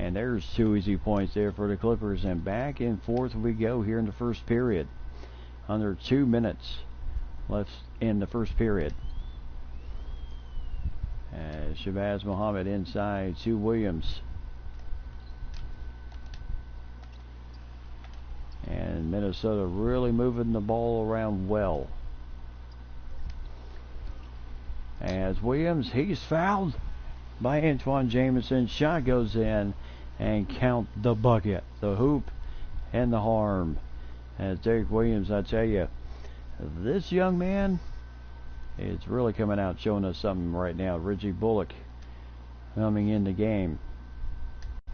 And there's 2 easy points there for the Clippers. And back and forth we go here in the first period. Under 2 minutes left in the first period. As Shabazz Muhammad inside to Williams. And Minnesota really moving the ball around well. As Williams, he's fouled by Antoine Jamison. Shot goes in, and count the bucket, the hoop, and the harm. As Derek Williams, I tell you, this young man is really coming out showing us something right now. Reggie Bullock coming in the game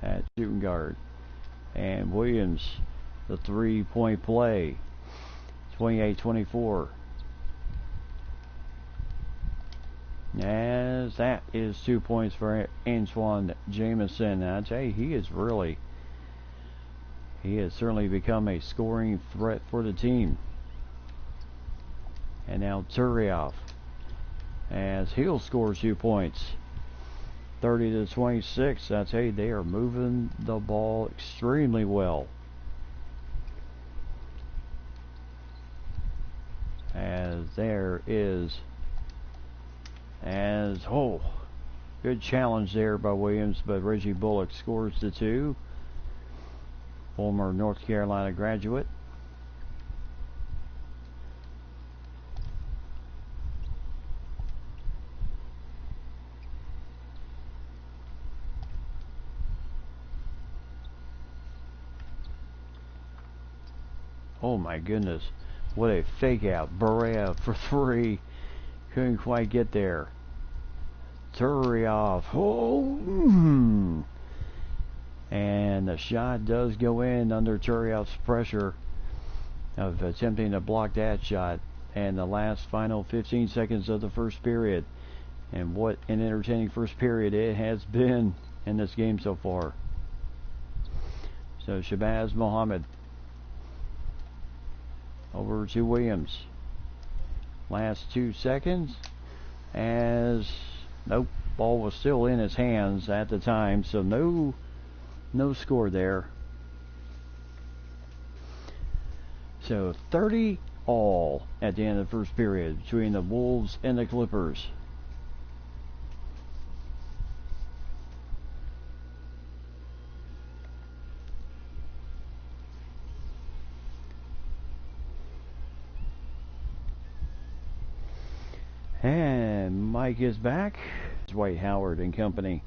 at shooting guard. And Williams, the 3-point play, 28-24. As that is 2 points for Antoine Jamison. I tell you, he has certainly become a scoring threat for the team. And now Turioff, as he'll score 2 points, 30-26. I tell you, they are moving the ball extremely well. As there is, good challenge there by Williams, but Reggie Bullock scores the 2. Former North Carolina graduate. Oh my goodness, what a fake out. Berea for 3. Couldn't quite get there. Turioff. And the shot does go in under Turioff's pressure of attempting to block that shot. And the last final 15 seconds of the first period. And what an entertaining first period it has been in this game so far. So Shabazz Muhammad over to Williams. Last 2 seconds. As nope, ball was still in his hands at the time, so no score there. So 30 all at the end of the first period between the Wolves and the Clippers. And Mike is back. Dwight Howard and company.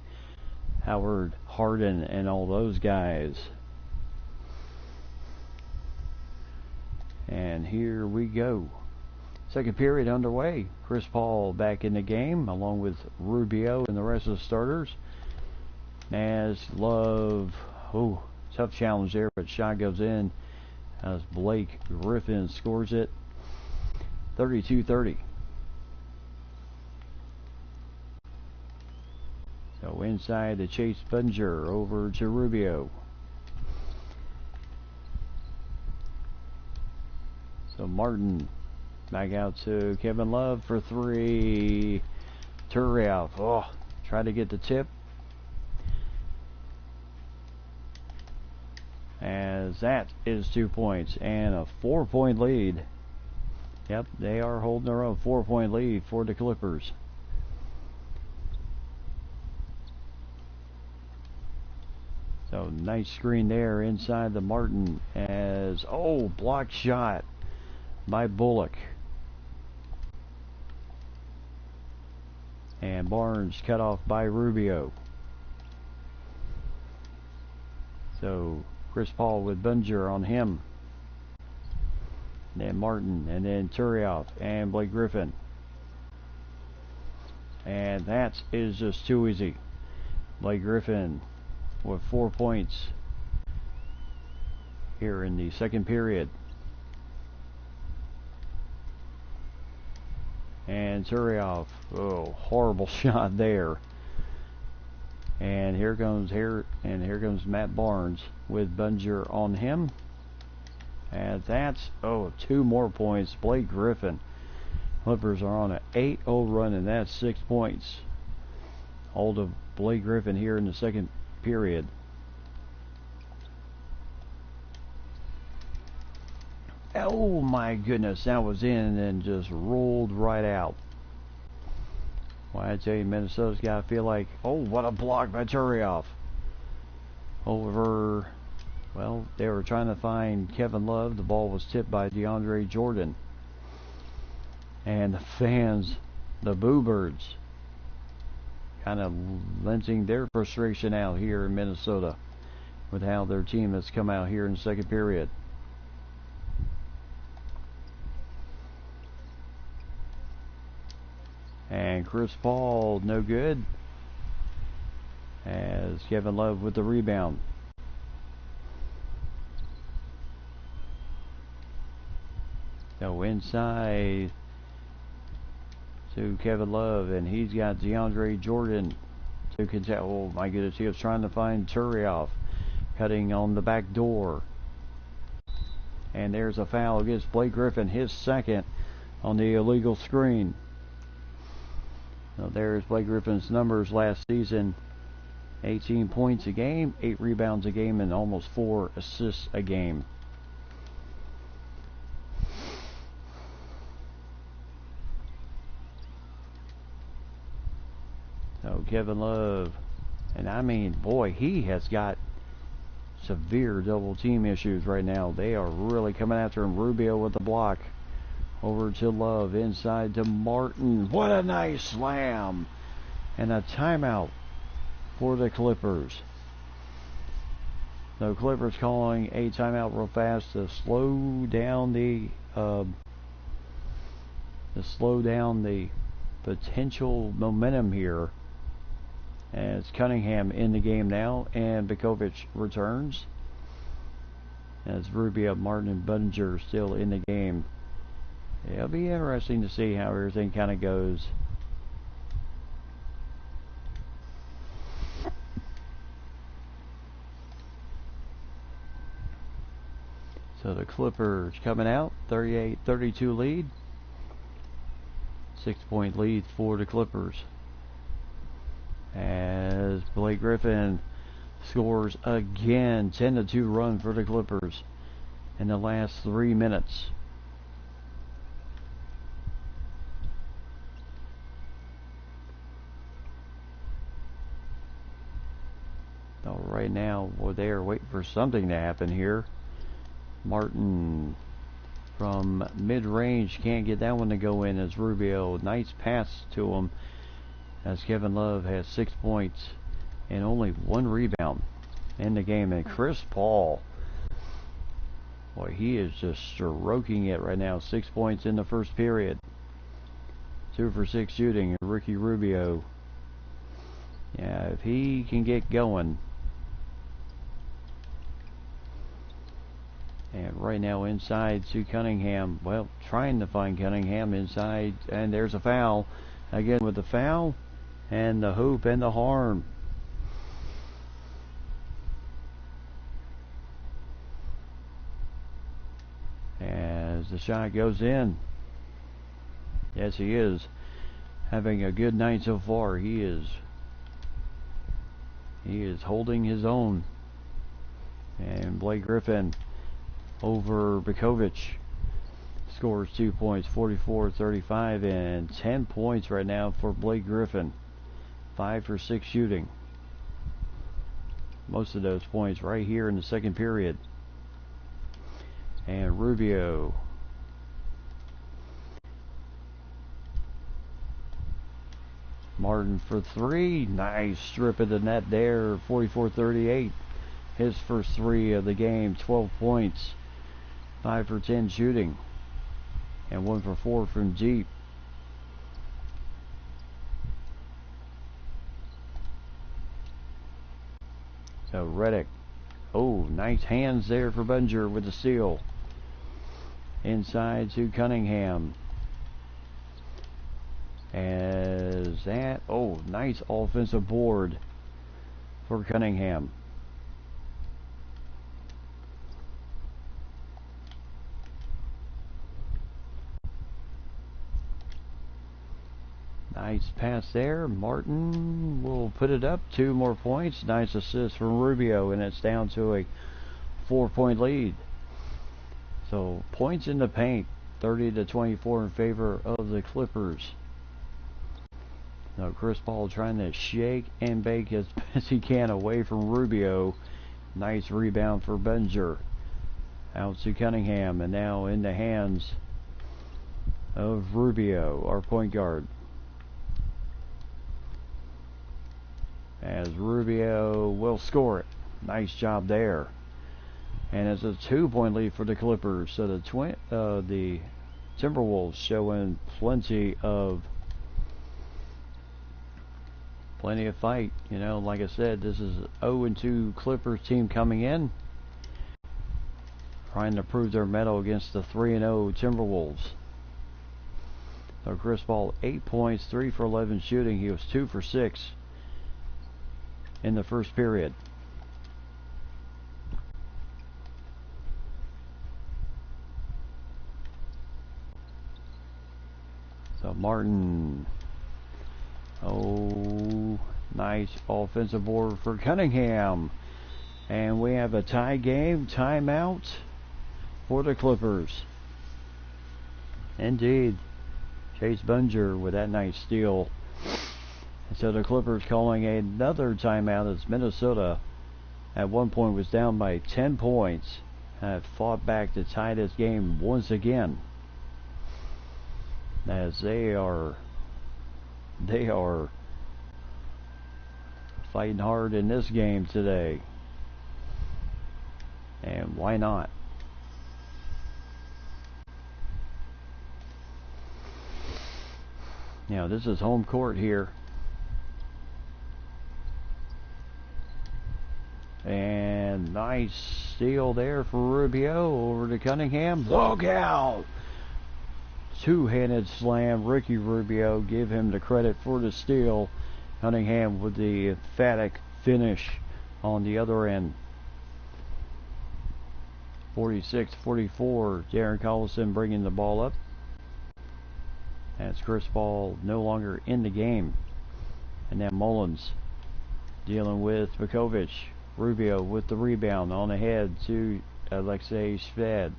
Howard, Harden, and all those guys. And here we go. Second period underway. Chris Paul back in the game, along with Rubio and the rest of the starters. As Love, tough challenge there, but shot goes in as Blake Griffin scores it. 32-30. So inside to Chase Bunger, over to Rubio. So Martin back out to Kevin Love for 3. Turioff, try to get the tip. As that is 2 points and a 4-point lead. Yep, they are holding their own. 4-point lead for the Clippers. So nice screen there inside the Martin as blocked shot by Bullock. And Barnes cut off by Rubio. So Chris Paul with Bunger on him. And then Martin, and then Turioff and Blake Griffin. And that is just too easy. Blake Griffin with 4 points here in the second period. And Turioff, horrible shot there. And here comes Matt Barnes with Bunger on him. And that's 2 more points. Blake Griffin. Clippers are on an 8-0 run, and that's 6 points. Hold of Blake Griffin here in the second period. Oh my goodness, that was in and just rolled right out. Well, I tell you, Minnesota's got to feel like, oh, what a block by Turioff. Over, well, they were trying to find Kevin Love. The ball was tipped by DeAndre Jordan. And the fans, the Boo Birds, kind of lensing their frustration out here in Minnesota with how their team has come out here in the second period. And Chris Paul, no good, as Kevin Love with the rebound. So inside to Kevin Love, and he's got DeAndre Jordan to contest. Oh my goodness, he was trying to find Turioff, cutting on the back door. And there's a foul against Blake Griffin, his second on the illegal screen. So there's Blake Griffin's numbers last season. 18 points a game, 8 rebounds a game, and almost 4 assists a game. So Kevin Love, and I mean, boy, he has got severe double team issues right now. They are really coming after him. Rubio with the block. Over to Love, inside to Martin. What a nice slam. And a timeout for the Clippers. The Clippers calling a timeout real fast to slow down the potential momentum here. As Cunningham in the game now, and Bekovic returns. As Rubio, Martin, and Budinger still in the game. It'll be interesting to see how everything kind of goes. So the Clippers coming out, 38-32 lead. 6-point lead for the Clippers. As Blake Griffin scores again, 10-2 run for the Clippers in the last 3 minutes. So right now, well, they are waiting for something to happen here. Martin from mid-range can't get that one to go in as Rubio. Nice pass to him as Kevin Love has 6 points and only 1 rebound in the game. And Chris Paul, boy, he is just stroking it right now. 6 points in the first period. 2 for 6 shooting. Ricky Rubio, yeah, if he can get going. And right now inside to Cunningham. Well, trying to find Cunningham inside. And there's a foul. Again with the foul. And the hoop and the harm. As the shot goes in. Yes, he is having a good night so far. He is holding his own. And Blake Griffin over Bekovic scores 2 points, 44-35, and 10 points right now for Blake Griffin. 5 for 6 shooting. Most of those points right here in the second period. And Rubio. Martin for 3. Nice strip of the net there. 44-38. His first 3 of the game. 12 points. 5 for 10 shooting. And 1 for 4 from deep. So Redick. Oh, nice hands there for Budinger with the steal. Inside to Cunningham. As that, oh, nice offensive board for Cunningham. Nice pass there. Martin will put it up. 2 more points. Nice assist from Rubio, and it's down to a 4-point lead. So points in the paint, 30-24 in favor of the Clippers. Now Chris Paul trying to shake and bake as best he can away from Rubio. Nice rebound for Benjer. Out to Cunningham, and now in the hands of Rubio, our point guard. As Rubio will score it. Nice job there. And it's a 2-point lead for the Clippers. So the Timberwolves showing plenty of fight. You know, like I said, this is 0-2 Clippers team coming in, trying to prove their mettle against the 3-0 Timberwolves. So Chris Paul, 8 points, 3 for 11 shooting. He was 2 for 6 in the first period. So Martin, oh, nice offensive board for Cunningham. And we have a tie game, timeout for the Clippers. Indeed. Chase Bunger with that nice steal. And so the Clippers calling another timeout as Minnesota at one point was down by 10 points. Have fought back to tie this game once again. As they are fighting hard in this game today. And why not? Now this is home court here. And nice steal there for Rubio over to Cunningham. Look out! Two-handed slam. Ricky Rubio, give him the credit for the steal. Cunningham with the emphatic finish on the other end. 46-44. Darren Collison bringing the ball up. That's Chris Paul no longer in the game. And then Mullins dealing with Vukovic. Rubio with the rebound on ahead to Alexei Shved.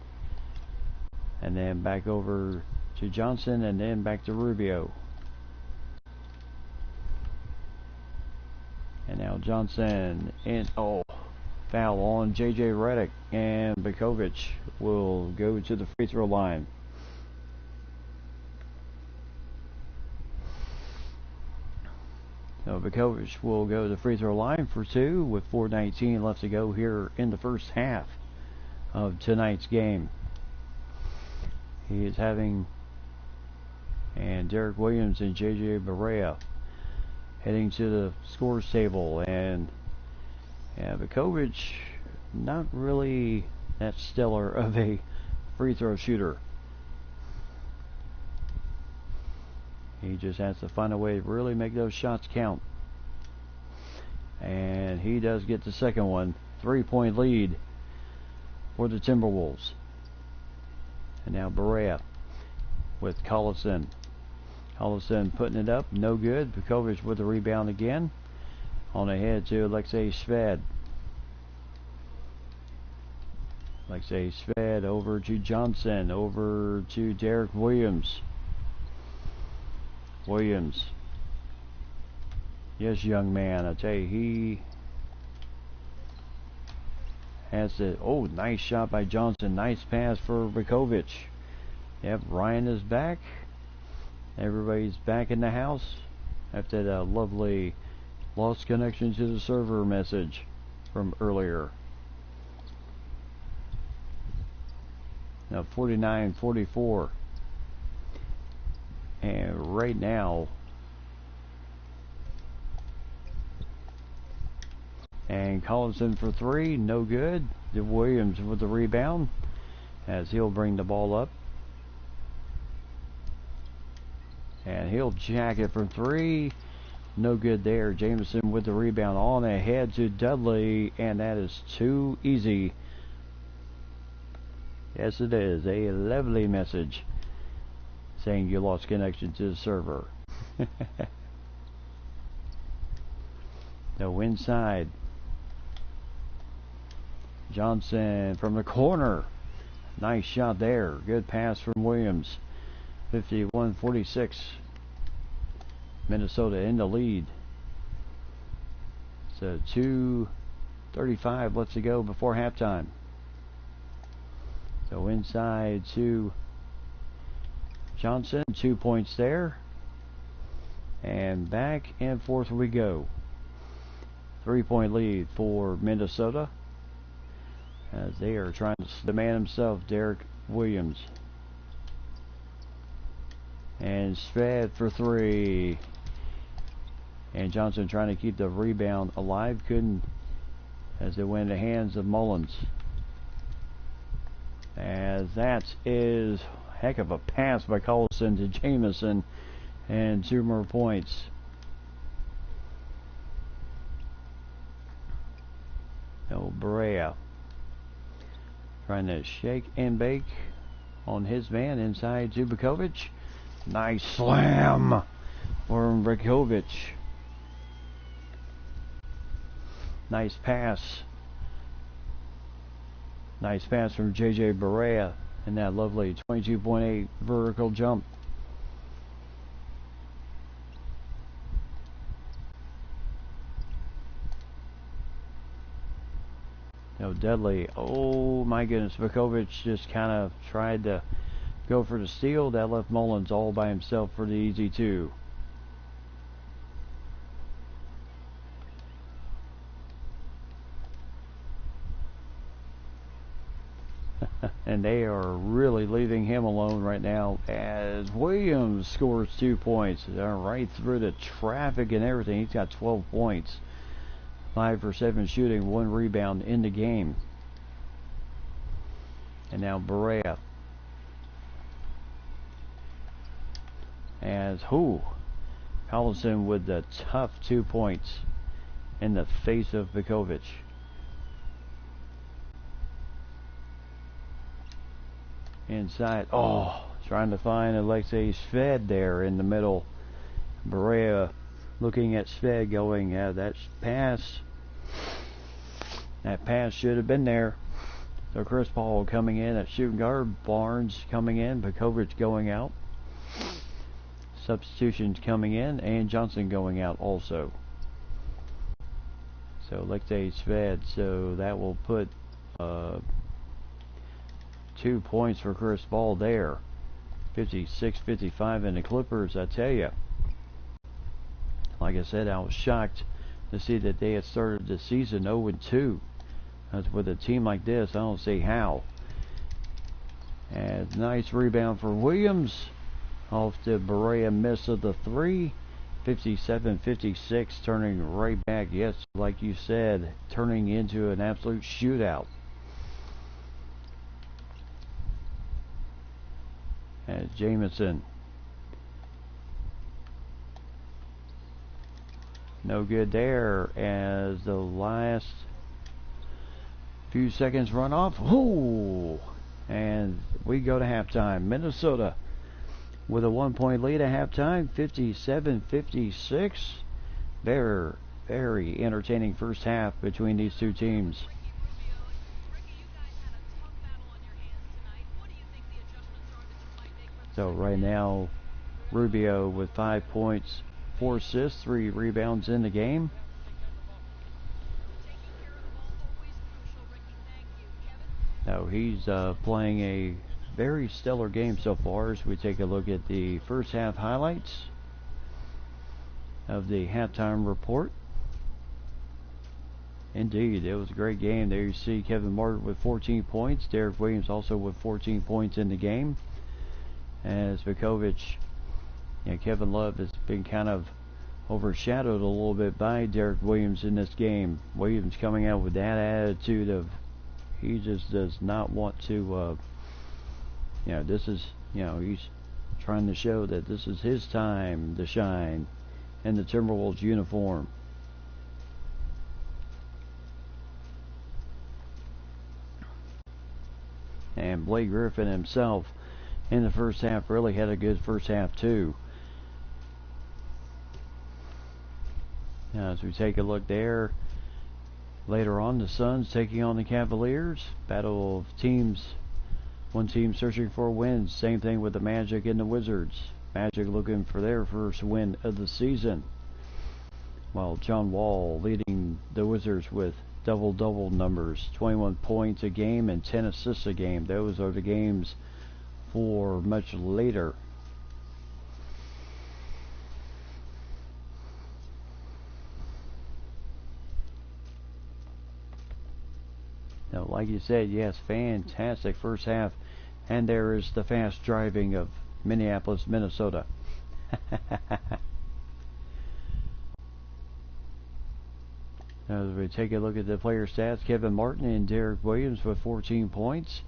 And then back over to Johnson, and then back to Rubio. And now Johnson, and foul on J.J. Redick, and Vukovic will go to the free throw line. So Vukovic will go to the free throw line for 2 with 4:19 left to go here in the first half of tonight's game. He is having, and Derek Williams and J.J. Barea heading to the scores table, and Vukovic not really that stellar of a free throw shooter. He just has to find a way to really make those shots count. And he does get the second one. 3-point lead for the Timberwolves. And now Barea with Collison. Collison putting it up, no good. Vukovic with the rebound again. On ahead to Alexei Shved. Alexei Shved over to Johnson, over to Derek Williams. Williams. Yes, young man, I tell you, he has it. Oh, nice shot by Johnson. Nice pass for Vukovic. Yep, Ryan is back. Everybody's back in the house after that lovely lost connection to the server message from earlier. Now 49-44. And right now, and Collison for 3, no good. Williams with the rebound as he'll bring the ball up. And he'll jack it from 3. No good there. Jameson with the rebound on ahead to Dudley, and that is too easy. Yes, it is. A lovely message saying you lost connection to the server. So inside, Johnson from the corner. Nice shot there. Good pass from Williams. 51-46. Minnesota in the lead. So 2:35 left to go before halftime. So inside to Johnson. 2 points there. And back and forth we go. 3-point lead for Minnesota, as they are trying to demand himself, Derek Williams. And Sved for three. And Johnson trying to keep the rebound alive. Couldn't, as it went in the hands of Mullins. As that is heck of a pass by Collison to Jamison. And 2 more points. Barea trying to shake and bake on his man inside to Vukovic. Nice slam for Vukovic. Nice pass. Nice pass from JJ Barea and that lovely 22.8 vertical jump. Deadly. Oh my goodness. Vukovic just kind of tried to go for the steal. That left Mullins all by himself for the easy 2. And they are really leaving him alone right now, as Williams scores 2 points. They're right through the traffic and everything. He's got 12 points. 5 for 7 shooting, 1 rebound in the game. And now Barea. As Collison with the tough 2 points in the face of Vukovic. Inside. Trying to find Alexei Sved there in the middle. Barea looking at Sved going, that pass should have been there. So Chris Paul coming in at shooting guard, Barnes coming in, Vukovic going out. Substitutions coming in, and Johnson going out also. So Alexei Sved, so that will put 2 points for Chris Paul there. 56-55 in the Clippers, I tell you. Like I said, I was shocked to see that they had started the season 0-2. With a team like this, I don't see how. And nice rebound for Williams. Off the Barea miss of the 3. 57-56, turning right back. Yes, like you said, turning into an absolute shootout. And Jamison. No good there, as the last few seconds run off. And we go to halftime. Minnesota with a 1-point lead at halftime, 57-56. Very entertaining first half between these two teams. So right now, Rubio with 5 points, 4 assists, 3 rebounds in the game. Now he's playing a very stellar game so far, as we take a look at the first half highlights of the halftime report. Indeed, it was a great game. There you see Kevin Martin with 14 points. Derek Williams also with 14 points in the game. As Vukovic, Kevin Love has been kind of overshadowed a little bit by Derek Williams in this game. Williams coming out with that attitude of he just does not want to, this is, he's trying to show that this is his time to shine in the Timberwolves uniform. And Blake Griffin himself in the first half really had a good first half too. Now as we take a look there, later on the Suns taking on the Cavaliers. Battle of teams One team searching for a win. Same thing with the Magic and the Wizards. Magic looking for their first win of the season, while John Wall leading the Wizards with double-double numbers, 21 points a game and 10 assists a game. Those are the games for much later. Now, like you said, yes, fantastic first half. And there is the fast driving of Minneapolis, Minnesota. Now, as we take a look at the player stats, Kevin Martin and Derek Williams with 14 points.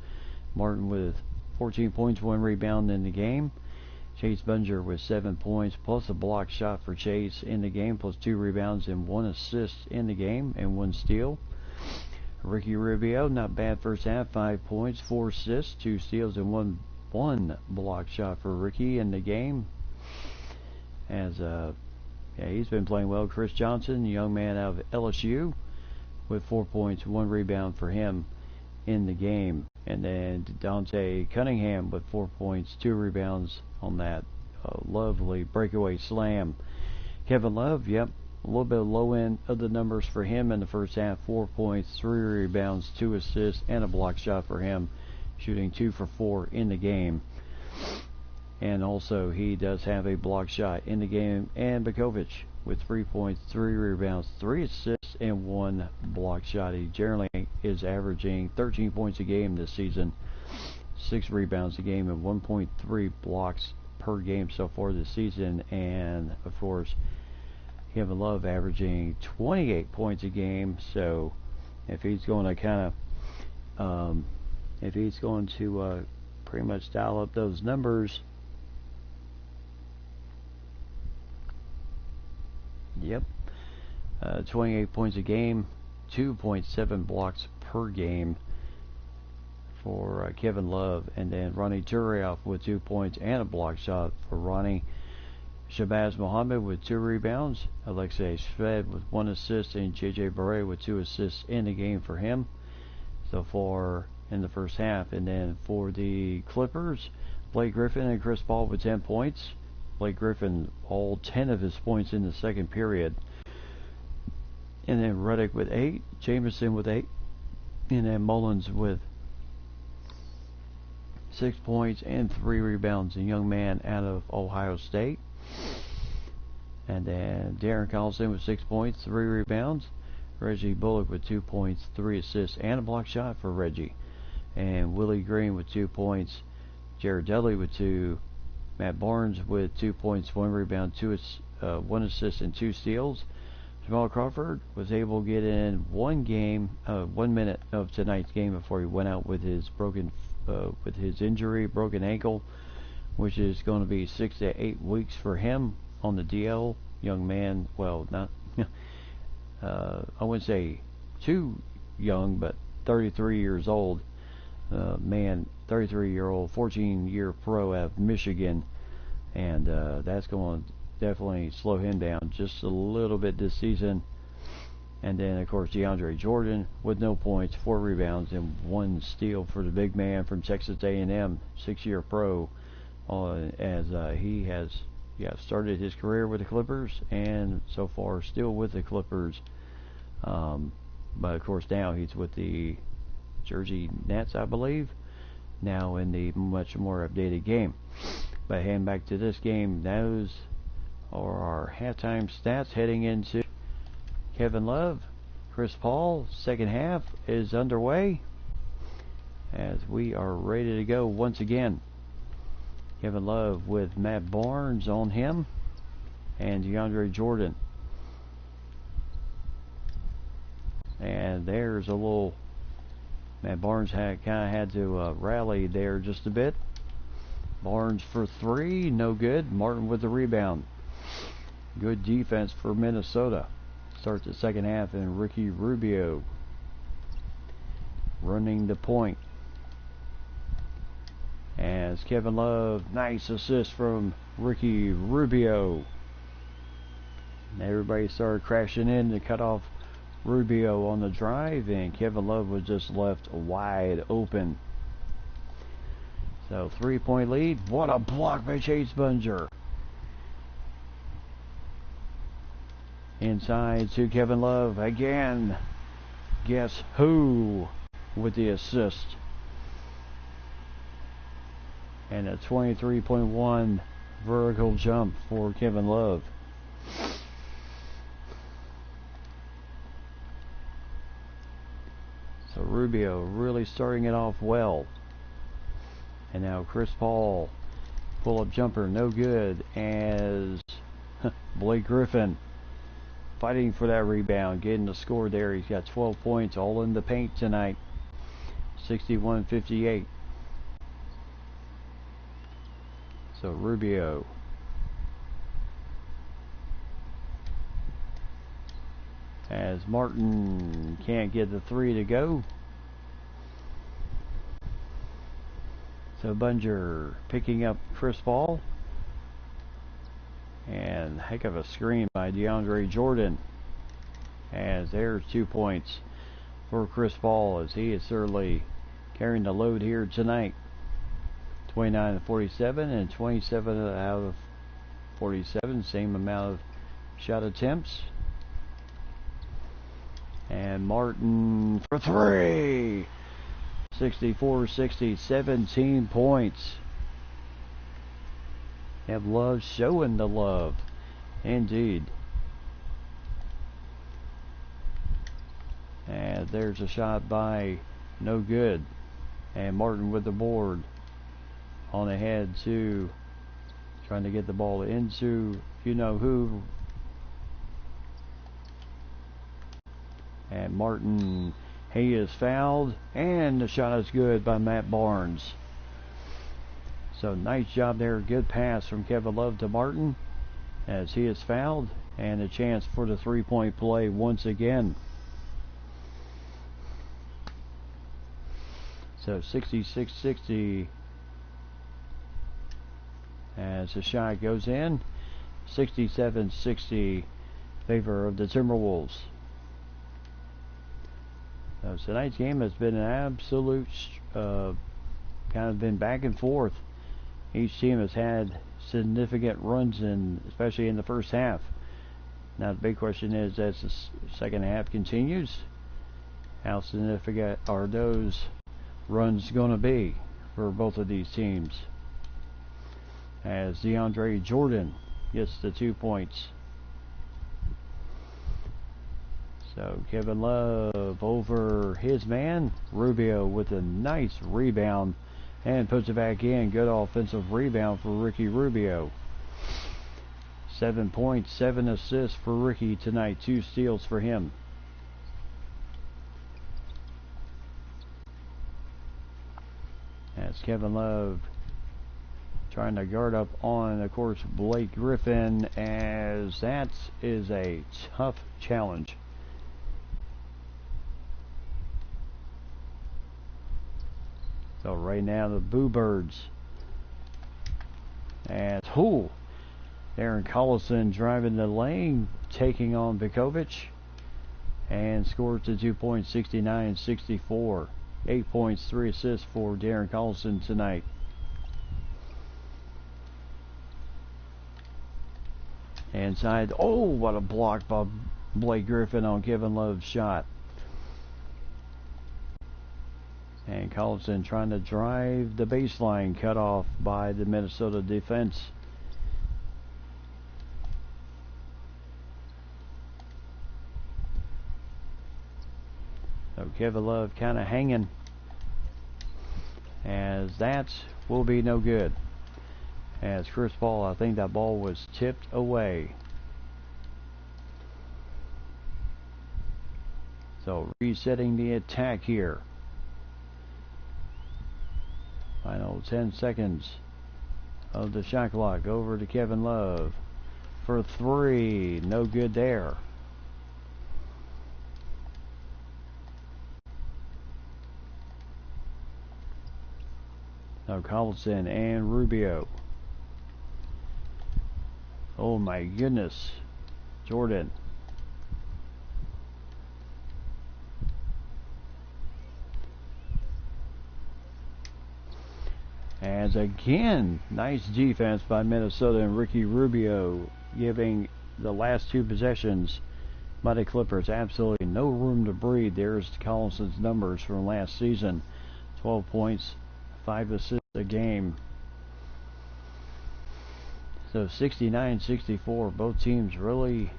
Martin with 14 points, 1 rebound in the game. Chase Bunger with 7 points, plus a block shot for Chase in the game, plus 2 rebounds and 1 assist in the game, and 1 steal. Ricky Rubio, not bad first half, 5 points, 4 assists, 2 steals, and one block shot for Ricky in the game. As he's been playing well. Chris Johnson, young man out of LSU, with 4 points, 1 rebound for him in the game. And then Dante Cunningham with 4 points, 2 rebounds on that lovely breakaway slam. Kevin Love, yep, a little bit low end of the numbers for him in the first half. 4 points, 3 rebounds, 2 assists, and a block shot for him, shooting 2 for 4 in the game. And also, he does have a block shot in the game. And Bukovic with 3 points, 3 rebounds, 3 assists, and 1 block shot. He generally is averaging 13 points a game this season, 6 rebounds a game, and 1.3 blocks per game so far this season. And, of course, Kevin Love averaging 28 points a game. So if he's going to pretty much dial up those numbers, yep, 28 points a game, 2.7 blocks per game for Kevin Love. And then Ronnie Turioff with 2 points and a block shot for Ronnie. Shabazz Muhammad with 2 rebounds, Alexei Shved with 1 assist, and JJ Barea with 2 assists in the game for him so far in the first half. And then for the Clippers, Blake Griffin and Chris Paul with 10 points. Blake Griffin, all 10 of his points in the second period. And then Redick with 8, Jameson with 8, and then Mullins with 6 points and 3 rebounds, a young man out of Ohio State. And then Darren Collison with 6 points, 3 rebounds. Reggie Bullock with 2 points, 3 assists, and a block shot for Reggie. And Willie Green with 2 points. Jared Dudley with 2. Matt Barnes with 2 points, 1 rebound, 1 assist, and 2 steals. Jamal Crawford was able to get in 1 minute of tonight's game before he went out with his injury, broken ankle, which is going to be 6 to 8 weeks for him on the DL. Young man, well, not, I wouldn't say too young, but 33 years old. 33-year-old, 14-year pro out of Michigan, and that's going to definitely slow him down just a little bit this season. And then, of course, DeAndre Jordan with no points, 4 rebounds, and 1 steal for the big man from Texas A&M, 6-year pro, as he has started his career with the Clippers, and so far still with the Clippers. But, of course, now he's with the Jersey Nets, I believe, now in the much more updated game. But heading back to this game, those are our halftime stats heading into Kevin Love, Chris Paul. Second half is underway as we are ready to go once again. Kevin Love with Matt Barnes on him and DeAndre Jordan. And there's a little, Matt Barnes kind of had to rally there just a bit. Barnes for 3, no good. Martin with the rebound. Good defense for Minnesota. Starts the second half, and Ricky Rubio running the point. As Kevin Love, nice assist from Ricky Rubio. And everybody started crashing in to cut off Rubio on the drive, and Kevin Love was just left wide open. So 3-point lead. What a block by Chase Bunger. Inside to Kevin Love again. Guess who with the assist? And a 23.1 vertical jump for Kevin Love. So Rubio really starting it off well. And now Chris Paul, pull-up jumper, no good, as Blake Griffin fighting for that rebound, getting the score there. He's got 12 points, all in the paint tonight. 61-58. So Rubio. As Martin can't get the three to go. So Bunger picking up Chris Paul. And heck of a screen by DeAndre Jordan. As there's 2 points for Chris Paul, as he is certainly carrying the load here tonight. 29-47 and 27 out of 47. Same amount of shot attempts. And Martin for three. 64-60, 17 points. Have Love showing the love. Indeed. And there's a shot by no good. And Martin with the board. On ahead to trying to get the ball into you know who. And Martin, he is fouled, and the shot is good by Matt Barnes. So nice job there, good pass from Kevin Love to Martin as he is fouled, and a chance for the three-point play once again. So 66-60 as the shot goes in. 67-60 favor of the Timberwolves. So tonight's game has been an absolute kind of been back and forth. Each team has had significant runs in, especially in the first half. Now the big question is, as the second half continues, how significant are those runs going to be for both of these teams? As DeAndre Jordan gets the 2 points. So Kevin Love over his man. Rubio with a nice rebound and puts it back in. Good offensive rebound for Ricky Rubio. 7 points, 7 assists for Ricky tonight. 2 steals for him. As Kevin Love trying to guard up on, of course, Blake Griffin, as that is a tough challenge. So right now the Boo Birds, and Aaron Collison driving the lane, taking on Vukovic, and scores the 2 points, 69-64. 8 points, 3 assists for Darren Collison tonight. Inside, what a block by Blake Griffin on Kevin Love's shot. And Collison trying to drive the baseline, cut off by the Minnesota defense. So Kevin Love kind of hanging, as that will be no good. As Chris Paul, I think that ball was tipped away. So resetting the attack here. Final 10 seconds of the shot clock. Over to Kevin Love for three. No good there. Now Collison and Rubio. Oh my goodness. Jordan. As again, nice defense by Minnesota and Ricky Rubio, giving the last two possessions by the Clippers absolutely no room to breathe. There's Collison's numbers from last season. 12 points, 5 assists a game. So 69-64, both teams really,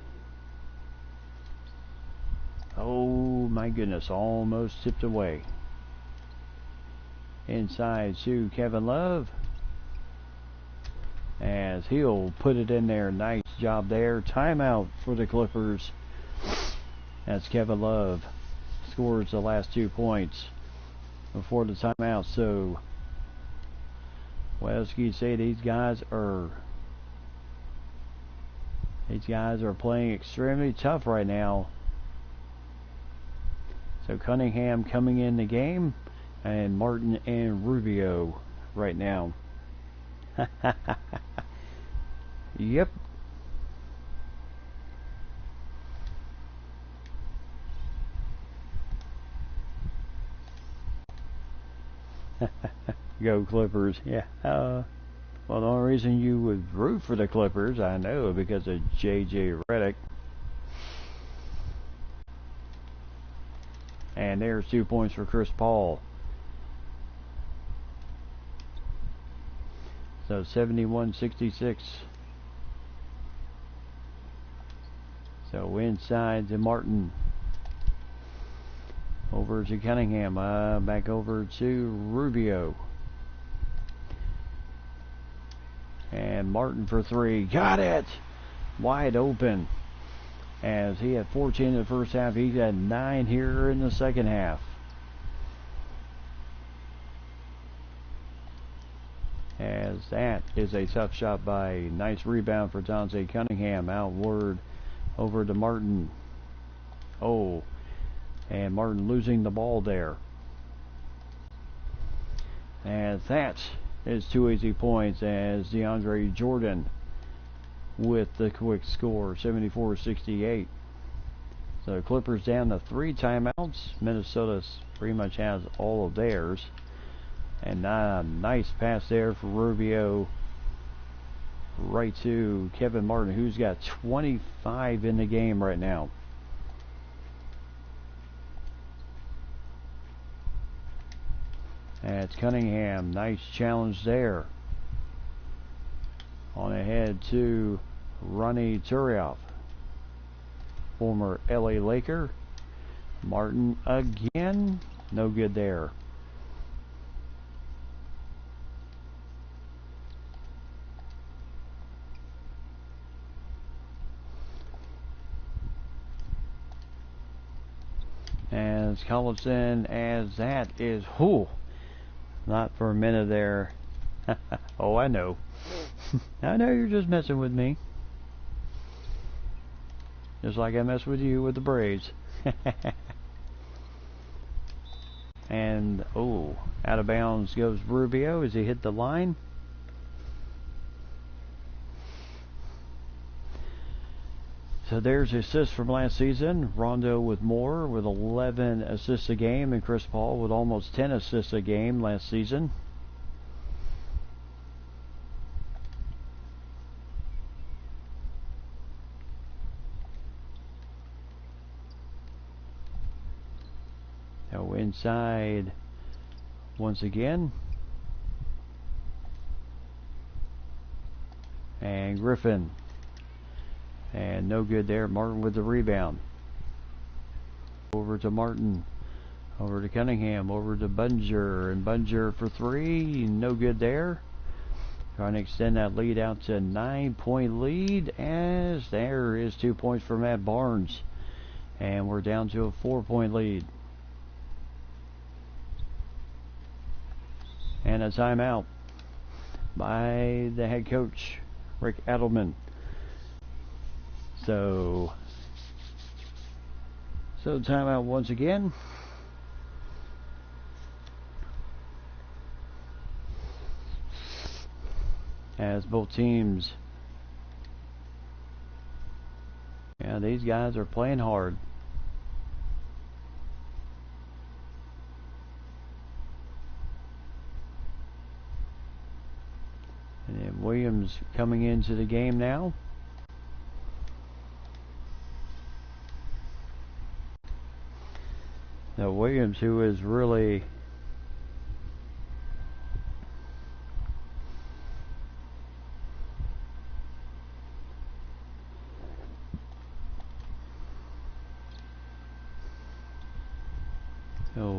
oh my goodness, almost tipped away. Inside to Kevin Love, as he'll put it in there. Nice job there. Timeout for the Clippers. As Kevin Love scores the last 2 points before the timeout. So, what else can you say? These guys are playing extremely tough right now. So Cunningham coming in the game, and Martin and Rubio right now. Yep. Go Clippers. Yeah. Well, the only reason you would root for the Clippers, I know, because of J.J. Redick. And there's 2 points for Chris Paul. So 71-66. So inside to Martin. Over to Cunningham. Back over to Rubio. And Martin for three. Got it! Wide open. As he had 14 in the first half, he got 9 here in the second half. As that is a tough shot by nice rebound for Dante Cunningham. Outward over to Martin. Oh, and Martin losing the ball there. And that is 2 easy points as DeAndre Jordan with the quick score, 74-68. So Clippers down to 3 timeouts. Minnesota pretty much has all of theirs. And a nice pass there for Rubio right to Kevin Martin, who's got 25 in the game right now. And it's Cunningham. Nice challenge there. On ahead to Ronnie Turioff, former LA Laker. Martin again. No good there. As Collison, as that is, not for a minute there. Oh, I know. I know you're just messing with me. Just like I mess with you with the Braves. And, oh, out of bounds goes Rubio as he hit the line. So there's assists from last season. Rondo with more, with 11 assists a game, and Chris Paul with almost 10 assists a game last season. So inside once again. And Griffin. And no good there. Martin with the rebound. Over to Martin. Over to Cunningham. Over to Bunger. And Bunger for three. No good there. Trying to extend that lead out to 9-point lead. As there is 2 points for Matt Barnes. And we're down to a 4-point lead. And a timeout by the head coach, Rick Adelman. So timeout once again. As both teams, yeah, these guys are playing hard. Williams coming into the game now. Now Williams, who is really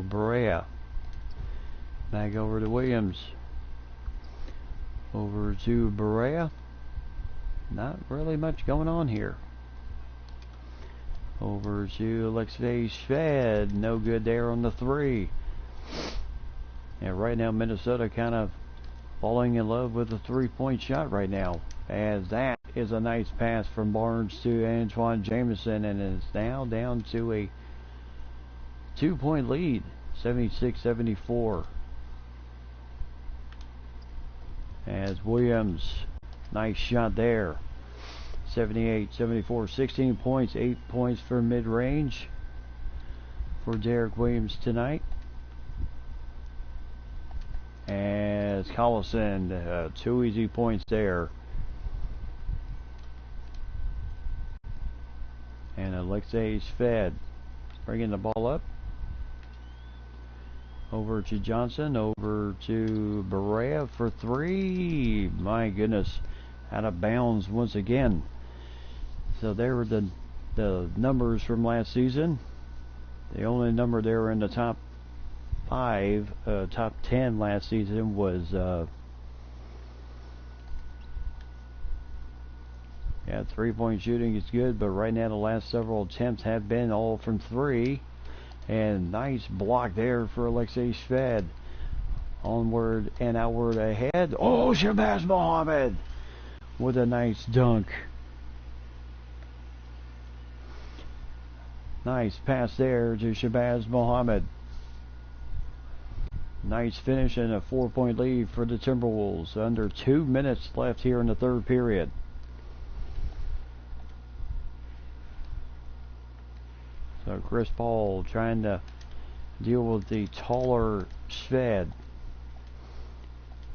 Barea. Back over to Williams. Over to Barea. Not really much going on here. Over to Alexei Shved. No good there on the three. And right now Minnesota kind of falling in love with the three-point shot right now. As that is a nice pass from Barnes to Antoine Jameson, and is now down to a 2-point lead. 76-74. As Williams, nice shot there. 78-74, 16 points, 8 points for mid-range for Derek Williams tonight. As Collison, 2 easy points there. And Alexei Shved bringing the ball up. Over to Johnson, over to Barea for three. My goodness, out of bounds once again. So there were the numbers from last season. The only number there in the top 5, top 10 last season was yeah, 3-point shooting is good, but right now the last several attempts have been all from 3. And nice block there for Alexei Shved. Onward and outward ahead. Oh, Shabazz Muhammad with a nice dunk. Nice pass there to Shabazz Muhammad. Nice finish and a 4-point lead for the Timberwolves. Under 2 minutes left here in the third period. So Chris Paul trying to deal with the taller Shved.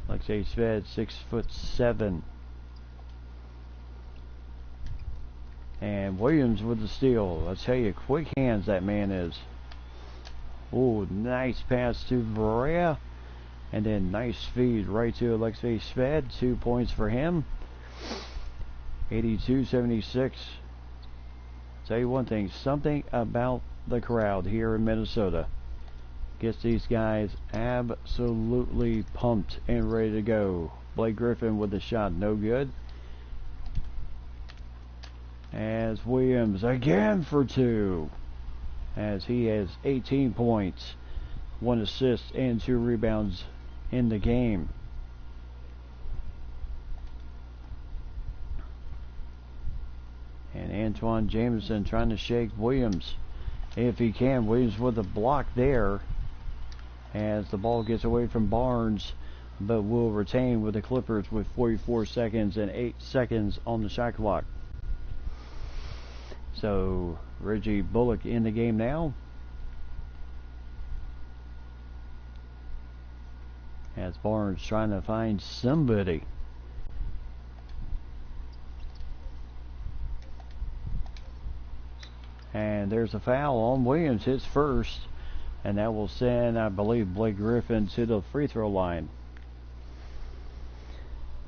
Alexei Shved, 6'7". And Williams with the steal. I tell you, quick hands that man is. Oh, nice pass to Barea. And then nice feed right to Alexei Shved. 2 points for him. 82-76. Tell you one thing, something about the crowd here in Minnesota gets these guys absolutely pumped and ready to go. Blake Griffin with the shot, no good. As Williams again for 2. As he has 18 points, 1 assist and 2 rebounds in the game. And Antoine Jameson trying to shake Williams if he can. Williams with a block there as the ball gets away from Barnes, but will retain with the Clippers with 44 seconds and 8 seconds on the shot clock. So Reggie Bullock in the game now. As Barnes trying to find somebody. And there's a foul on Williams, his first, and that will send, I believe, Blake Griffin to the free throw line.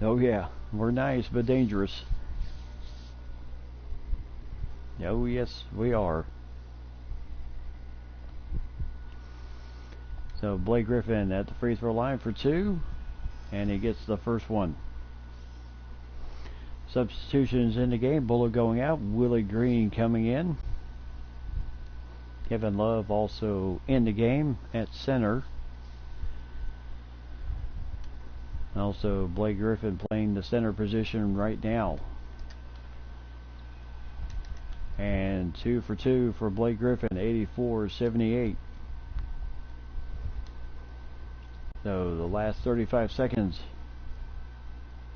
Oh yeah, we're nice but dangerous. Oh yes, we are. So Blake Griffin at the free throw line for 2, and he gets the first one. Substitutions in the game, Bullock going out, Willie Green coming in. Kevin Love also in the game at center. Also Blake Griffin playing the center position right now. And 2 for 2 for Blake Griffin, 84-78. So the last 35 seconds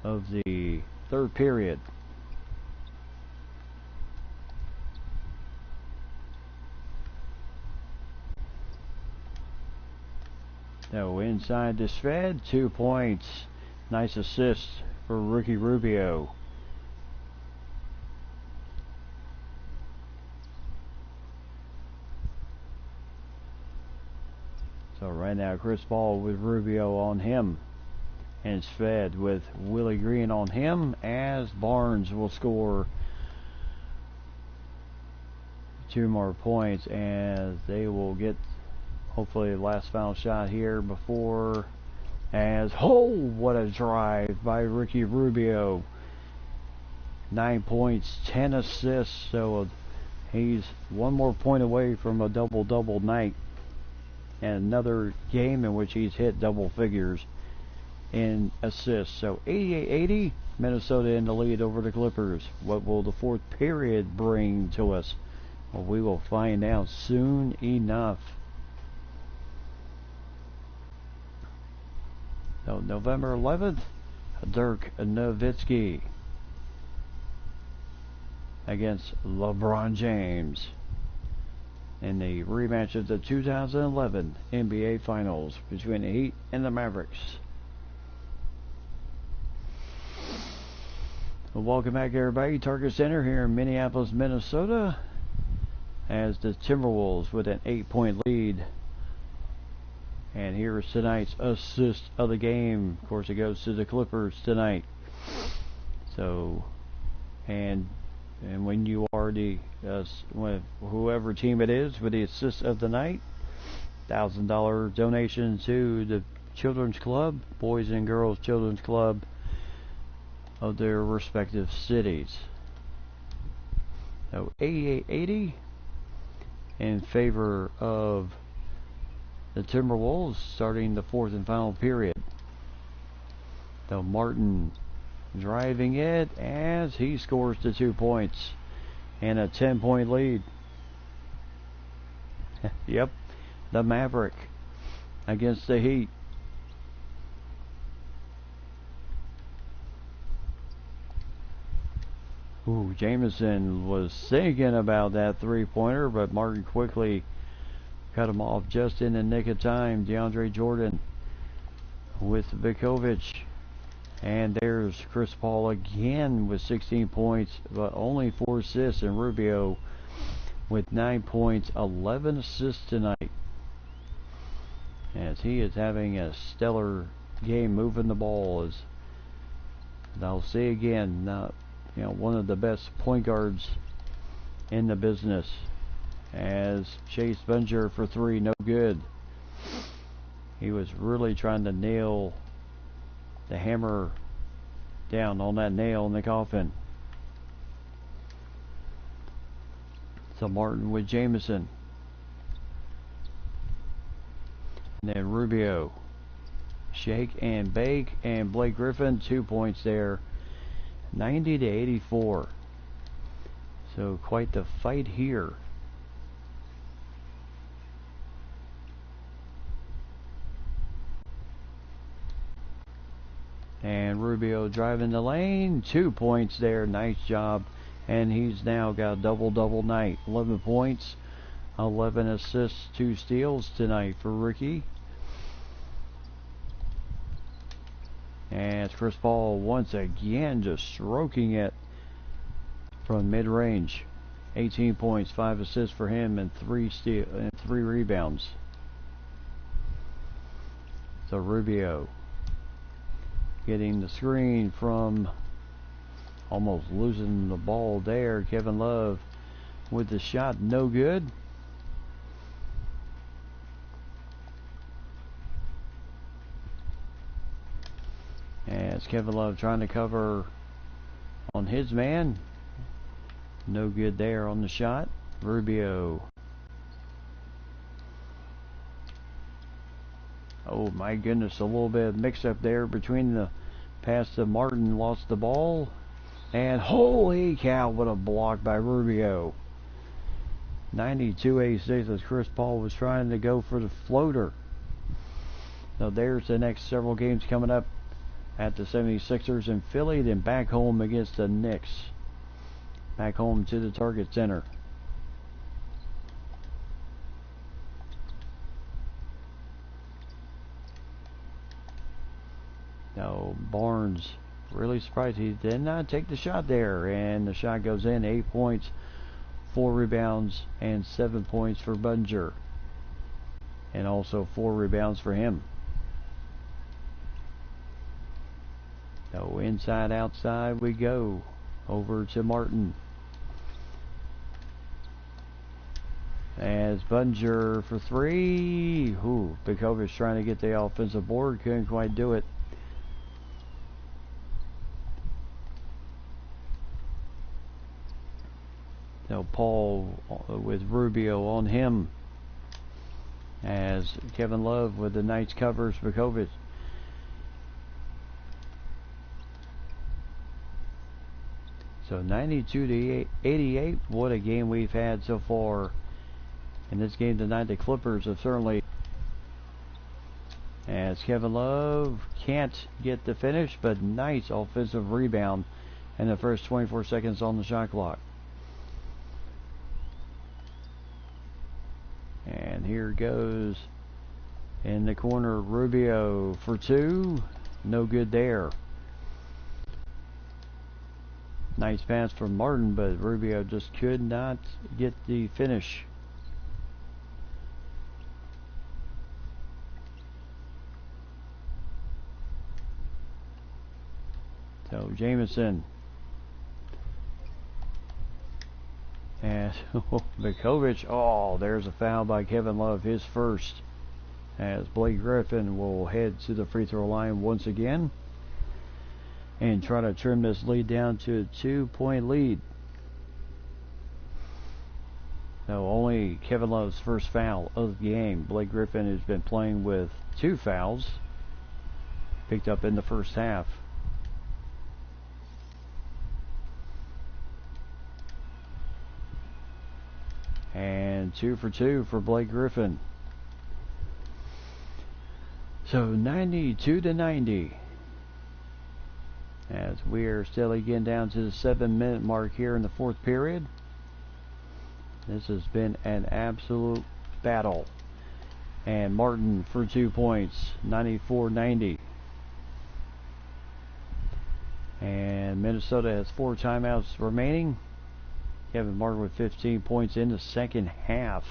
of the third period. So inside to Shved, 2 points. Nice assist for Ricky Rubio. So right now, Chris Paul with Rubio on him. And it's fed with Willie Green on him, as Barnes will score 2 more points, as they will get hopefully the last final shot here before, as what a drive by Ricky Rubio. 9 points, 10 assists, so he's 1 more point away from a double-double night, and another game in which he's hit double figures in assists. So 88-80, Minnesota in the lead over the Clippers. What will the fourth period bring to us? Well, we will find out soon enough. So November 11th, Dirk Nowitzki against LeBron James in the rematch of the 2011 NBA Finals between the Heat and the Mavericks. Well, welcome back, everybody. Target Center here in Minneapolis, Minnesota, as the Timberwolves with an 8-point lead. And here is tonight's assist of the game. Of course, it goes to the Clippers tonight. So, and when you are the whoever team it is with the assist of the night, $1,000 donation to the Children's Club, Boys and Girls Children's Club of their respective cities. So 88-80 in favor of the Timberwolves, starting the fourth and final period. So Martin driving it as he scores the 2 points and a 10-point lead. Yep, the Maverick against the Heat. Ooh, Jameson was thinking about that 3-pointer, but Martin quickly cut him off just in the nick of time. DeAndre Jordan with Vukovic. And there's Chris Paul again with 16 points, but only 4 assists, and Rubio with 9 points, 11 assists tonight, as he is having a stellar game moving the ball. As I'll say again, one of the best point guards in the business, as Chase Bunger for 3, no good. He was really trying to nail the hammer down on that nail in the coffin. So Martin with Jameson, and then Rubio, shake and bake, and Blake Griffin 2 points there, 90-84. So quite the fight here. And Rubio driving the lane, 2 points there, nice job. And he's now got a double-double night, 11 points, 11 assists, 2 steals tonight for Ricky. And it's Chris Paul once again just stroking it from mid-range. 18 points, 5 assists for him, and 3 rebounds. So Rubio getting the screen from almost losing the ball there. Kevin Love with the shot, no good. As Kevin Love trying to cover on his man, no good there on the shot. Rubio. Oh my goodness, a little bit of mix up there between the pass to Martin, lost the ball. And holy cow, what a block by Rubio. 92-86 as Chris Paul was trying to go for the floater. Now there's the next several games coming up at the 76ers in Philly, then back home against the Knicks. Back home to the Target Center. Now Barnes really surprised he did not take the shot there, and the shot goes in. 8 points, 4 rebounds, and 7 points for Bunger, and also 4 rebounds for him. So inside outside we go, over to Martin. As Bunger for 3. Bekovic trying to get the offensive board, couldn't quite do it. So Paul with Rubio on him, as Kevin Love with the nice covers Bekovic. So 92-88, what a game we've had so far in this game tonight. The Clippers have certainly, as Kevin Love can't get the finish, but nice offensive rebound in the first 24 seconds on the shot clock. And here goes in the corner, Rubio for 2. No good there. Nice pass from Martin, but Rubio just could not get the finish. So Jamison. And Bekovic, there's a foul by Kevin Love, his first, as Blake Griffin will head to the free throw line once again and try to trim this lead down to a 2-point lead. So only Kevin Love's first foul of the game. Blake Griffin has been playing with 2 fouls picked up in the first half. And 2 for 2 for Blake Griffin. So 92-90. As we are still again down to the 7-minute mark here in the fourth period. This has been an absolute battle. And Martin for 2 points, 94-90. And Minnesota has 4 timeouts remaining. Kevin Martin with 15 points in the second half.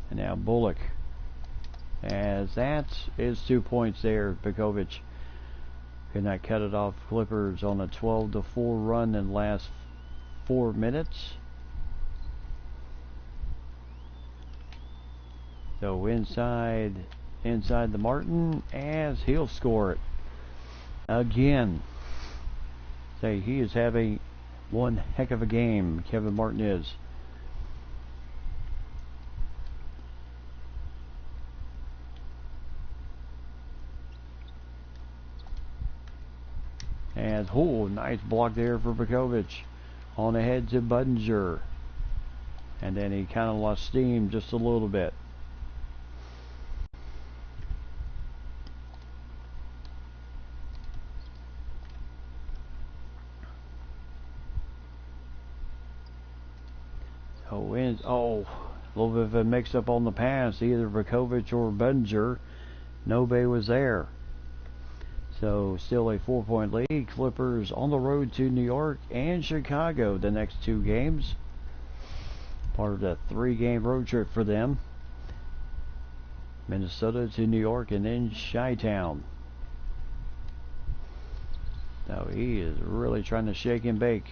And now Bullock. As that is 2 points there. Bekovic could not cut it off. Clippers on a 12-4 run in the last 4 minutes. So inside the Martin, as he'll score it again. Say, he is having one heck of a game, Kevin Martin is. And nice block there for Bekovic. On ahead to Bunger. And then he kind of lost steam just a little bit. A little bit of a mix-up on the pass. Either Bekovic or Bunger. Nobody was there. So still a 4-point lead. Clippers on the road to New York and Chicago the next 2 games. Part of the 3-game road trip for them. Minnesota to New York and then Chi-Town. Now he is really trying to shake and bake.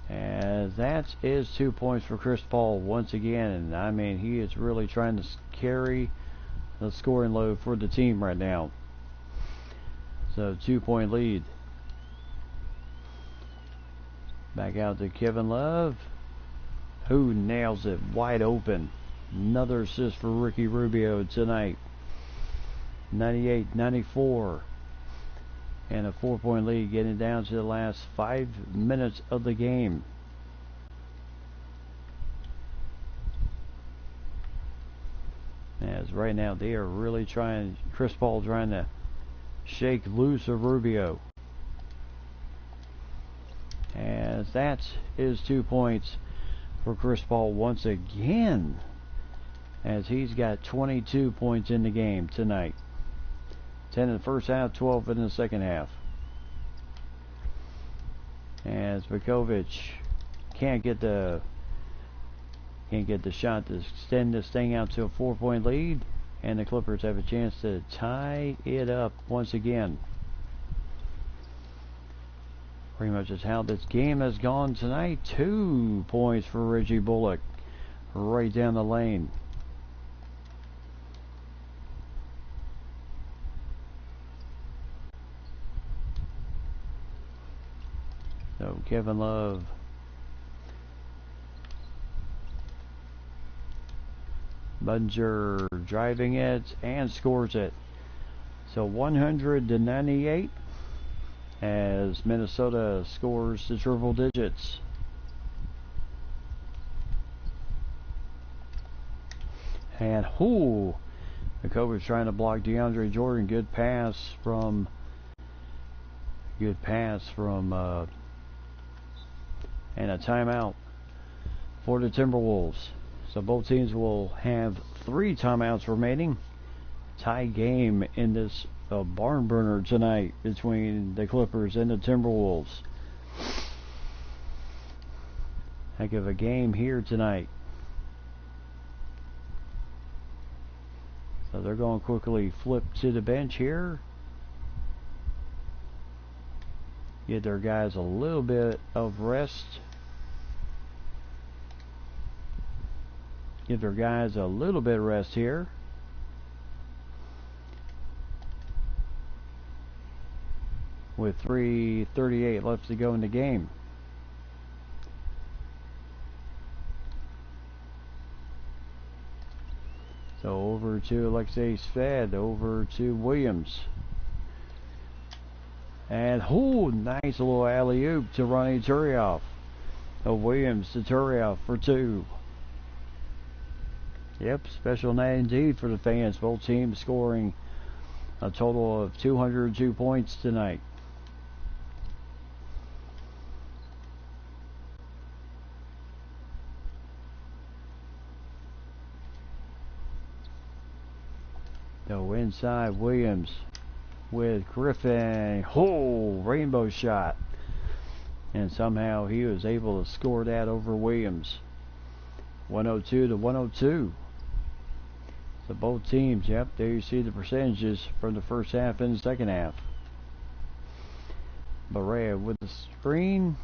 As that is 2 points for Chris Paul once again. I mean, he is really trying to carry the scoring load for the team right now. So 2-point lead. Back out to Kevin Love, who nails it wide open. Another assist for Ricky Rubio tonight. 98-94. And a 4-point lead, getting down to the last 5 minutes of the game. As right now they are really trying, Chris Paul trying to shake loose of Rubio. As that is 2 points for Chris Paul once again. as he's got 22 points in the game tonight. 10 in the first half, 12 in the second half. As Vukovic can't get the shot to extend this thing out to a 4-point lead, and the Clippers have a chance to tie it up once again. Pretty much is how this game has gone tonight. 2 points for Reggie Bullock right down the lane. So Kevin Love Bunger driving it and scores it. So 100-98 as Minnesota scores the triple digits. And the Cobras trying to block DeAndre Jordan. Good pass from and a timeout for the Timberwolves. So both teams will have 3 timeouts remaining. Tie game in this barn burner tonight between the Clippers and the Timberwolves. Heck of a game here tonight. So they're going to quickly flip to the bench here. Give their guys a little bit of rest. Give their guys a little bit of rest here. With 3:38 left to go in the game. So over to Alexei Sved, over to Williams. And nice little alley-oop to Ronnie Turioff. Williams to Turioff for 2. Yep, special night indeed for the fans. Both teams scoring a total of 202 points tonight. So inside Williams with Griffin. Rainbow shot. And somehow he was able to score that over Williams. 102-102. So both teams, yep, there you see the percentages from the first half and the second half. Barea with the screen.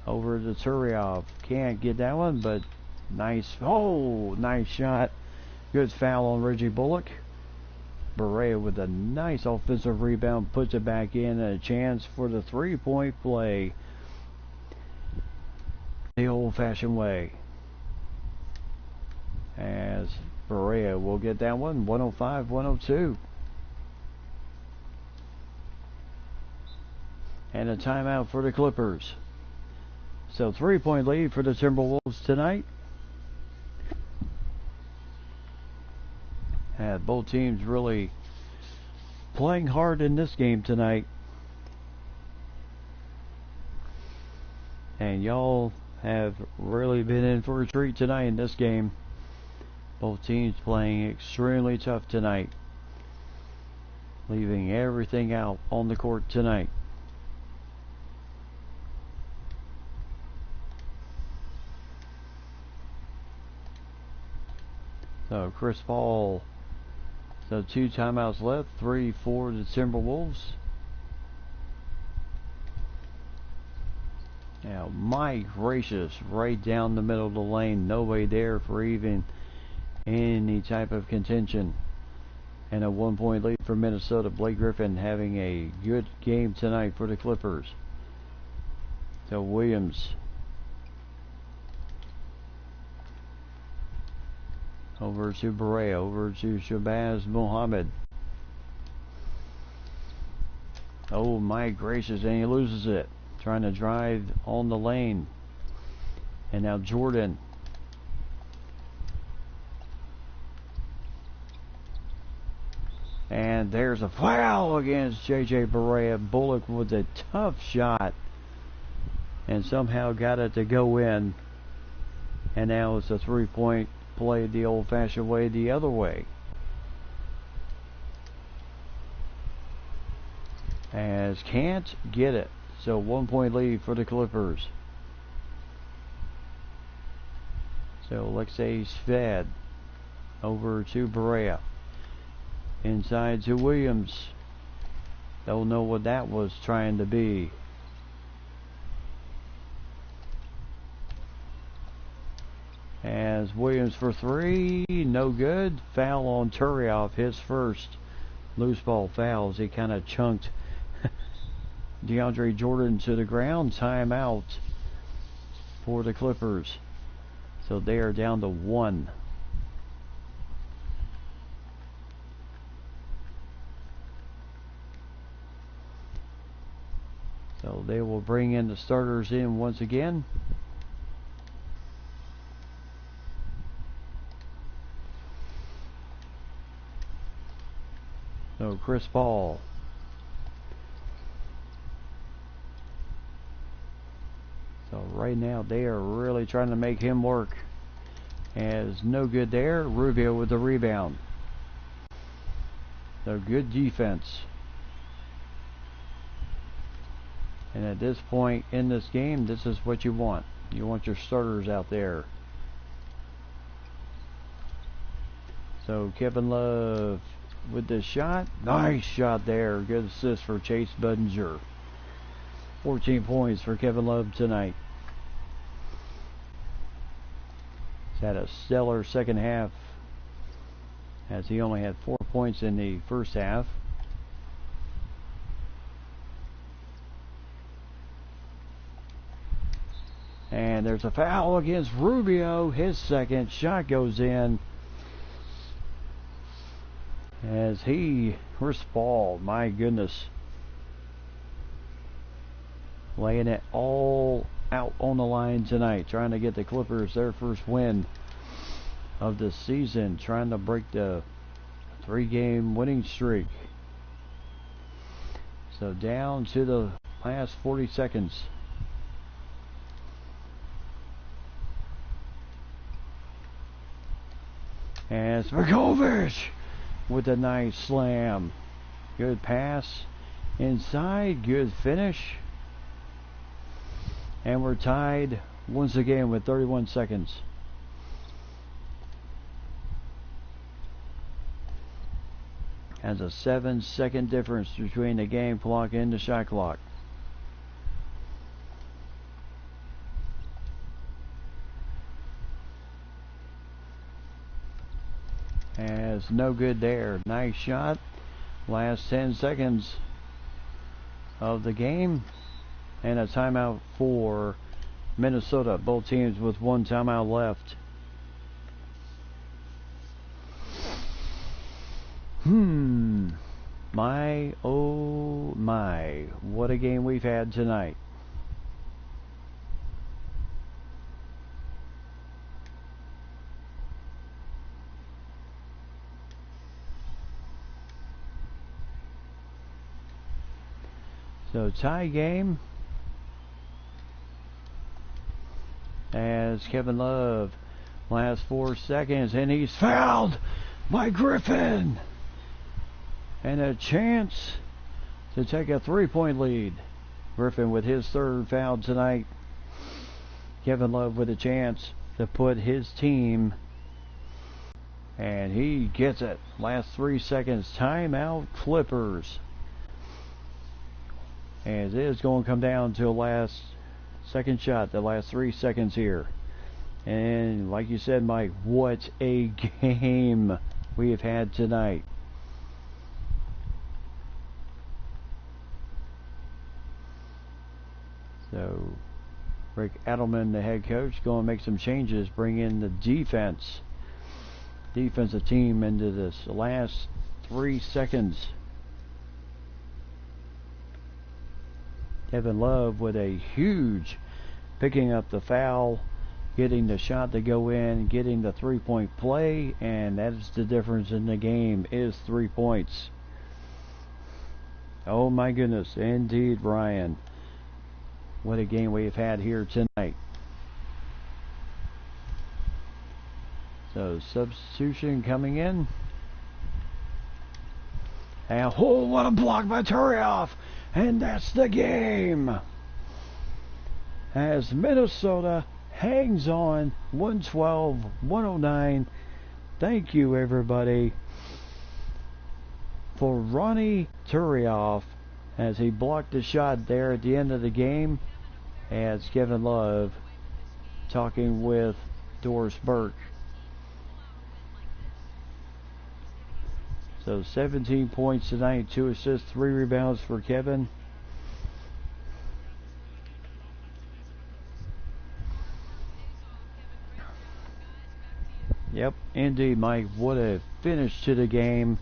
Over to Turioff. Can't get that one, but nice. Nice shot. Good foul on Reggie Bullock. Barea with a nice offensive rebound, puts it back in, and a chance for the 3-point play the old-fashioned way. As Barea will get that one, 105-102. And a timeout for the Clippers. So 3-point lead for the Timberwolves tonight. Both teams really playing hard in this game tonight. And y'all have really been in for a treat tonight in this game. Both teams playing extremely tough tonight. Leaving everything out on the court tonight. So Chris Paul. So 2 timeouts left, 3 for the Timberwolves. Now, my gracious, right down the middle of the lane, nobody there for even any type of contention. And a 1-point lead for Minnesota. Blake Griffin having a good game tonight for the Clippers. So Williams. Over to Barea, over to Shabazz Muhammad. Oh my gracious, and he loses it. Trying to drive on the lane. And now Jordan. And there's a foul against J.J. Barea. Bullock with a tough shot. And somehow got it to go in. And now it's a 3-point play the old-fashioned way the other way. As can't get it. So 1-point lead for the Clippers. So Alexei's fed over to Berea. Inside to Williams. Don't know what that was trying to be. As Williams for three, no good. Foul on Turioff, his first loose ball fouls. He kind of chunked DeAndre Jordan to the ground. Timeout for the Clippers. So they are down to 1. So they will bring in the starters in once again. So Chris Paul. So right now they are really trying to make him work. As no good there. Rubio with the rebound. So good defense. And at this point in this game, this is what you want. You want your starters out there. So Kevin Love with the shot. Nice shot there. Good assist for Chase Budinger. 14 points for Kevin Love tonight. He's had a stellar second half, as he only had 4 points in the first half. And there's a foul against Rubio. His second shot goes in. As Chris Paul, my goodness, laying it all out on the line tonight, trying to get the Clippers their first win of the season, trying to break the 3-game winning streak. So down to the last 40 seconds. And Svakovic with a nice slam. Good pass inside. Good finish. And we're tied once again with 31 seconds. Has a 7-second difference between the game clock and the shot clock. As no good there. Nice shot. Last 10 seconds of the game. And a timeout for Minnesota. Both teams with 1 timeout left. My, oh my. What a game we've had tonight. So tie game. As Kevin Love, last 4 seconds, and he's fouled by Griffin. And a chance to take a 3-point lead. Griffin with his 3rd foul tonight. Kevin Love with a chance to put his team, and he gets it. Last 3 seconds. Timeout Clippers. As it is going to come down to the last second shot, the last 3 seconds here. And like you said, Mike, what a game we have had tonight. So Rick Adelman, the head coach, going to make some changes, bring in the defensive team into this last 3 seconds. Kevin Love with a huge, picking up the foul, getting the shot to go in, getting the 3-point play, and that is the difference in the game, is 3 points. Oh my goodness, indeed, Ryan. What a game we've had here tonight. So substitution coming in. And oh, what a block by Turioff! And that's the game! As Minnesota hangs on 112-109. Thank you, everybody, for Ronnie Turioff as he blocked the shot there at the end of the game. As Kevin Love talking with Doris Burke. So 17 points tonight, 2 assists, 3 rebounds for Kevin. Yep, indeed, Mike. What a finish to the game.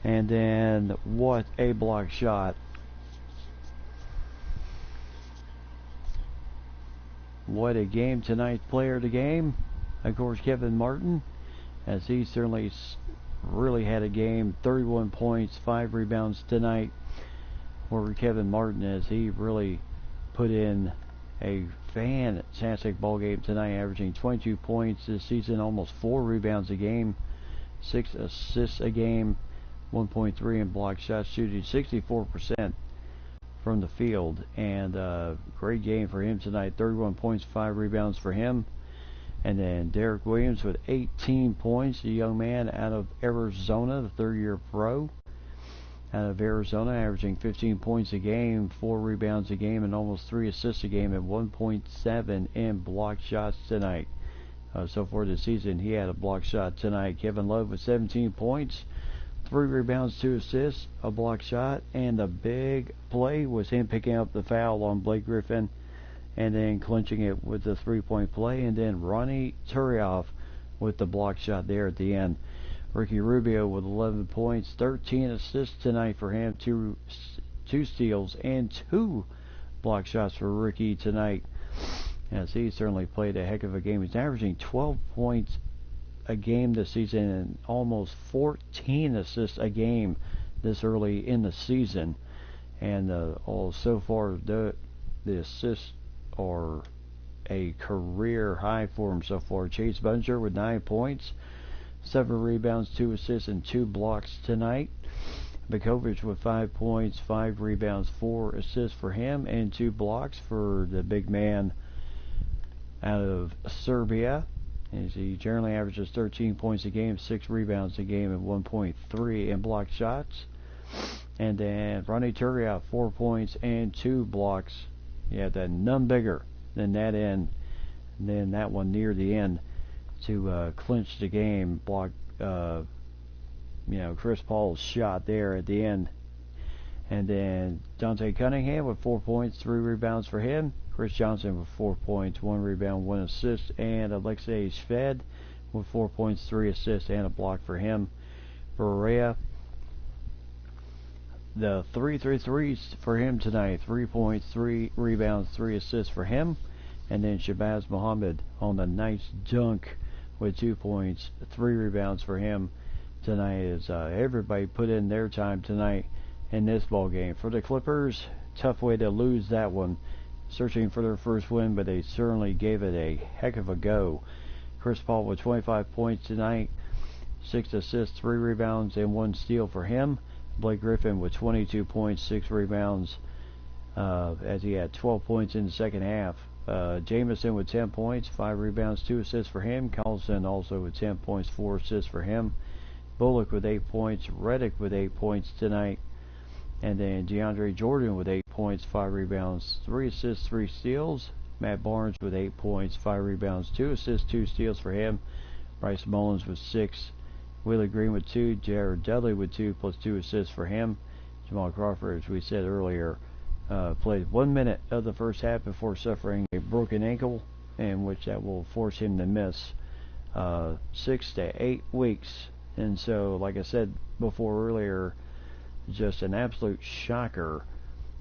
And then what a block shot. What a game tonight. Player of the game, of course, Kevin Martin, as he certainly really had a game. 31 points, 5 rebounds tonight for Kevin Martin, as he really put in a fantastic ball game tonight, averaging 22 points this season, almost 4 rebounds a game, 6 assists a game, 1.3 in block shots, shooting 64% from the field. And great game for him tonight. 31 points, 5 rebounds for him. And then Derek Williams with 18 points, a young man out of Arizona, the third-year pro out of Arizona, averaging 15 points a game, 4 rebounds a game, and almost 3 assists a game, and 1.7 in block shots tonight. So far this season, he had a block shot tonight. Kevin Love with 17 points, 3 rebounds, 2 assists, a block shot, and the big play was him picking up the foul on Blake Griffin and then clinching it with the 3-point play, and then Ronnie Turioff with the block shot there at the end. Ricky Rubio with 11 points, 13 assists tonight for him, 2 steals, and 2 block shots for Ricky tonight, as he certainly played a heck of a game. He's averaging 12 points a game this season and almost 14 assists a game this early in the season. And so far the assists are a career high for him so far. Chase Bunger with 9 points, 7 rebounds, 2 assists, and 2 blocks tonight. Bekovic with 5 points, 5 rebounds, 4 assists for him, and 2 blocks for the big man out of Serbia. As he generally averages 13 points a game, 6 rebounds a game, and 1.3 in block shots. And then Ronnie Turioff, 4 points and 2 blocks. Yeah, that none bigger than that end. And then that one near the end to clinch the game. Block, Chris Paul's shot there at the end. And then Dante Cunningham with 4 points, 3 rebounds for him. Chris Johnson with 4 points, 1 rebound, 1 assist. And Alexei Shved with 4 points, 3 assists, and a block for him. Berea, the 3 threes for him tonight. 3 points, 3 rebounds, 3 assists for him. And then Shabazz Muhammad on the nice dunk with 2 points, 3 rebounds for him tonight, as everybody put in their time tonight in this ball game. For the Clippers, tough way to lose that one, searching for their first win, but they certainly gave it a heck of a go. Chris Paul with 25 points tonight, 6 assists, 3 rebounds, and 1 steal for him. Blake Griffin with 22 points, 6 rebounds, as he had 12 points in the second half. Jamison with 10 points, 5 rebounds, 2 assists for him. Carlson also with 10 points, 4 assists for him. Bullock with 8 points. Redick with 8 points tonight. And then DeAndre Jordan with 8 points, 5 rebounds, 3 assists, 3 steals. Matt Barnes with 8 points, 5 rebounds, 2 assists, 2 steals for him. Bryce Mullins with 6. Willie Green with 2. Jared Dudley with 2 plus 2 assists for him. Jamal Crawford, as we said earlier, played 1 minute of the first half before suffering a broken ankle, in which that will force him to miss 6 to 8 weeks. And so, like I said before earlier, just an absolute shocker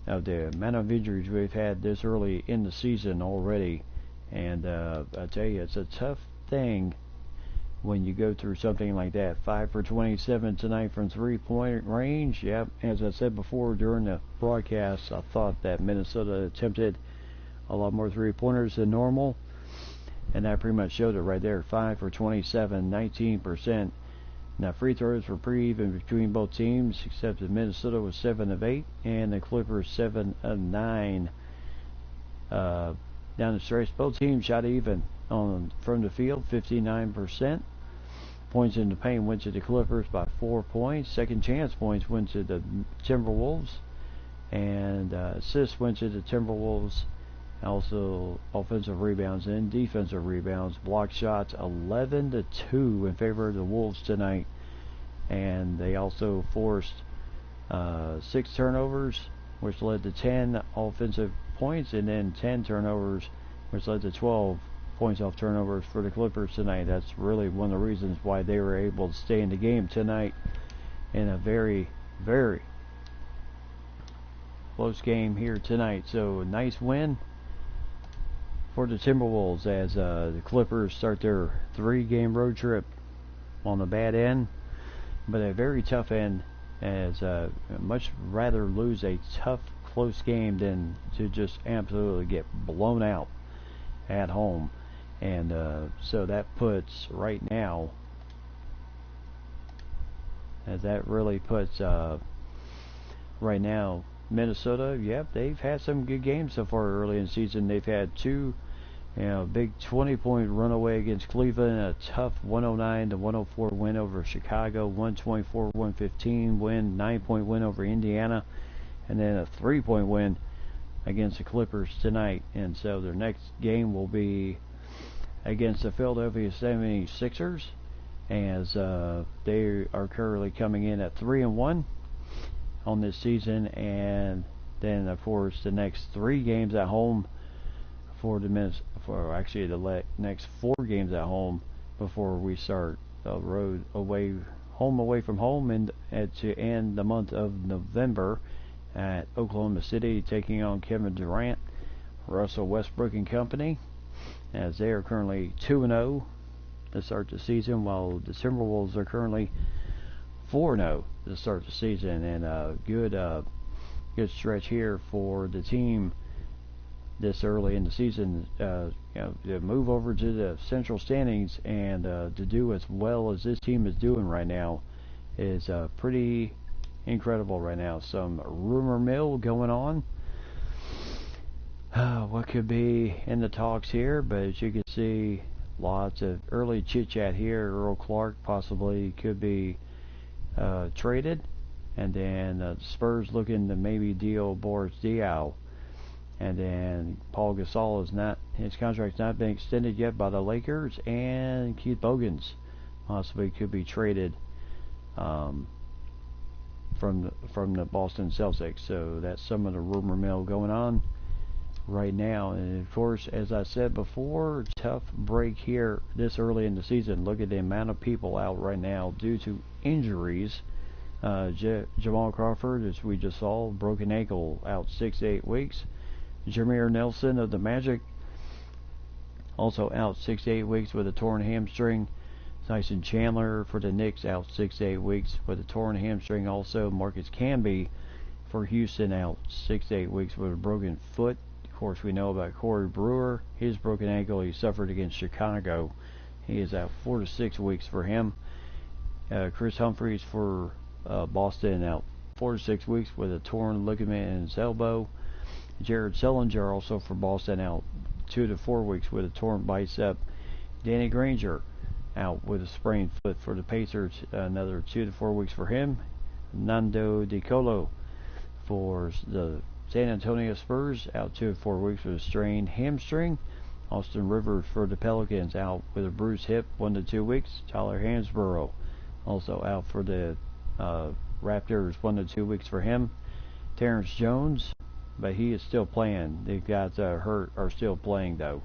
of the amount of injuries we've had this early in the season already. And I tell you, it's a tough thing when you go through something like that. 5 for 27 tonight from 3-point range. Yep, as I said before during the broadcast, I thought that Minnesota attempted a lot more 3-pointers than normal. and that pretty much showed it right there. 5 for 27, 19%. Now free throws were pretty even between both teams, except that Minnesota was 7 of 8 and the Clippers 7 of 9. Down the stretch, both teams shot even from the field, 59%. Points in the paint went to the Clippers by 4 points. Second chance points went to the Timberwolves, and assists went to the Timberwolves. Also offensive rebounds and defensive rebounds. Block shots 11-2 in favor of the Wolves tonight, and they also forced 6 turnovers, which led to 10 offensive points, and then 10 turnovers, which led to 12 points off turnovers for the Clippers tonight. That's really one of the reasons why they were able to stay in the game tonight in a very, very close game here tonight. So a nice win for the Timberwolves as the Clippers start their 3-game road trip on the bad end, but a very tough end, as much rather lose a tough, close game than to just absolutely get blown out at home. And so that puts right now, as that really puts right now, Minnesota, yep, they've had some good games so far early in the season. They've had 2, big 20-point runaway against Cleveland, a tough 109-104 win over Chicago, 124-115 win, 9-point win over Indiana, and then a 3-point win against the Clippers tonight. And so their next game will be against the Philadelphia 76ers, as they are currently coming in at 3-1 on this season, and then of course the next 3 games at home for the next 4 games at home before we start the road away from home, and to end the month of November at Oklahoma City, taking on Kevin Durant, Russell Westbrook and company, as they are currently 2-0 to start the season, while the Timberwolves are currently 4-0 to start the season. And a good stretch here for the team this early in the season, to move over to the central standings and to do as well as this team is doing right now is pretty incredible right now. Some rumor mill going on. What could be in the talks here, but as you can see, lots of early chit-chat here. Earl Clark possibly could be traded, and then the Spurs looking to maybe deal Boris Diaw, and then Paul Gasol his contract's not been extended yet by the Lakers, and Keith Bogans possibly could be traded from the Boston Celtics. So that's some of the rumor mill going on right now. And of course, as I said before, tough break here this early in the season. Look at the amount of people out right now due to injuries. Jamal Crawford, as we just saw, broken ankle, out 6 to 8 weeks. Jameer Nelson of the Magic, also out 6 to 8 weeks with a torn hamstring. Tyson Chandler for the Knicks, out 6 to 8 weeks with a torn hamstring also. Marcus Camby for Houston, out 6 to 8 weeks with a broken foot. Of course, we know about Corey Brewer, his broken ankle he suffered against Chicago. He is out 4 to 6 weeks for him. Chris Humphries for Boston, out 4 to 6 weeks with a torn ligament in his elbow. Jared Sullinger also for Boston, out 2 to 4 weeks with a torn bicep. Danny Granger out with a sprained foot for the Pacers, another 2 to 4 weeks for him. Nando De Colo for the San Antonio Spurs, out 2 to 4 weeks with a strained hamstring. Austin Rivers for the Pelicans, out with a bruised hip, 1 to 2 weeks. Tyler Hansborough also out for the Raptors, 1 to 2 weeks for him. Terrence Jones, but he is still playing. The guys that are hurt are still playing though.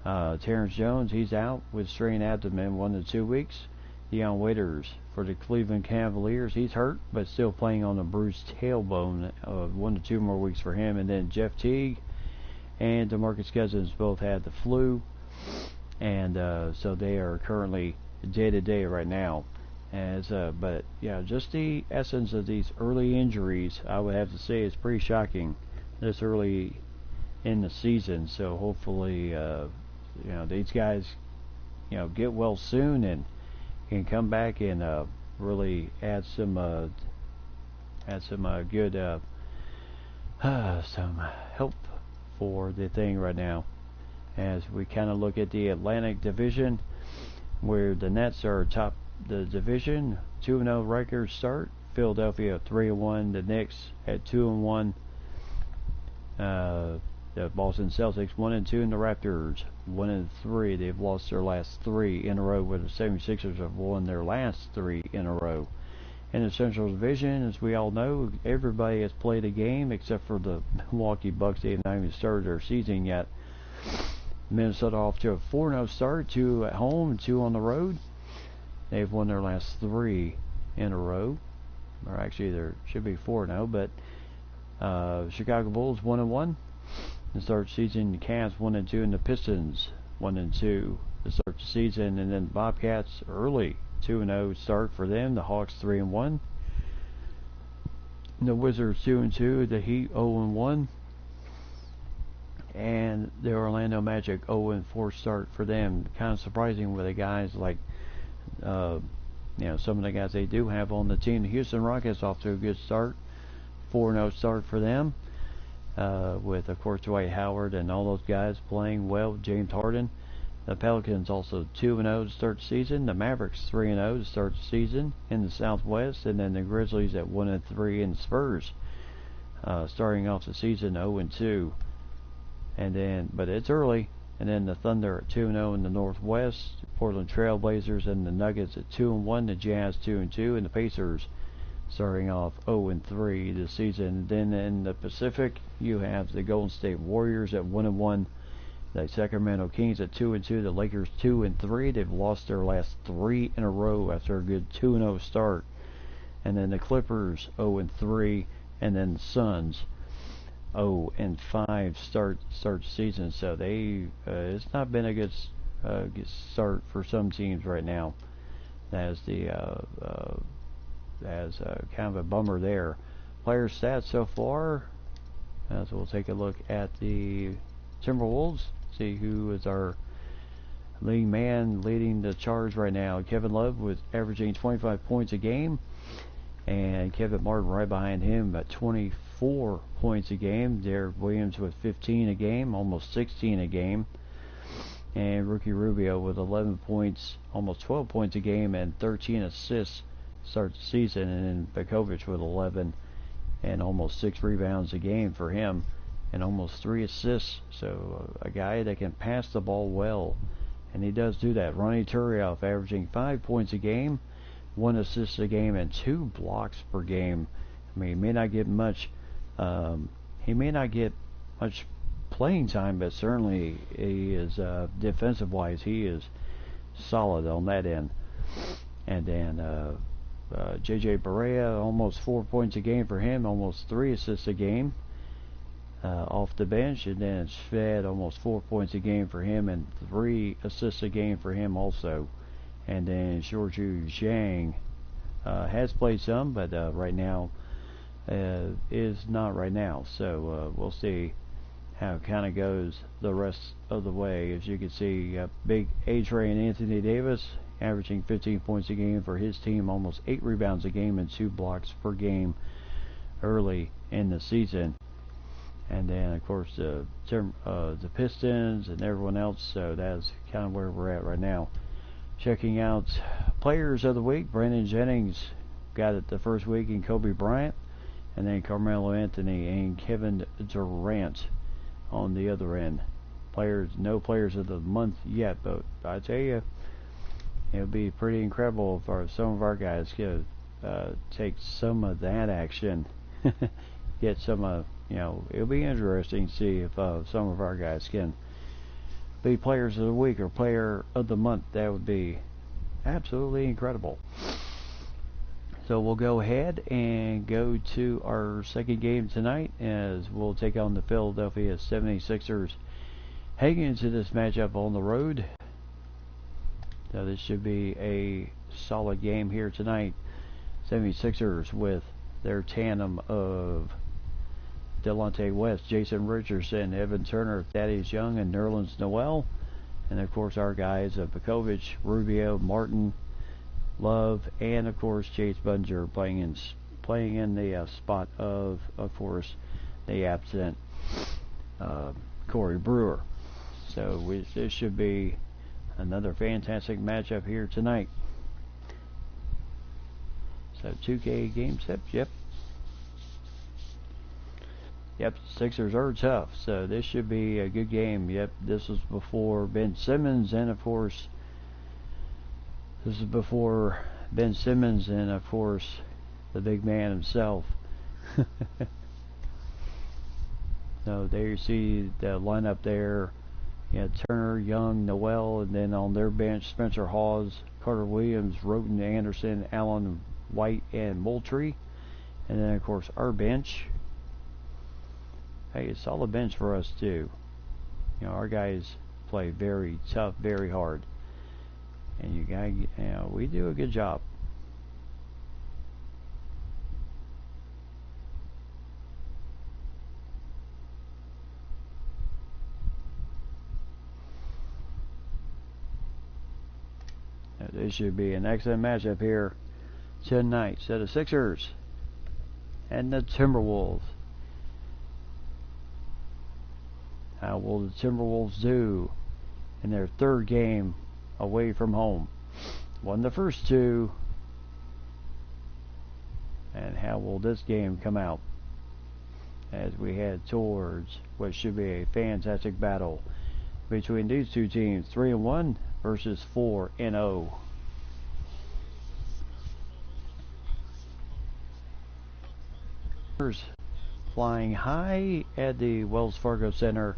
Terrence Jones, he's out with strained abdomen, 1 to 2 weeks. Deion Waiters for the Cleveland Cavaliers, he's hurt but still playing on a bruised tailbone, 1 to 2 more weeks for him. And then Jeff Teague and DeMarcus Cousins both had the flu, and so they are currently day to day right now. But yeah, just the essence of these early injuries, I would have to say, is pretty shocking this early in the season. So hopefully these guys, get well soon and can come back and really add some good some help for the thing right now. As we kind of look at the Atlantic Division, where the Nets are atop the division, 2-0 record start. Philadelphia 3-1. The Knicks at 2-1. The Boston Celtics 1-2, and the Raptors 1-3. They've lost their last 3 in a row, where the 76ers have won their last 3 in a row. In the Central Division, as we all know, everybody has played a game except for the Milwaukee Bucks. They have not even started their season yet. Minnesota off to a 4-0 start, 2 at home and 2 on the road. They've won their last 3 in a row. Or actually, there should be 4-0, but Chicago Bulls 1-1. To start the season, the Cavs 1-2, and the Pistons 1-2 to start the season. And then the Bobcats early 2-0 start for them. The Hawks 3-1. The Wizards 2-2. The Heat 0-1. And the Orlando Magic 0-4 start for them. Kind of surprising with the guys like, some of the guys they do have on the team. The Houston Rockets off to a good start. 4-0 start for them. With, of course, Dwight Howard and all those guys playing well. James Harden. The Pelicans also 2-0 to start the season. The Mavericks 3-0 to start the season in the Southwest. And then the Grizzlies at 1-3, and the Spurs starting off the season 0-2. And then, but it's early. And then the Thunder at 2-0 in the Northwest. Portland Trail Blazers and the Nuggets at 2-1. The Jazz 2-2, and the Pacers starting off 0-3 this season. Then in the Pacific, you have the Golden State Warriors at 1-1. The Sacramento Kings at 2-2. The Lakers 2-3. They've lost their last 3 in a row after a good 2-0 start. And then the Clippers 0-3, and then the Suns 0-5 start the season. So they it's not been a good start for some teams right now. That's the kind of a bummer there. Player stats so far. So we'll take a look at the Timberwolves. See who is our leading man leading the charge right now. Kevin Love with averaging 25 points a game, and Kevin Martin right behind him at 24 points a game. Derek Williams with 15 a game, almost 16 a game. And Ricky Rubio with 11 points, almost 12 points a game, and 13 assists start the season. And then Bekovic with 11 and almost 6 rebounds a game for him, and almost 3 assists. So a guy that can pass the ball well, and he does do that. Ronnie Turioff averaging 5 points a game, 1 assist a game, and 2 blocks per game. I mean, he may not get much playing time, but certainly he is defensive wise, he is solid on that end. And then JJ Barea, almost 4 points a game for him, almost 3 assists a game off the bench. And then Sved, almost 4 points a game for him, and 3 assists a game for him also. And then Georgiou Zhang has played some, but right now is not right now. So we'll see how it kind of goes the rest of the way. As you can see, big A-Tray and Anthony Davis averaging 15 points a game for his team, almost 8 rebounds a game, and 2 blocks per game early in the season. And then, of course, the Pistons and everyone else. So that's kind of where we're at right now. Checking out players of the week. Brandon Jennings got it the first week, in Kobe Bryant, and then Carmelo Anthony and Kevin Durant on the other end. No players of the month yet, but I tell you, it'll be pretty incredible if some of our guys could take some of that action, get some it'll be interesting to see if some of our guys can be players of the week or player of the month. That would be absolutely incredible. So we'll go ahead and go to our second game tonight, as we'll take on the Philadelphia 76ers heading into this matchup on the road. So this should be a solid game here tonight. 76ers with their tandem of Delonte West, Jason Richardson, Evan Turner, Thaddeus Young, and Nerlens Noel. And of course our guys of Vukovic, Rubio, Martin, Love, and of course Chase Bunger playing in the spot of course, the absent Corey Brewer. So this should be another fantastic matchup here tonight. So 2K game set, yep. Yep, Sixers are tough, so this should be a good game. Yep, this was before Ben Simmons, and of course, this is before Ben Simmons, and of course, the big man himself. So there you see the lineup there. Yeah, Turner, Young, Noel, and then on their bench, Spencer Hawes, Carter Williams, Roten, Anderson, Allen, White, and Moultrie. And then, of course, our bench. Hey, it's all a bench for us, too. You know, our guys play very tough, very hard. And we do a good job. Now, this should be an excellent matchup here tonight. So the Sixers and the Timberwolves. How will the Timberwolves do in their third game away from home? Won the first two. And how will this game come out as we head towards what should be a fantastic battle between these two teams, 3-1 versus 4-0. Flying high at the Wells Fargo Center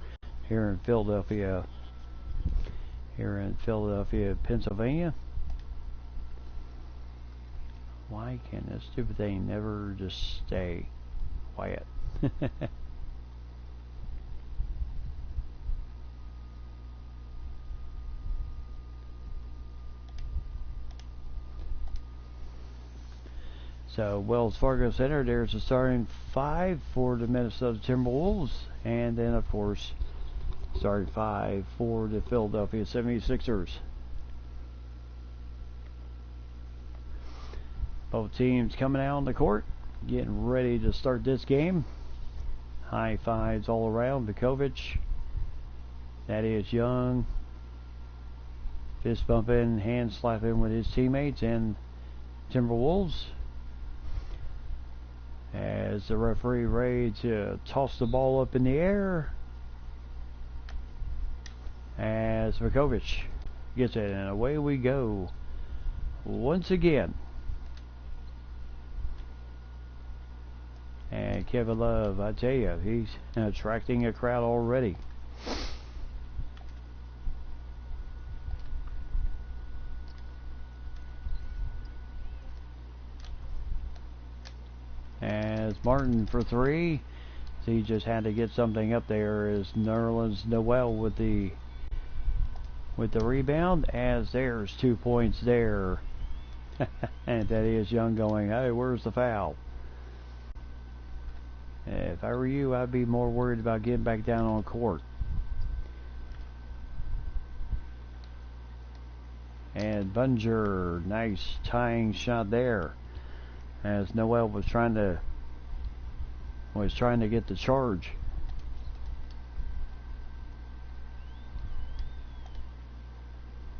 here in Philadelphia, Pennsylvania. Why can this stupid thing never just stay quiet? So Wells Fargo Center, there's a starting five for the Minnesota Timberwolves, and then of course starting five for the Philadelphia 76ers. Both teams coming out on the court, getting ready to start this game. High fives all around. Vukovic, that is Young, fist bumping, hand slapping with his teammates and Timberwolves. As the referee ready to toss the ball up in the air, as Vukovic gets it, and away we go once again. And Kevin Love, I tell you, he's attracting a crowd already. As Martin for three, so he just had to get something up there. As Nerlens Noel with the rebound, as there's 2 points there. And that is Young going, hey, where's the foul? If I were you, I'd be more worried about getting back down on court. And Bunger, nice tying shot there, as Noel was trying to get the charge.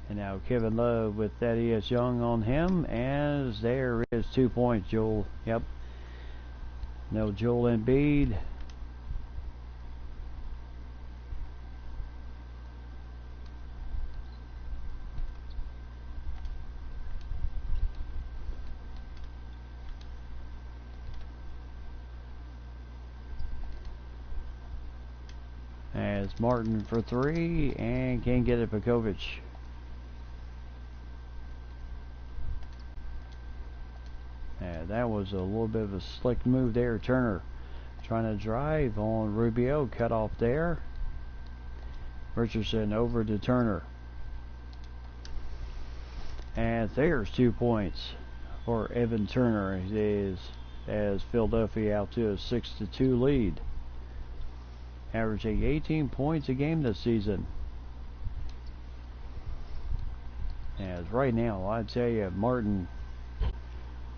And now Kevin Love with Thaddeus Young on him, as there is 2 points, Joel. Yep. No Joel Embiid. As Martin for three, and can't get it, Vukovic. That was a little bit of a slick move there. Turner trying to drive on Rubio, cut off there. Richardson over to Turner. And there's 2 points for Evan Turner. It is as Philadelphia out to a 6-2 lead. Averaging 18 points a game this season. As right now, I tell you, Martin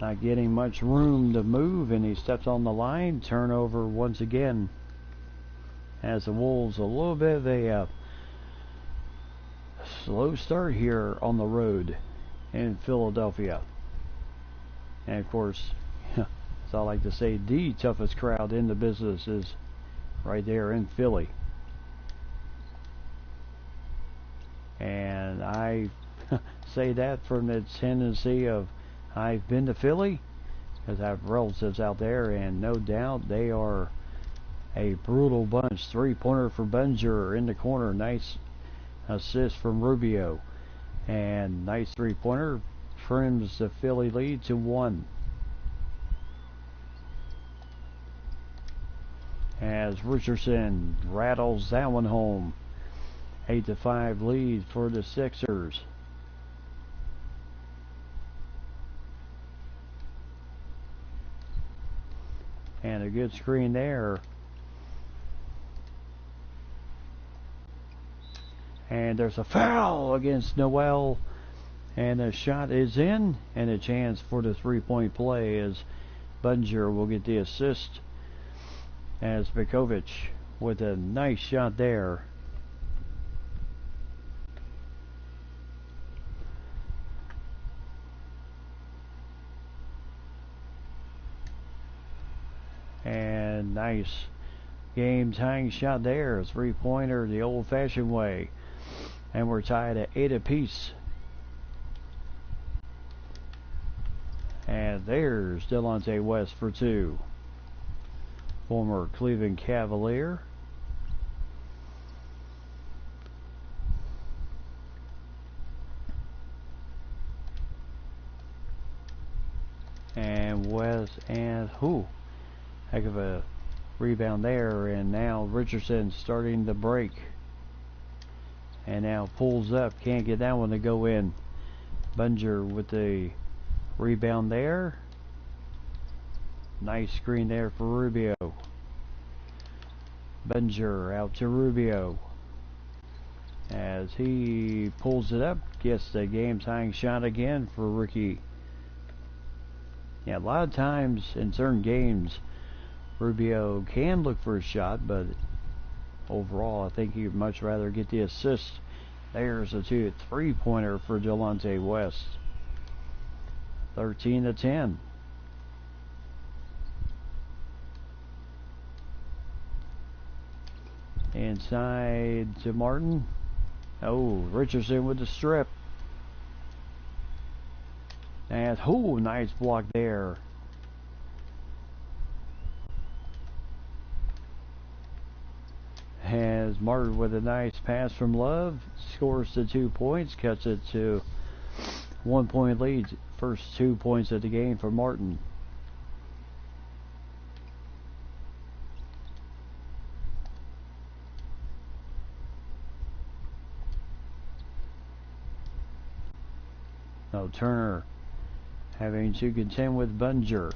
not getting much room to move, and he steps on the line. Turnover once again. As the Wolves a little bit of a slow start here on the road in Philadelphia. And of course, as I like to say, the toughest crowd in the business is right there in Philly. And I say that from the tendency of I've been to Philly because I have relatives out there, and no doubt they are a brutal bunch. Three-pointer for Bunger in the corner. Nice assist from Rubio. And nice three-pointer trims the Philly lead to 1. As Richardson rattles that one home. 8-5 lead for the Sixers. And a good screen there. And there's a foul against Noel. And the shot is in. And a chance for the three-point play as Bunger will get the assist. As Bekovic with a nice shot there. And nice game-tying shot there. Three-pointer the old-fashioned way. And we're tied at 8 apiece. And there's Delonte West for 2. Former Cleveland Cavalier. And West, and heck of a rebound there. And now Richardson starting to break. And now pulls up. Can't get that one to go in. Bunger with the rebound there. Nice screen there for Rubio. Bunger out to Rubio. As he pulls it up. Gets the game-tying shot again for Ricky. Yeah, a lot of times in certain games, Rubio can look for a shot, but overall, I think he'd much rather get the assist. There's a 3-pointer for Delonte West. 13-10. Inside to Martin. Oh, Richardson with the strip. And nice block there. Has Martin with a nice pass from Love. Scores the 2 points. Cuts it to 1-point lead. First 2 points of the game for Martin. Now Turner having to contend with Bunger.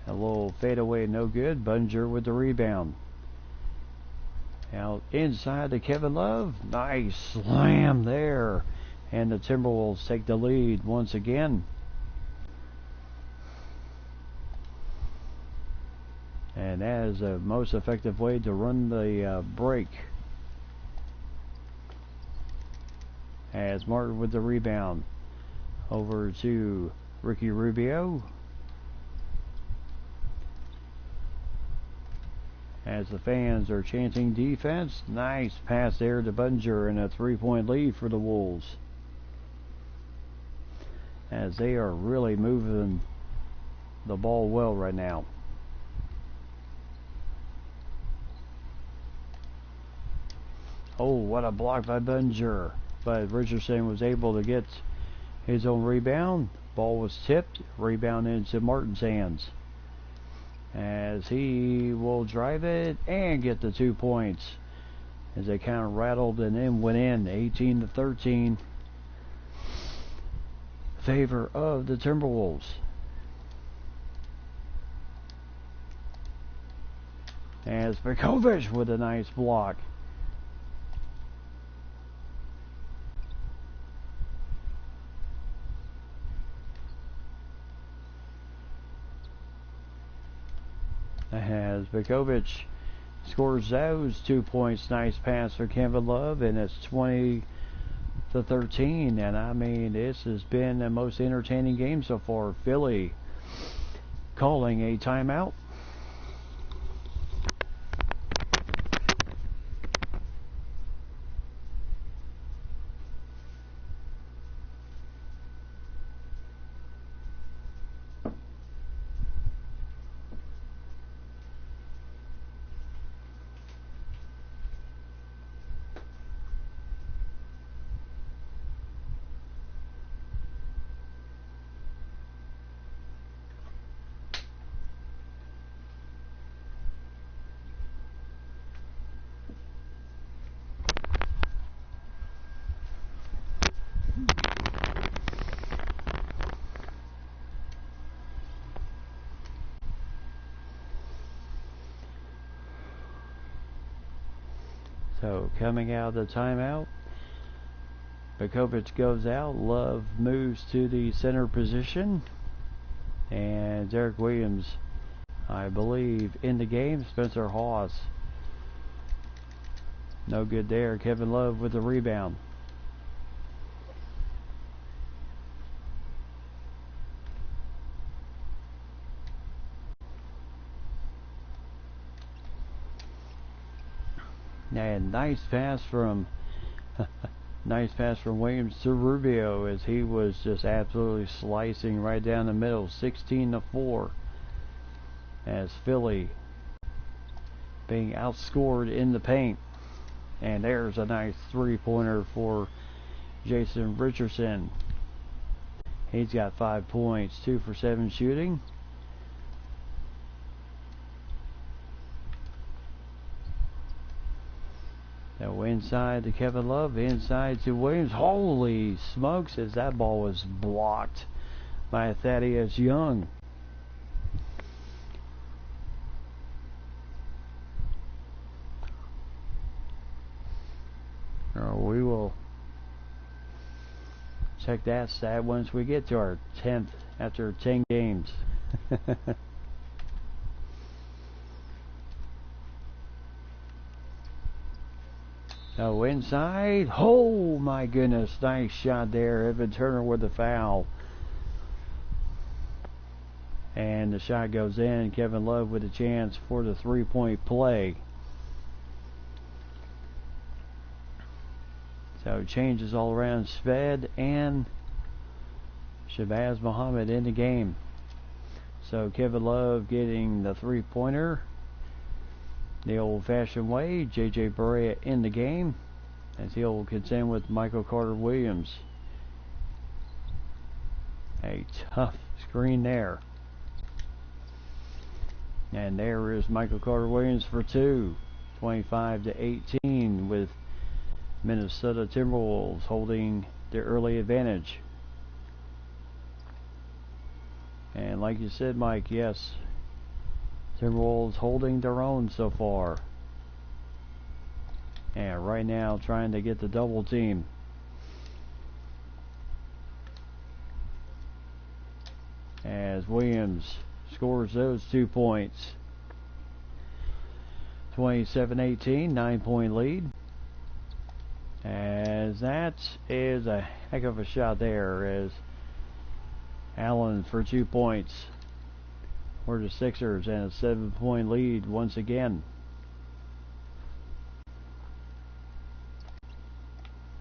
A little fadeaway, no good. Bunger with the rebound. Out inside to Kevin Love. Nice slam there. And the Timberwolves take the lead once again. And that is the most effective way to run the break. As Martin with the rebound. Over to Ricky Rubio. As the fans are chanting defense. Nice pass there to Bunger, and a 3-point lead for the Wolves. As they are really moving the ball well right now. Oh, what a block by Bunger. But Richardson was able to get his own rebound. Ball was tipped. Rebound into Martin's hands. As he will drive it and get the 2 points. As they kind of rattled and then went in. 18-13. Favor of the Timberwolves. As Bekovic with a nice block. as Vukovic scores those 2 points. Nice pass for Kevin Love, and it's 20-13. And I mean, this has been the most entertaining game so far. Philly calling a timeout. So coming out of the timeout, Vukovic goes out. Love moves to the center position, and Derek Williams, I believe, in the game. Spencer Hawes, no good there. Kevin Love with the rebound. And nice pass from Williams to Rubio, as he was just absolutely slicing right down the middle. 16-4, as Philly being outscored in the paint. And there's a nice three-pointer for Jason Richardson. He's got 5 points, 2 for 7 shooting. So inside to Kevin Love, inside to Williams. Holy smokes, as that ball was blocked by Thaddeus Young. We will check that stat once we get to our 10th after 10 games. So inside, oh my goodness, nice shot there. Evan Turner with the foul. And the shot goes in. Kevin Love with a chance for the three-point play. So changes all around. Sved and Shabazz Muhammad in the game. So Kevin Love getting the three-pointer the old-fashioned way. J.J. Barea in the game, as he'll contend with Michael Carter-Williams. A tough screen there. And there is Michael Carter-Williams for two. 25-18, with Minnesota Timberwolves holding their early advantage. And like you said, Mike, yes, Timberwolves holding their own so far. And right now trying to get the double team. As Williams scores those 2 points. 27-18, 9-point lead. As that is a heck of a shot there, as Allen for 2 points for the Sixers, and a 7-point lead once again.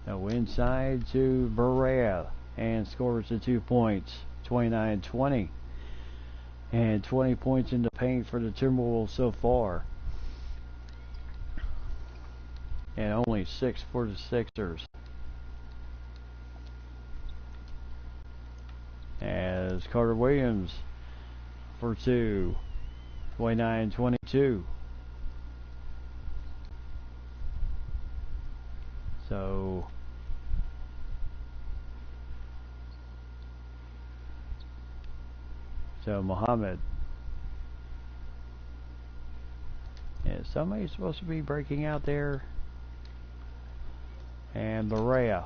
So inside to Barea, and scores the 2 points. 29-20, and 20 points in the paint for the Timberwolves so far, and only 6 for the Sixers. As Carter Williams for two. 29-22. So Muhammad. Is somebody supposed to be breaking out there? And Barea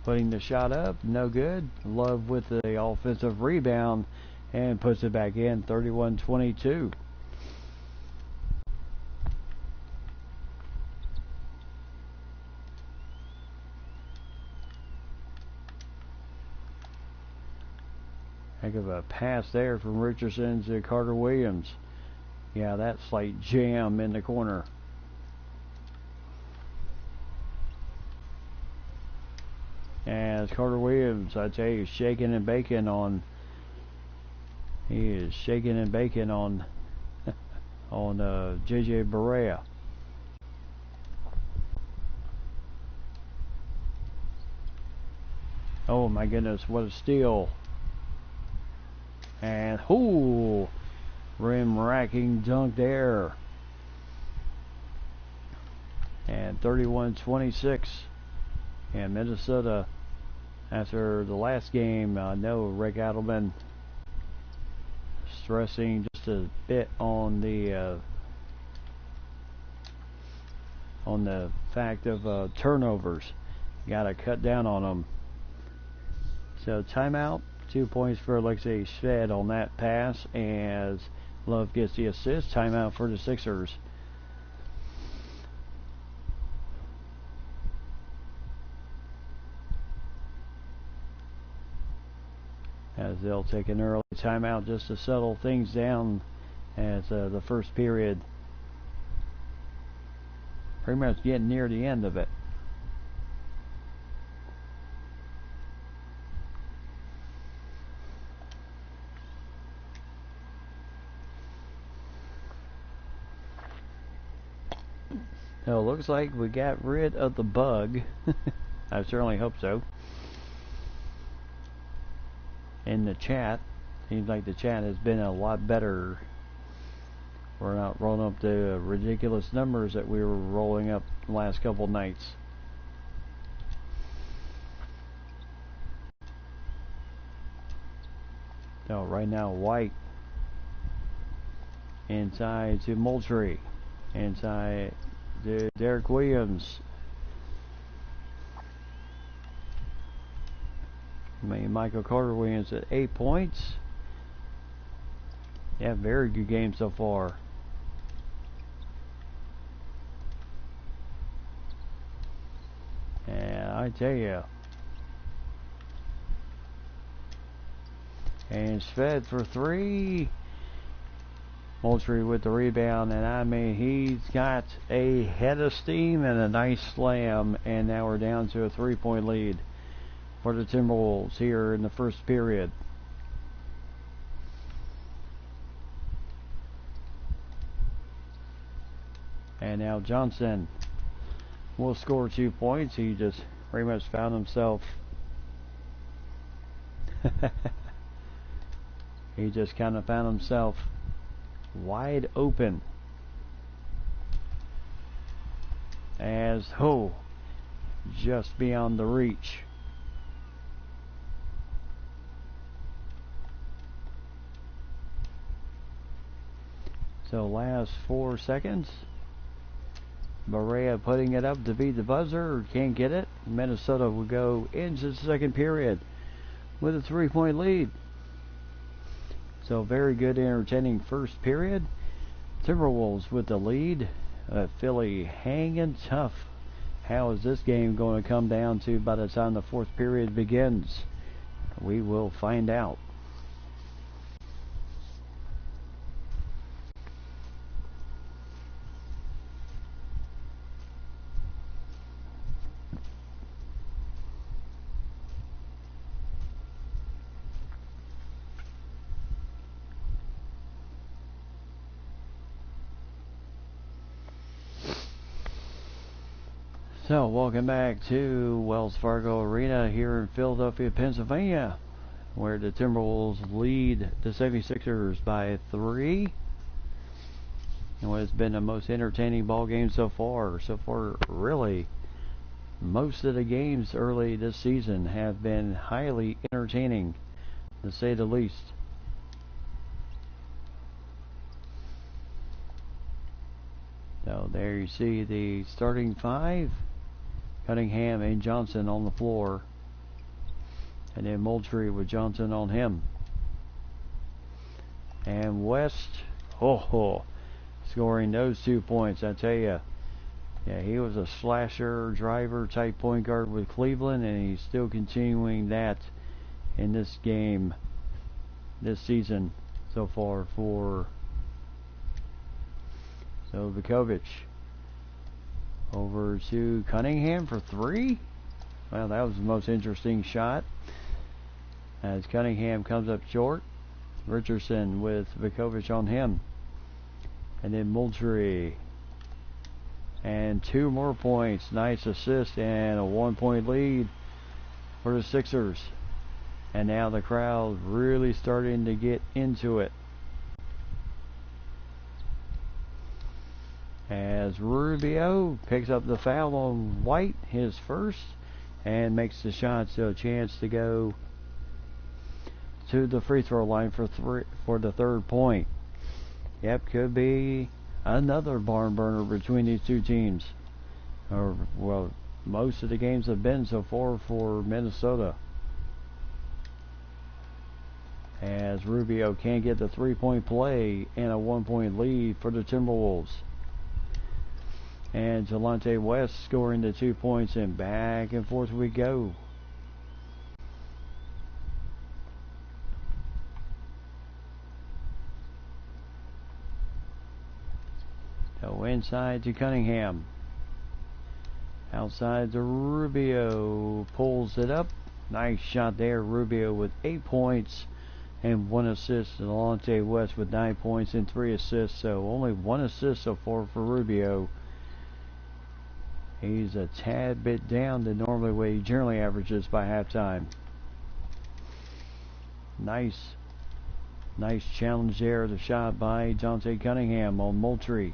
putting the shot up, no good. Love with the offensive rebound and puts it back in. 31-22. Heck of a pass there from Richardson to Carter Williams. Yeah, that slight jam in the corner. As Carter Williams, I tell you, shaking and baking on. He is shaking and baking on JJ Barea. Oh my goodness, what a steal. And rim racking dunk there. And 31-26. And Minnesota, after the last game, I know Rick Adelman stressing just a bit on the fact of turnovers. Got to cut down on them. So timeout, 2 points for Alexei Shved on that pass, as Love gets the assist. Timeout for the Sixers. As they'll take an early timeout just to settle things down as the first period pretty much getting near the end of it. So it looks like we got rid of the bug. I certainly hope so. In the chat, seems like the chat has been a lot better. We're not rolling up the ridiculous numbers that we were rolling up the last couple nights. So right now, White inside to Moultrie, inside to Derek Williams. Michael Carter Williams at 8 points. Yeah, very good game so far. And I tell you. And Sved for 3. Moultrie with the rebound, and I mean, he's got a head of steam and a nice slam, and now we're down to a 3-point lead for the Timberwolves here in the first period. And now Johnson will score 2 points. He just pretty much found himself he just kind of found himself wide open as just beyond the reach. So last 4 seconds. Barea putting it up to beat the buzzer. Can't get it. Minnesota will go into the second period with a 3-point lead. So very good, entertaining first period. Timberwolves with the lead. Philly hanging tough. How is this game going to come down to by the time the fourth period begins? We will find out. So, welcome back to Wells Fargo Arena here in Philadelphia, Pennsylvania, where the Timberwolves lead the 76ers by 3. And what has been the most entertaining ball game so far. So far, really, most of the games early this season have been highly entertaining, to say the least. So there you see the starting 5. Cunningham and Johnson on the floor. And then Moultrie with Johnson on him. And West, scoring those 2 points, I tell you. Yeah, he was a slasher, driver type point guard with Cleveland, and he's still continuing that in this game this season so far for Vukovic. Over to Cunningham for 3. Well, that was the most interesting shot. As Cunningham comes up short. Richardson with Vukovic on him. And then Moultrie. And 2 more points. Nice assist and a 1-point lead for the Sixers. And now the crowd really starting to get into it. As Rubio picks up the foul on White, his first, and makes the shot, so a chance to go to the free throw line for the 3rd point. Yep, could be another barn burner between these two teams. Or, well, most of the games have been so far for Minnesota. As Rubio can't get the 3-point play and a 1-point lead for the Timberwolves. And Jelante West scoring the 2 points, and back and forth we go. So inside to Cunningham. Outside to Rubio. Pulls it up. Nice shot there. Rubio with 8 points and 1 assist. Jelante West with 9 points and 3 assists. So only 1 assist so far for Rubio. He's a tad bit down than normally what he generally averages by halftime. Nice challenge there. The shot by Dante Cunningham on Moultrie.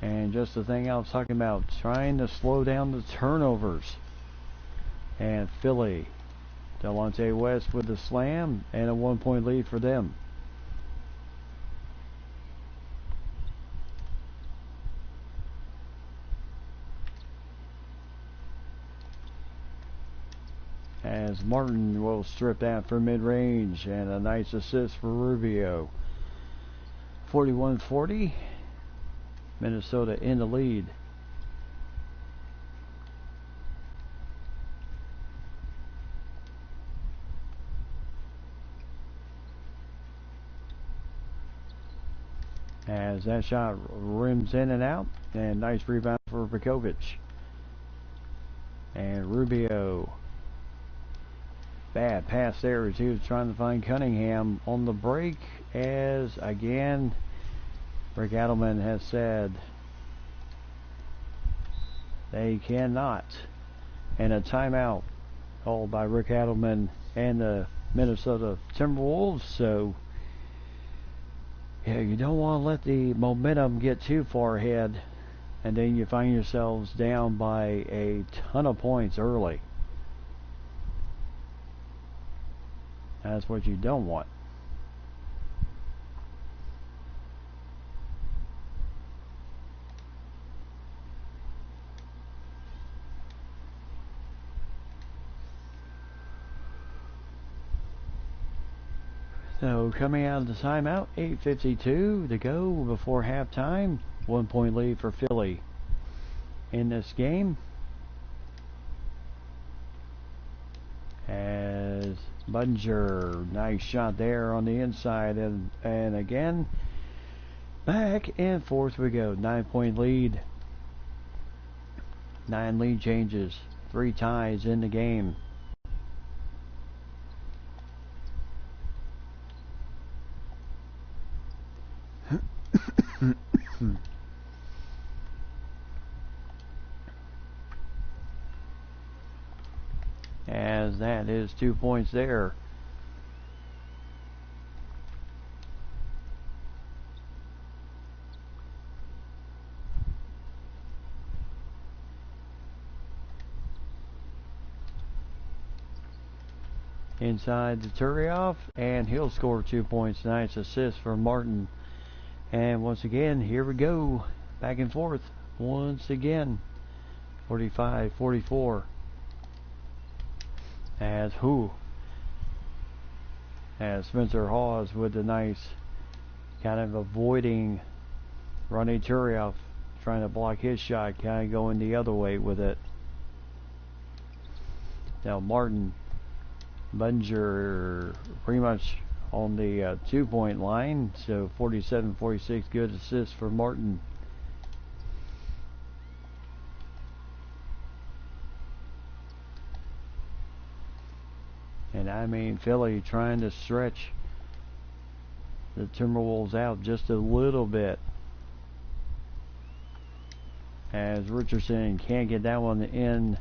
And just the thing I was talking about, trying to slow down the turnovers. And Philly. Jelante West with the slam and a 1-point lead for them. As Martin will strip that for mid-range, and a nice assist for Rubio. 41-40. Minnesota in the lead. As that shot rims in and out, and nice rebound for Vukovic. And Rubio, bad pass there as he was trying to find Cunningham on the break, as again Rick Adelman has said they cannot, and a timeout called by Rick Adelman and the Minnesota Timberwolves. So yeah, you don't want to let the momentum get too far ahead, and then you find yourselves down by a ton of points early. That's what you don't want. So coming out of the timeout, 8:52 to go before halftime. 1-point lead for Philly in this game. As Bunger, nice shot there on the inside, and again, back and forth we go. 9-point lead. 9 lead changes. 3 ties in the game. As that is 2 points there. Inside to Turioff, and he'll score 2 points. Nice assist for Martin. And once again, here we go. Back and forth. Once again. 45-44. As Spencer Hawes with the nice kind of avoiding Ronnie Turioff. trying to block his shot, kind of going the other way with it. Now Martin Bunger pretty much on the 2-point line, so 47-46, good assist for Martin. And I mean, Philly trying to stretch the Timberwolves out just a little bit, as Richardson can't get that one in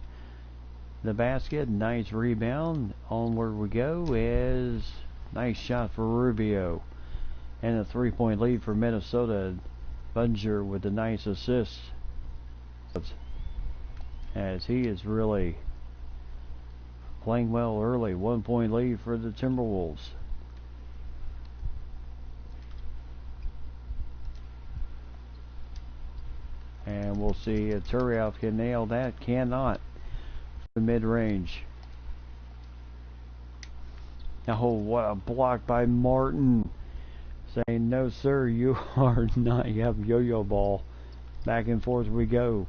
the basket. Nice rebound. Onward we go. Is nice shot for Rubio, and a 3-point lead for Minnesota. Bunger with a nice assist, as he is really playing well early. 1-point lead for the Timberwolves. And we'll see if Turioff can nail that. Cannot. The mid-range. Oh, what a block by Martin. Saying, no sir, you are not. You have yo-yo ball. Back and forth we go.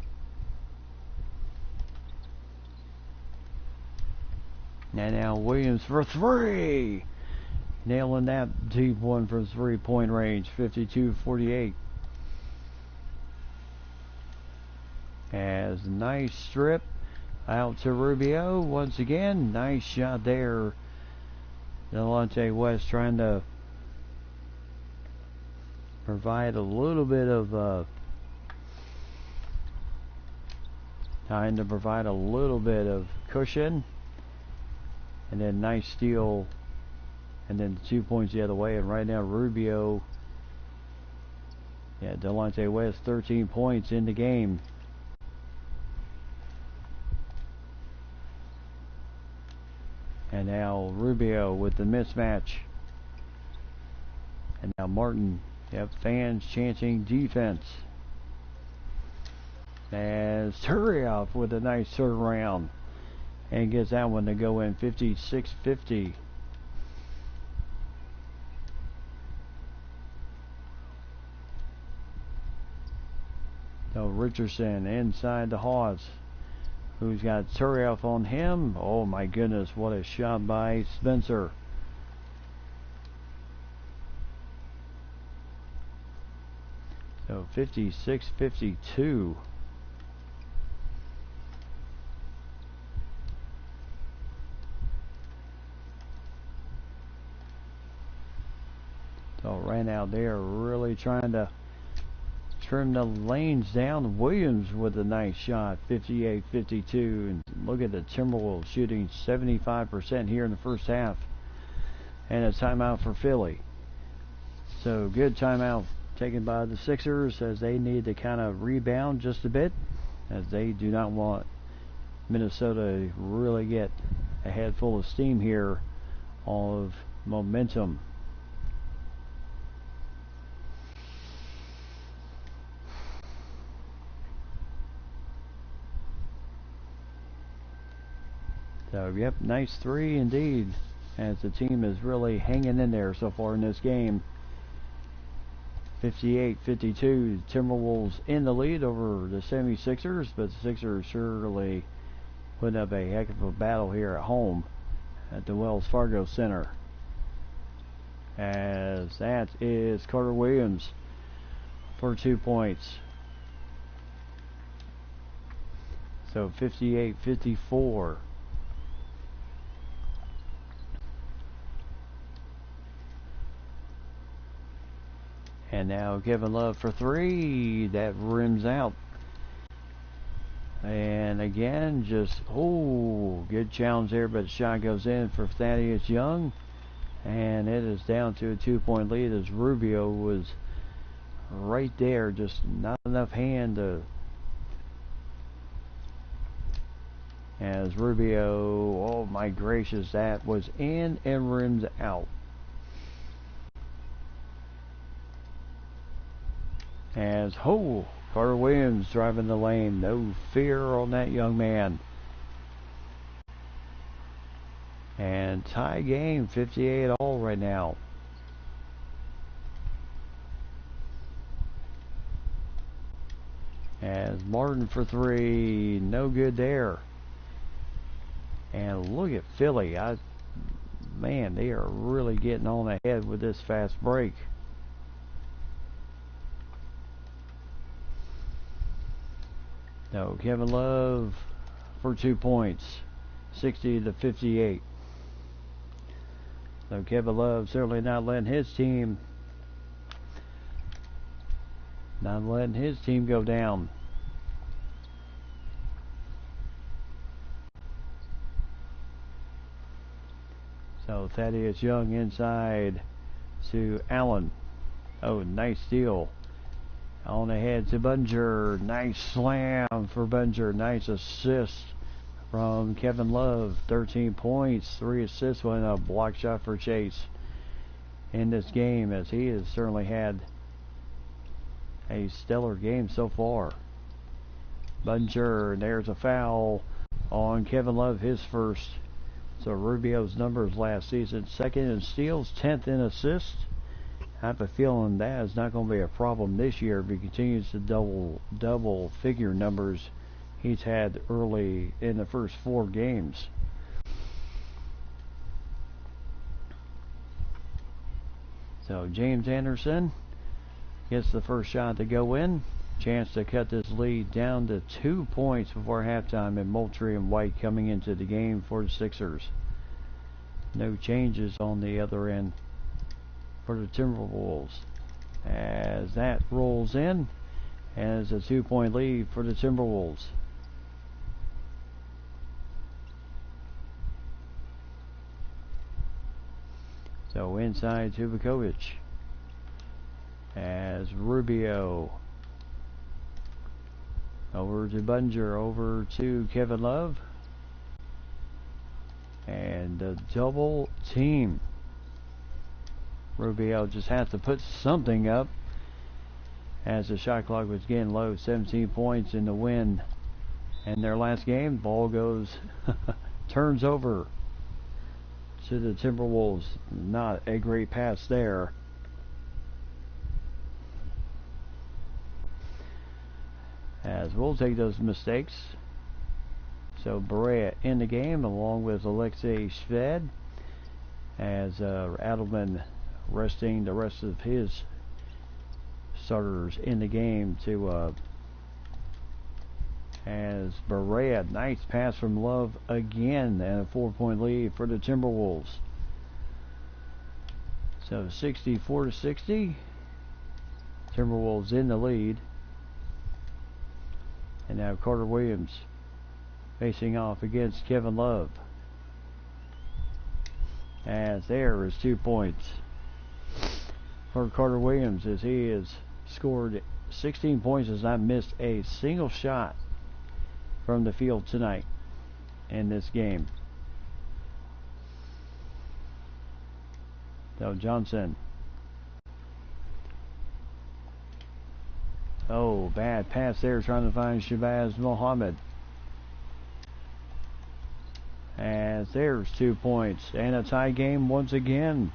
And now Williams for three. Nailing that deep one from 3-point range. 52-48. As nice strip out to Rubio once again. Nice shot there. Delonte West trying to provide a little bit of cushion, and then nice steal, and then 2 points the other way. And right now Rubio, Delonte West 13 points in the game. And now Rubio with the mismatch. And now Martin. Fans chanting defense. As Turioff with a nice turnaround. And gets that one to go in. 56-50. So Richardson inside the Hawes. Who's got Turioff on him? Oh my goodness, what a shot by Spencer. So 56-52. So right now they are really trying to trim the lanes down. Williams with a nice shot, 58-52. And look at the Timberwolves shooting 75% here in the first half. And a timeout for Philly. So good timeout taken by the Sixers, as they need to kind of rebound just a bit, as they do not want Minnesota to really get a head full of steam here of momentum. So, yep, nice three indeed, as the team is really hanging in there so far in this game. 58-52, Timberwolves in the lead over the 76ers, but the Sixers surely put up a heck of a battle here at home at the Wells Fargo Center. As that is Carter Williams for 2 points. So 58-54. And now Kevin Love for three. That rims out. And again, just, good challenge there, but the shot goes in for Thaddeus Young. And it is down to a 2-point lead, as Rubio was right there, just not enough hand to. As Rubio, oh my gracious, that was in and rims out. As Carter Williams driving the lane. No fear on that young man. And tie game, 58 all right now. As Martin for three, no good there. And look at Philly. Man, they are really getting on ahead with this fast break. No, Kevin Love for 2 points, 60-58. So Kevin Love certainly not letting his team go down. So Thaddeus Young inside to Allen. Oh, nice steal. On ahead to Bunger. Nice slam for Bunger. Nice assist from Kevin Love. 13 points, 3 assists, and a block shot for Chase in this game, as he has certainly had a stellar game so far. Bunger, there's a foul on Kevin Love, his first. So Rubio's numbers last season: second in steals, 10th in assists. I have a feeling that is not going to be a problem this year if he continues to double figure numbers he's had early in the first 4 games. So James Anderson gets the first shot to go in. Chance to cut this lead down to 2 points before halftime, and Moultrie and White coming into the game for the Sixers. No changes on the other end for the Timberwolves, as that rolls in as a 2-point lead for the Timberwolves. So inside to Vukovic, as Rubio over to Bunger, over to Kevin Love, and the double team. Rubio just has to put something up as the shot clock was getting low. 17 points in the win. And their last game, ball goes, turns over to the Timberwolves. Not a great pass there. As we'll take those mistakes. So Berea in the game along with Alexei Shved, as Adelman resting the rest of his starters in the game to as Berea, nice pass from Love again, and a 4-point lead for the Timberwolves. So 64-60, Timberwolves in the lead. And now Carter Williams facing off against Kevin Love, as there is 2 points for Carter Williams, as he has scored 16 points, has not missed a single shot from the field tonight in this game. So Johnson. Oh, bad pass there, trying to find Shabazz Muhammad. As there's 2 points and a tie game once again.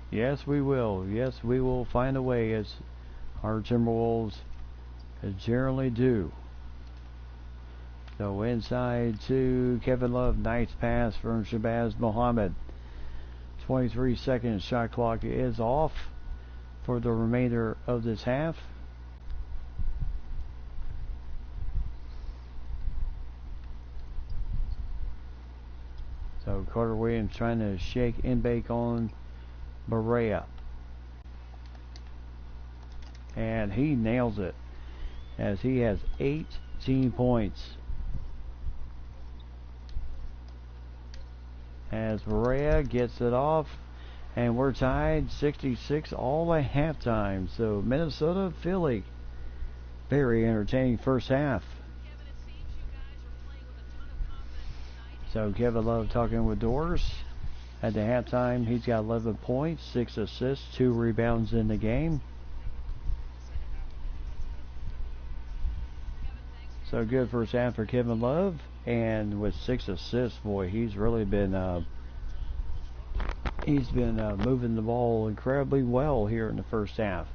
Yes, we will. Yes, we will find a way, as our Timberwolves generally do. So inside to Kevin Love. Nice pass from Shabazz Muhammad. 23 seconds. Shot clock is off for the remainder of this half. So Carter Williams trying to shake and bake on Berea. And he nails it, as he has 18 points. As Berea gets it off, and we're tied 66 all at halftime. So Minnesota, Philly, very entertaining first half. So Kevin Love talking with Doris at the halftime. He's got 11 points, 6 assists, 2 rebounds in the game. So good first half for Kevin Love, and with 6 assists, boy, he's really been He's been moving the ball incredibly well here in the first half.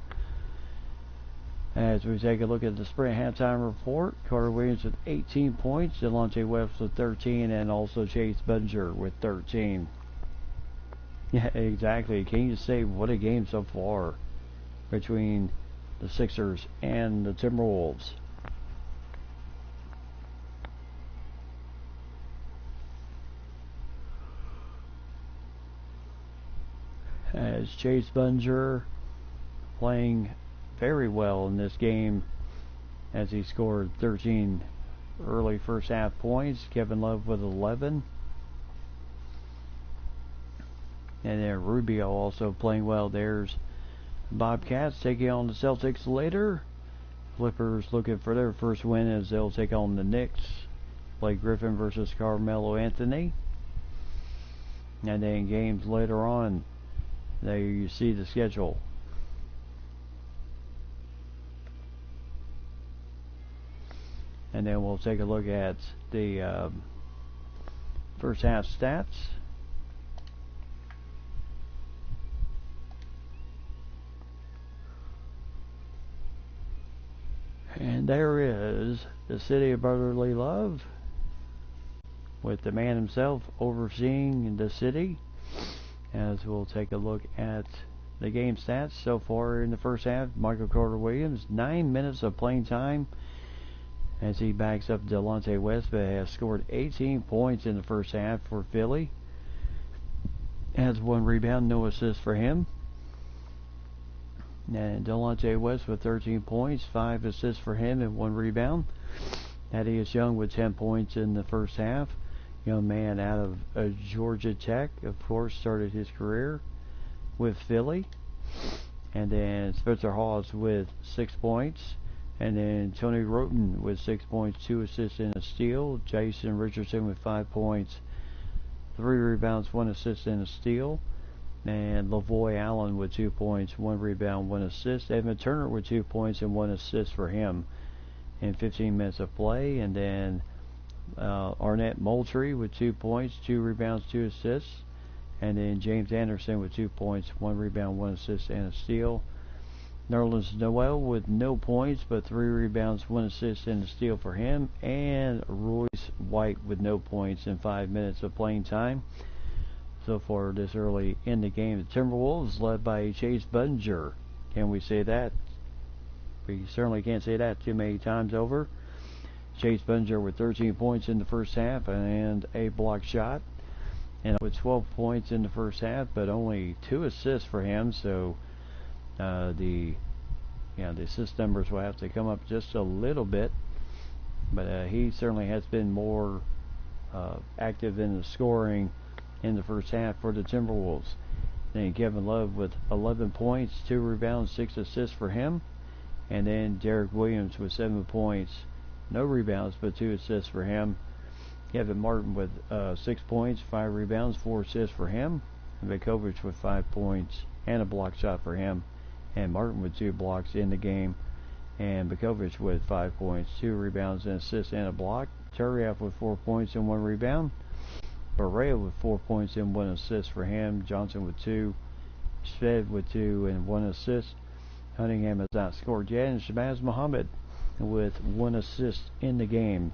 As we take a look at the Sprint halftime report, Carter Williams with 18 points, Delonte West with 13, and also Chase Bunger with 13. Yeah, exactly. Can you say what a game so far between the Sixers and the Timberwolves? As Chase Bunger playing very well in this game as he scored 13 early first half points. Kevin Love with 11. And then Rubio also playing well. There's Bobcats taking on the Celtics later. Clippers looking for their first win as they'll take on the Knicks. Blake Griffin versus Carmelo Anthony. And then games later on. There you see the schedule. And then we'll take a look at the first half stats. And there is the city of brotherly love with the man himself overseeing the city. As we'll take a look at the game stats so far in the first half. Michael Carter Williams, 9 minutes of playing time as he backs up Delonte West, but has scored 18 points in the first half for Philly. Has 1 rebound, no assist for him. And Delonte West with 13 points, 5 assists for him, and 1 rebound. Thaddeus Young with 10 points in the first half. Young man out of Georgia Tech, of course, started his career with Philly. And then Spencer Hawes with 6 points. And then Tony Roten with 6 points, 2 assists, and a steal. Jason Richardson with 5 points, 3 rebounds, 1 assist, and a steal. And Lavoy Allen with 2 points, 1 rebound, 1 assist. Evan Turner with 2 points and 1 assist for him in 15 minutes of play. And then Arnett Moultrie with 2 points, 2 rebounds, 2 assists. And then James Anderson with 2 points, 1 rebound, 1 assist, and a steal. Nerlens Noel with no points, but 3 rebounds, 1 assist, and a steal for him. And Royce White with no points in 5 minutes of playing time. So far this early in the game, the Timberwolves led by Chase Bunger. Can we say that? We certainly can't say that too many times over. Chase Bunger with 13 points in the first half and a block shot. And with 12 points in the first half, but only 2 assists for him. So the assist numbers will have to come up just a little bit. But he certainly has been more active in the scoring in the first half for the Timberwolves. Then Kevin Love with 11 points, 2 rebounds, 6 assists for him. And then Derek Williams with 7 points, no rebounds, but 2 assists for him. Kevin Martin with 6 points, 5 rebounds, 4 assists for him. And Vukovic with 5 points and a block shot for him. And Martin with 2 blocks in the game. And Vukovic with 5 points, 2 rebounds, and assists and a block. Turiaf with 4 points and 1 rebound. Barea with 4 points and 1 assist for him. Johnson with 2. Sved with 2 and 1 assist. Cunningham has not scored yet. And Shabazz Muhammad with 1 assist in the game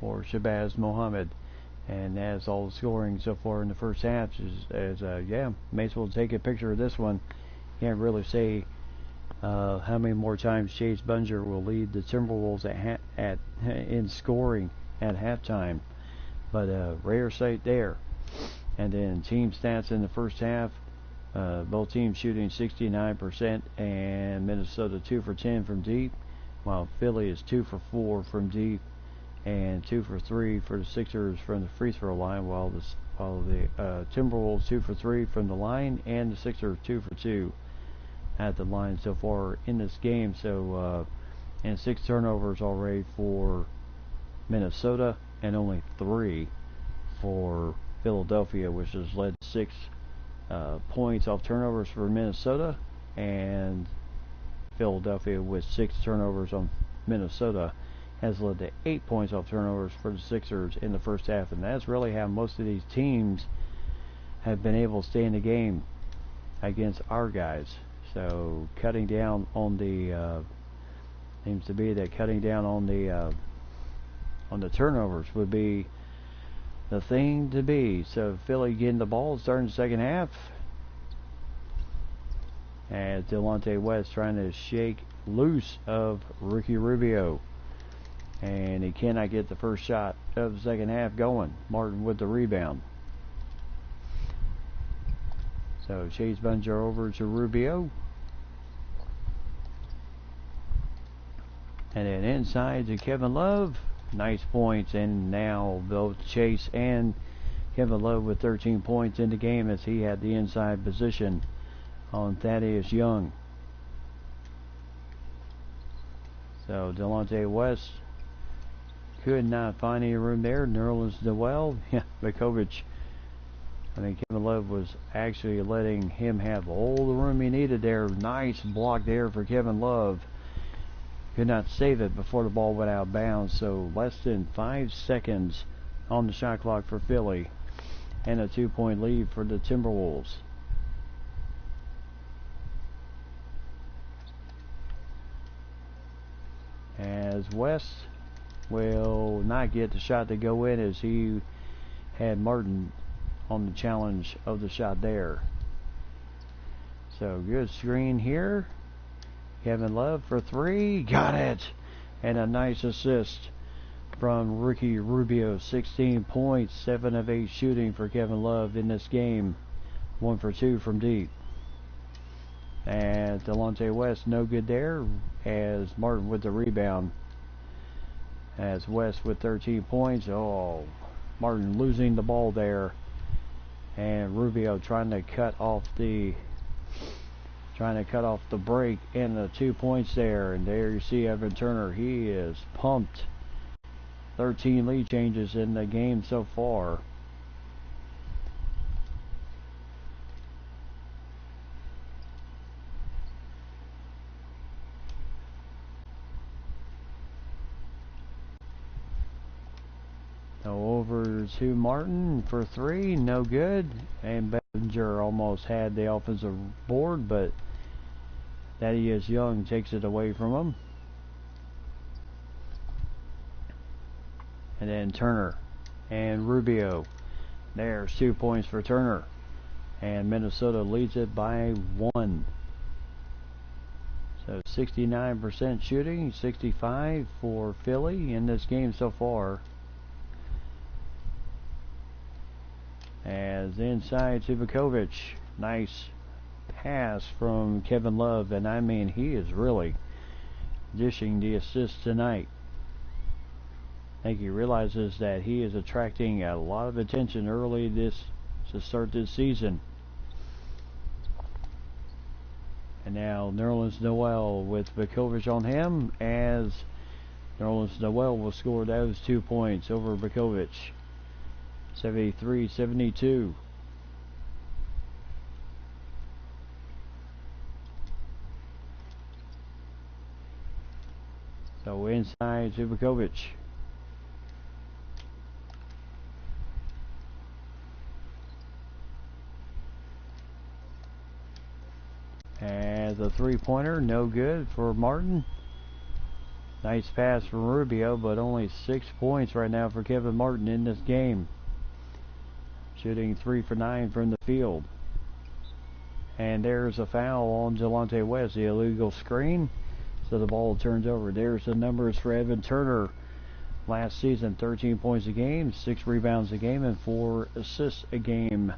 for Shabazz Muhammad. And that's all the scoring so far in the first half. May as well take a picture of this one. Can't really say how many more times Chase Bunger will lead the Timberwolves in scoring at halftime. But rare sight there. And then team stats in the first half. Both teams shooting 69%, and Minnesota 2 for 10 from deep, while Philly is 2 for 4 from deep, and 2 for 3 for the Sixers from the free throw line, while the Timberwolves 2 for 3 from the line, and the Sixers 2 for 2 at the line so far in this game. So and 6 turnovers already for Minnesota, and only 3 for Philadelphia, which has led 6 points off turnovers for Minnesota, and Philadelphia with 6 turnovers on Minnesota has led to 8 points off turnovers for the Sixers in the first half. And that's really how most of these teams have been able to stay in the game against our guys. So cutting down on the seems to be that cutting down on the turnovers would be the thing to be. So Philly getting the ball starting the second half, as Delonte West trying to shake loose of Ricky Rubio, and he cannot get the first shot of the second half going. Martin with the rebound. So Chase Bunger over to Rubio, and then inside to Kevin Love. Nice points, and now both Chase and Kevin Love with 13 points in the game, as he had the inside position on Thaddeus Young. So Delonte West could not find any room there. Nerlens Noel, Vukovic. I mean, Kevin Love was actually letting him have all the room he needed there. Nice block there for Kevin Love. Could not save it before the ball went out of bounds. So less than 5 seconds on the shot clock for Philly, and a 2-point lead for the Timberwolves. As West will not get the shot to go in, as he had Martin on the challenge of the shot there. So good screen here. Kevin Love for three. Got it! And a nice assist from Ricky Rubio. 16 points, 7 of 8 shooting for Kevin Love in this game. 1 for 2 from deep. And Delonte West no good there, as Martin with the rebound. As West with 13 points. Oh, Martin losing the ball there. And Rubio trying to cut off the break, and the 2 points there. And there you see Evan Turner. He is pumped. 13 lead changes in the game so far. So over to Martin for three, no good. And Bellinger almost had the offensive board, but Thaddeus Young takes it away from him. And then Turner and Rubio. There's 2 points for Turner. And Minnesota leads it by 1. So 69% shooting, 65 for Philly in this game so far. As inside to Vukovic. Nice pass from Kevin Love, and I mean, he is really dishing the assist tonight. I think he realizes that he is attracting a lot of attention early to start this season. And now Nerlens Noel with Vukovic on him, as Nerlens Noel will score those 2 points over Vukovic. 73-72. So inside to Vukovic. And the three-pointer, no good for Martin. Nice pass from Rubio, but only 6 points right now for Kevin Martin in this game. Shooting 3 for 9 from the field. And there's a foul on Delonte West, the illegal screen. So the ball turns over. There's the numbers for Evan Turner. Last season, 13 points a game, 6 rebounds a game, and 4 assists a game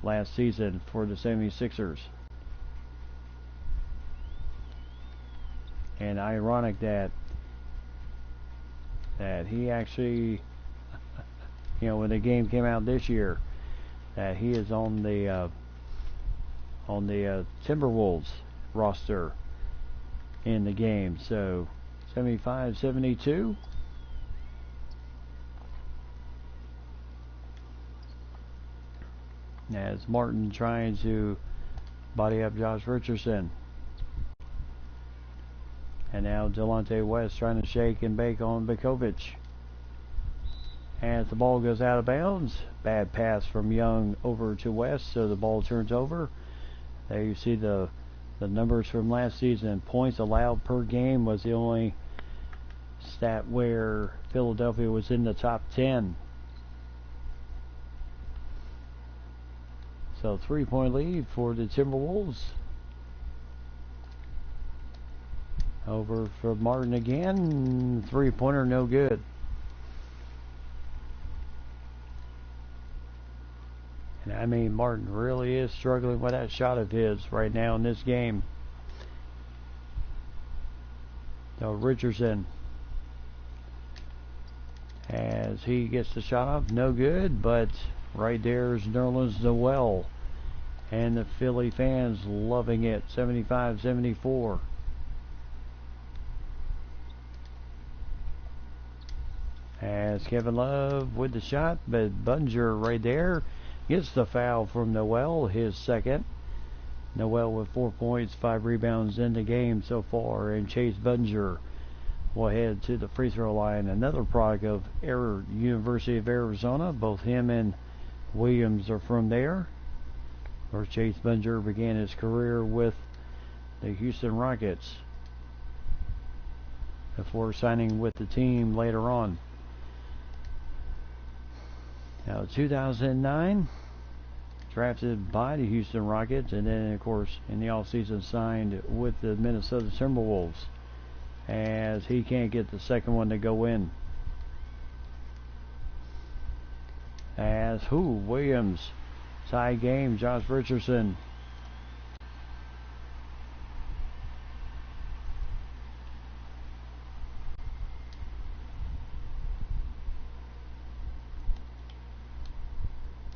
last season for the 76ers. And ironic that he actually, when the game came out this year, that he is on the Timberwolves roster in the game. So 75-72. As Martin trying to body up Josh Richardson. And now Delonte West trying to shake and bake on Vukovic. as the ball goes out of bounds. Bad pass from Young over to West, so the ball turns over. There you see the numbers from last season. Points allowed per game was the only stat where Philadelphia was in the top 10. So 3-point lead for the Timberwolves. Over for Martin again. 3-pointer, no good. And I mean, Martin really is struggling with that shot of his right now in this game. So Richardson, as he gets the shot up, no good, but right there is Nerlens Noel. And the Philly fans loving it, 75-74. As Kevin Love with the shot, but Bunger right there gets the foul from Noel, his second. Noel with 4 points, 5 rebounds in the game so far, and Chase Bunger will head to the free throw line. Another product of University of Arizona. Both him and Williams are from there, where Chase Bunger began his career with the Houston Rockets before signing with the team later on. Now, 2009, drafted by the Houston Rockets, and then, of course, in the offseason signed with the Minnesota Timberwolves, as he can't get the second one to go in. As Williams, tie game, Josh Richardson.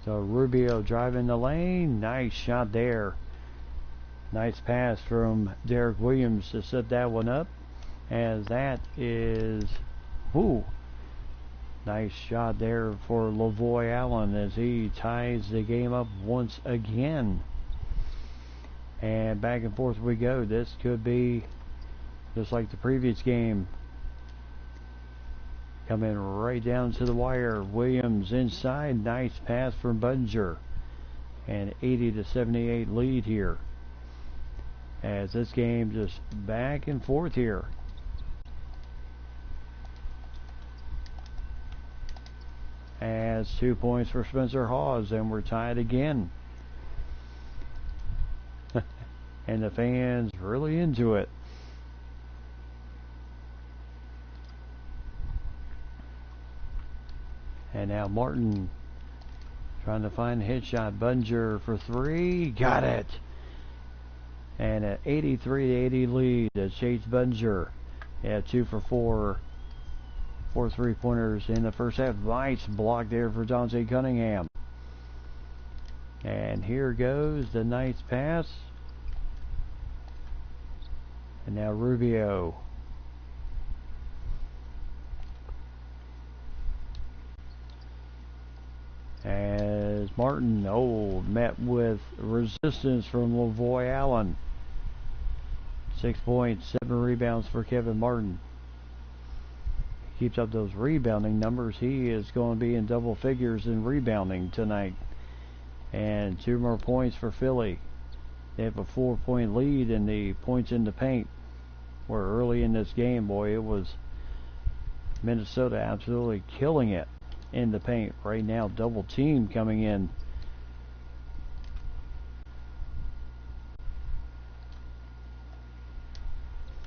So Rubio driving the lane. Nice shot there. Nice pass from Derek Williams to set that one up. As that is... Nice shot there for Lavoy Allen as he ties the game up once again. And back and forth we go. This could be just like the previous game. Coming right down to the wire. Williams inside. Nice pass from Bunger. And 80-78 lead here. As this game just back and forth here. As 2 points for Spencer Hawes, and we're tied again. And the fans really into it. And now Martin trying to find a hit shot. Bunger for 3. Got it. And an 83-80 lead to Chase Bunger. Yeah, 2 for 4. 4 3-pointers in the first half. Nice block there for Dante Cunningham. And here goes the nice pass. And now Rubio. As Martin, met with resistance from Lavoy Allen. 6 points, 7 rebounds for Kevin Martin. Keeps up those rebounding numbers. He is going to be in double figures in rebounding tonight. And 2 more points for Philly. They have a 4-point lead in the points in the paint. Where early in this game, boy, it was Minnesota absolutely killing it in the paint. Right now, double team coming in.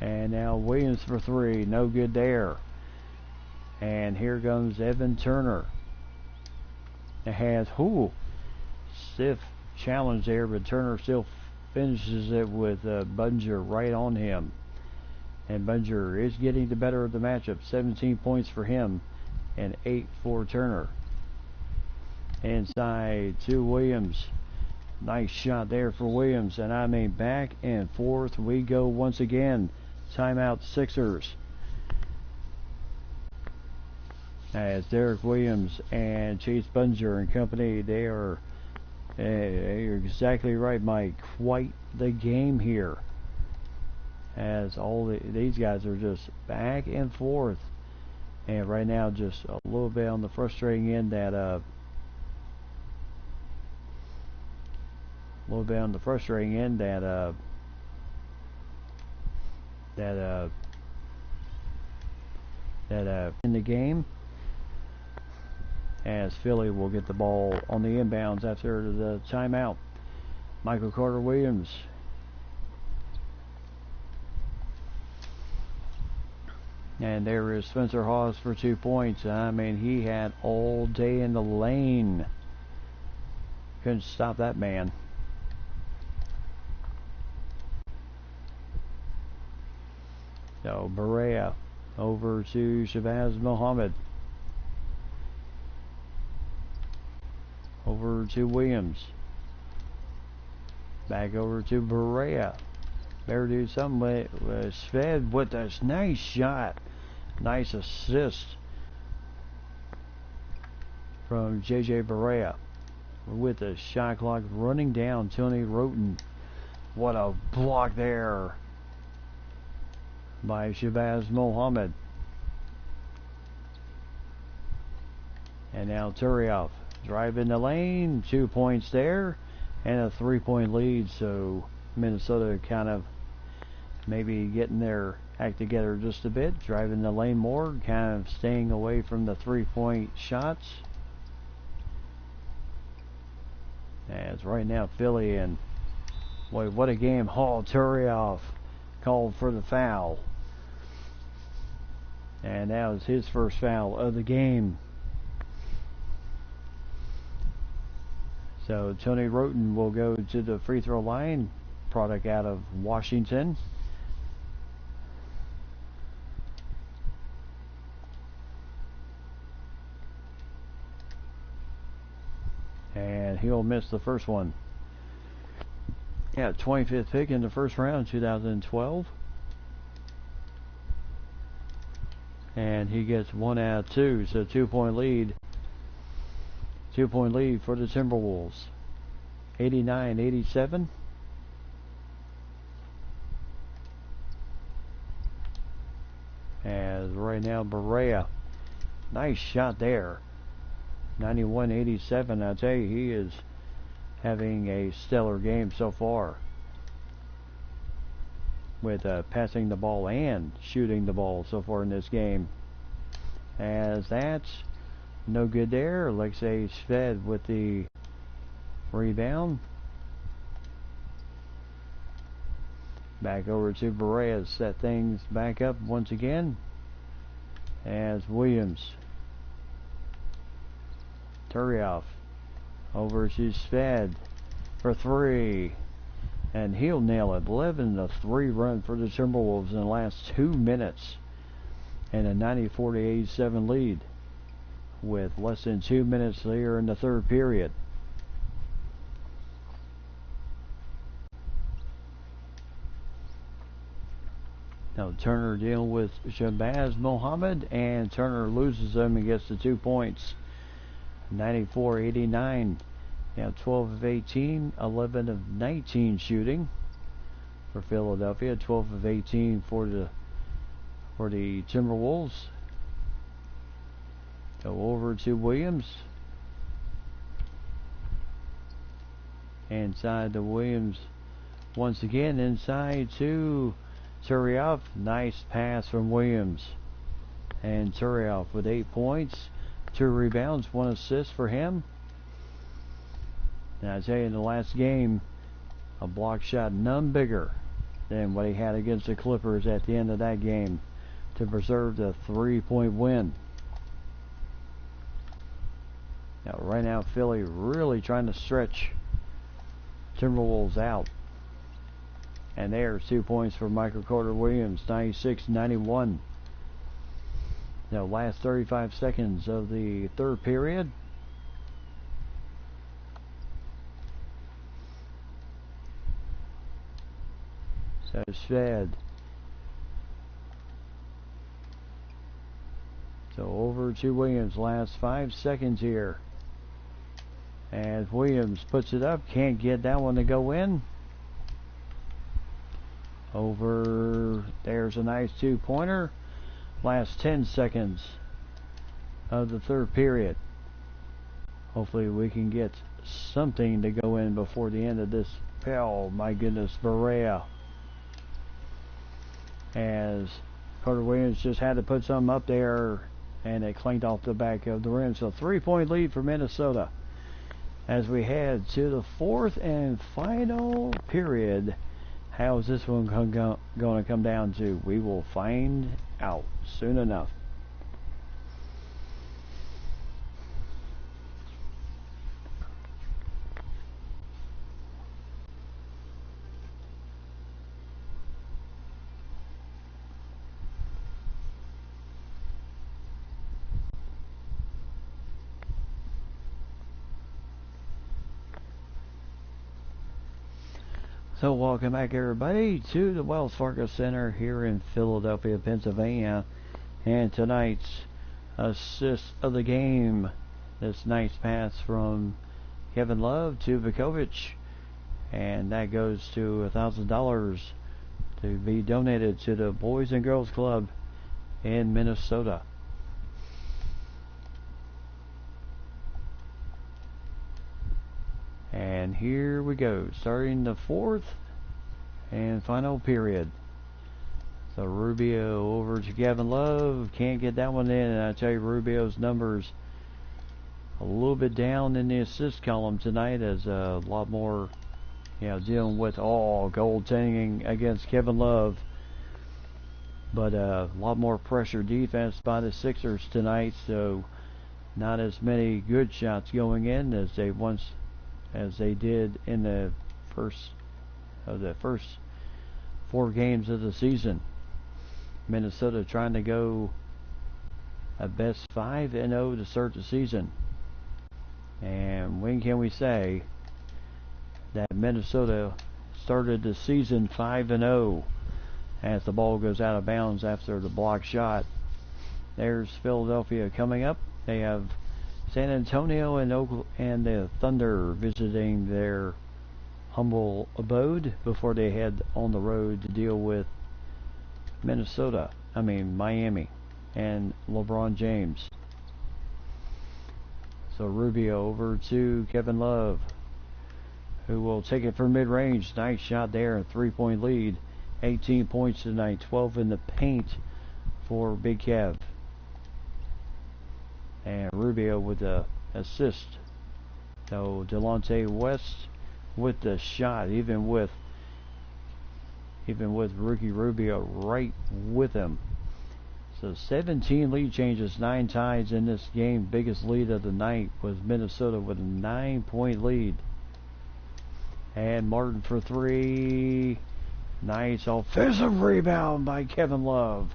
And now Williams for 3. No good there. And here comes Evan Turner. It has stiff challenge there, but Turner still finishes it with Bunger right on him. And Bunger is getting the better of the matchup. 17 points for him and 8 for Turner. Inside to Williams. Nice shot there for Williams. And I mean, back and forth we go once again. Timeout Sixers. As Derek Williams and Chase Bunger and company, they are you're exactly right, Mike. Quite the game here. As all these guys are just back and forth. And right now, just a little bit on the frustrating end that in the game, as Philly will get the ball on the inbounds after the timeout. Michael Carter Williams. And there is Spencer Hawes for 2 points. I mean, he had all day in the lane. Couldn't stop that man. So Berea over to Shabazz Muhammad. Over to Williams. Back over to Berea. Better do something with Sved with a nice shot. Nice assist from J.J. Berea. With the shot clock running down, Tony Roten. What a block there by Shabazz Muhammad. And now Turioff driving the lane. 2 points there and a 3-point lead. So Minnesota kind of maybe getting their act together just a bit, driving the lane more, kind of staying away from the 3-point shots. As right now Philly, and boy, what a game. Hall Turioff called for the foul, and that was his first foul of the game. So Tony Roten will go to the free throw line, product out of Washington. And he'll miss the first one. Yeah, 25th pick in the first round, 2012. And he gets 1 out of 2, so 2-point lead. 2-point lead for the Timberwolves. 89-87. As right now, Berea. Nice shot there. 91-87. I tell you, he is having a stellar game so far, with passing the ball and shooting the ball so far in this game. As that's no good there. Alexei Sved with the rebound. Back over to Berea, set things back up once again. As Williams. Turioff over to Sved for 3, and he'll nail it. 11-3 run for the Timberwolves in the last 2 minutes, and a 94-87 lead with less than 2 minutes there in the third period. Now Turner dealing with Shabazz Muhammad, and Turner loses them and gets the 2 points. 94-89. Now 12 of 18, 11 of 19 shooting for Philadelphia. 12 of 18 for the Timberwolves. Go over to Williams. Inside to Williams once again. Inside to Turioff. Nice pass from Williams. And Turioff with 8 points. 2 rebounds, 1 assist for him. And I tell you, in the last game, a block shot none bigger than what he had against the Clippers at the end of that game to preserve the 3-point win. Now, right now, Philly really trying to stretch Timberwolves out. And there's 2 points for Michael Carter Williams, 96-91. Now, last 35 seconds of the third period. So Sved. So over to Williams. Last 5 seconds here. And Williams puts it up. Can't get that one to go in. Over. There's a nice 2-pointer. Last 10 seconds of the third period. Hopefully we can get something to go in before the end of this. Oh my goodness, Berea. As Carter Williams just had to put something up there, and it clanked off the back of the rim. So 3-point lead for Minnesota. As we head to the fourth and final period, how is this one going to come down to? We will find out soon enough. So welcome back everybody to the Wells Fargo Center here in Philadelphia, Pennsylvania. And tonight's assist of the game, this nice pass from Kevin Love to Vukovic. And that goes to $1,000 to be donated to the Boys and Girls Club in Minnesota. And here we go, starting the fourth and final period. So Rubio over to Kevin Love, can't get that one in. And I tell you, Rubio's numbers a little bit down in the assist column tonight, as a lot more, dealing with goaltending against Kevin Love, but a lot more pressure defense by the Sixers tonight. So not as many good shots going in as they did in the first 4 games of the season. Minnesota trying to go a best 5-0 to start the season. And when can we say that Minnesota started the season 5-0 as the ball goes out of bounds after the block shot? There's Philadelphia coming up. They have San Antonio and the Thunder visiting their humble abode before they head on the road to deal with Miami and LeBron James. So Rubio over to Kevin Love, who will take it from mid-range. Nice shot there, 3-point lead. 18 points tonight, 12 in the paint for Big Kev. And Rubio with the assist. So Delonte West with the shot, even with rookie Rubio right with him. So 17 lead changes, 9 ties in this game. Biggest lead of the night was Minnesota with a 9-point lead. And Martin for 3. Nice offensive rebound by Kevin Love.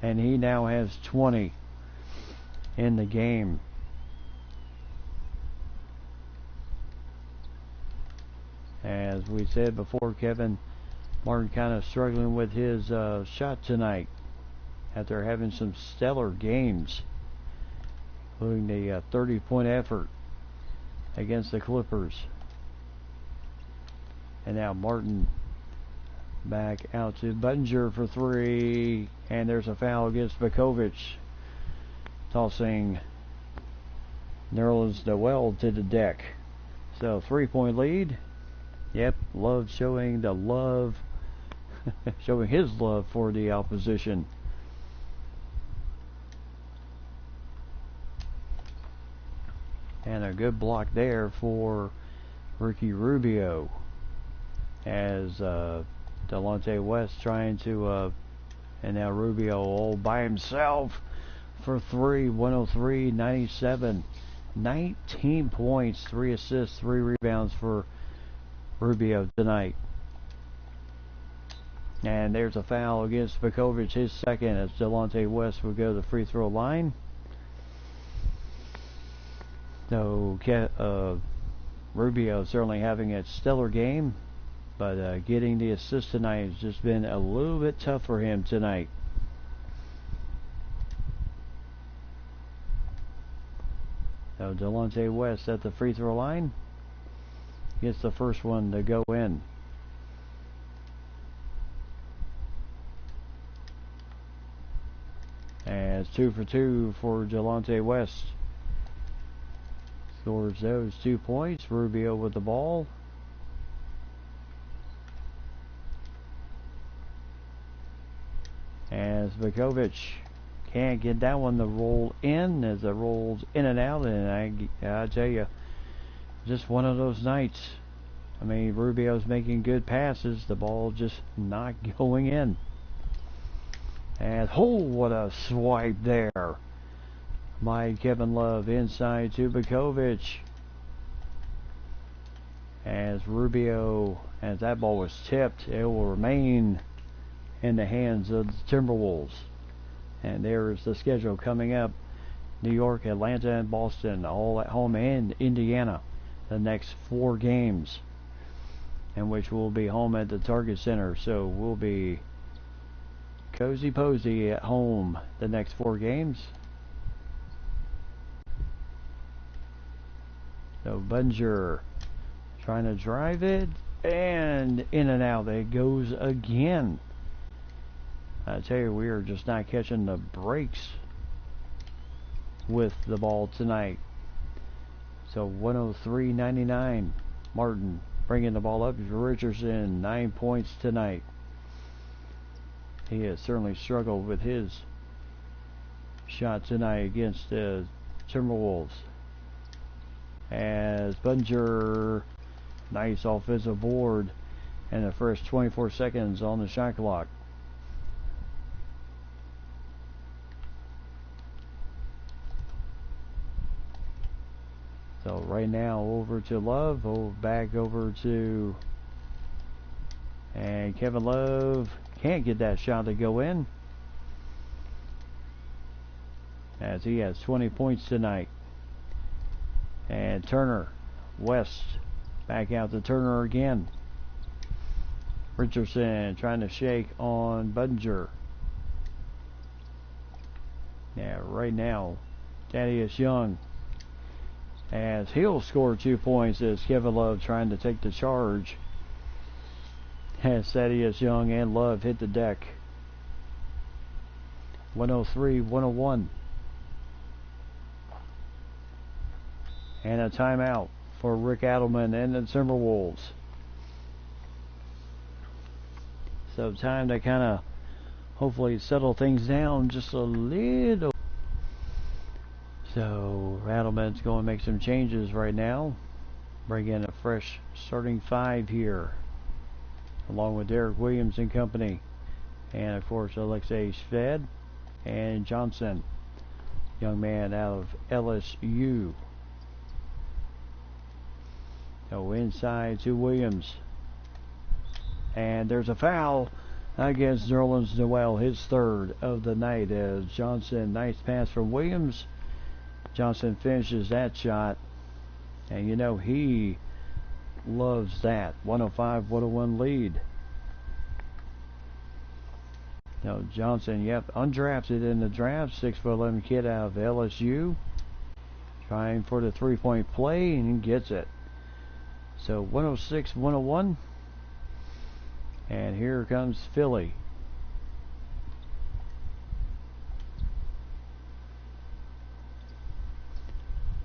And he now has 20 in the game. As we said before, Kevin Martin kind of struggling with his shot tonight after having some stellar games, including the 30-point effort against the Clippers. And now Martin back out to Buttinger for 3, and there's a foul against Vukovic, tossing Nerlens Noel to the deck. So 3-point lead. Yep, Love showing the love, showing his love for the opposition. And a good block there for Ricky Rubio, as Delonte West trying to, and now Rubio all by himself for 3, 103-97. 19 points, 3 assists, 3 rebounds for Rubio tonight. And there's a foul against Vukovic, his second, as Delonte West will go to the free throw line. So Rubio certainly having a stellar game, but getting the assist tonight has just been a little bit tough for him tonight. So Delonte West at the free throw line gets the first one to go in. As as 2 for 2 for Delonte West. Scores those 2 points. Rubio with the ball. As Vukovic can't get that one to roll in as it rolls in and out. And I tell you, just one of those nights. I mean, Rubio's making good passes. The ball just not going in. And what a swipe there. My Kevin Love inside to Vukovic. As Rubio, as that ball was tipped, it will remain in the hands of the Timberwolves. And there's the schedule coming up. New York, Atlanta, and Boston, all at home, and Indiana. The next 4 games, in which we'll be home at the Target Center. So we'll be cozy posy at home the next 4 games. So Bunger trying to drive it, and in and out it goes again. I tell you, we are just not catching the breaks with the ball tonight. So 103-99. Martin bringing the ball up. Richardson, 9 points tonight. He has certainly struggled with his shot tonight against the Timberwolves. As Bunger, nice offensive board, and the first 24 seconds on the shot clock. So right now over to Love, back over to, and Kevin Love can't get that shot to go in, as he has 20 points tonight. And Turner, West, back out to Turner again. Richardson trying to shake on Bunger. Yeah, right now, Thaddeus Young, as he'll score 2 points as Kevin Love trying to take the charge. As Thaddeus Young and Love hit the deck. 103-101. And a timeout for Rick Adelman and the Timberwolves. So time to kind of hopefully settle things down just a little. So Adelman's going to make some changes right now. Bring in a fresh starting 5 here, along with Derek Williams and company. And of course Alexei Shved and Johnson, young man out of LSU. So inside to Williams. And there's a foul against Nerlens Noel, his 3rd of the night, as Johnson, nice pass from Williams. Johnson finishes that shot. And you know he loves that. 105-101 lead. Now Johnson, yep, undrafted in the draft, 6'11" kid out of LSU. Trying for the 3-point play, and he gets it. So 106-101. And here comes Philly.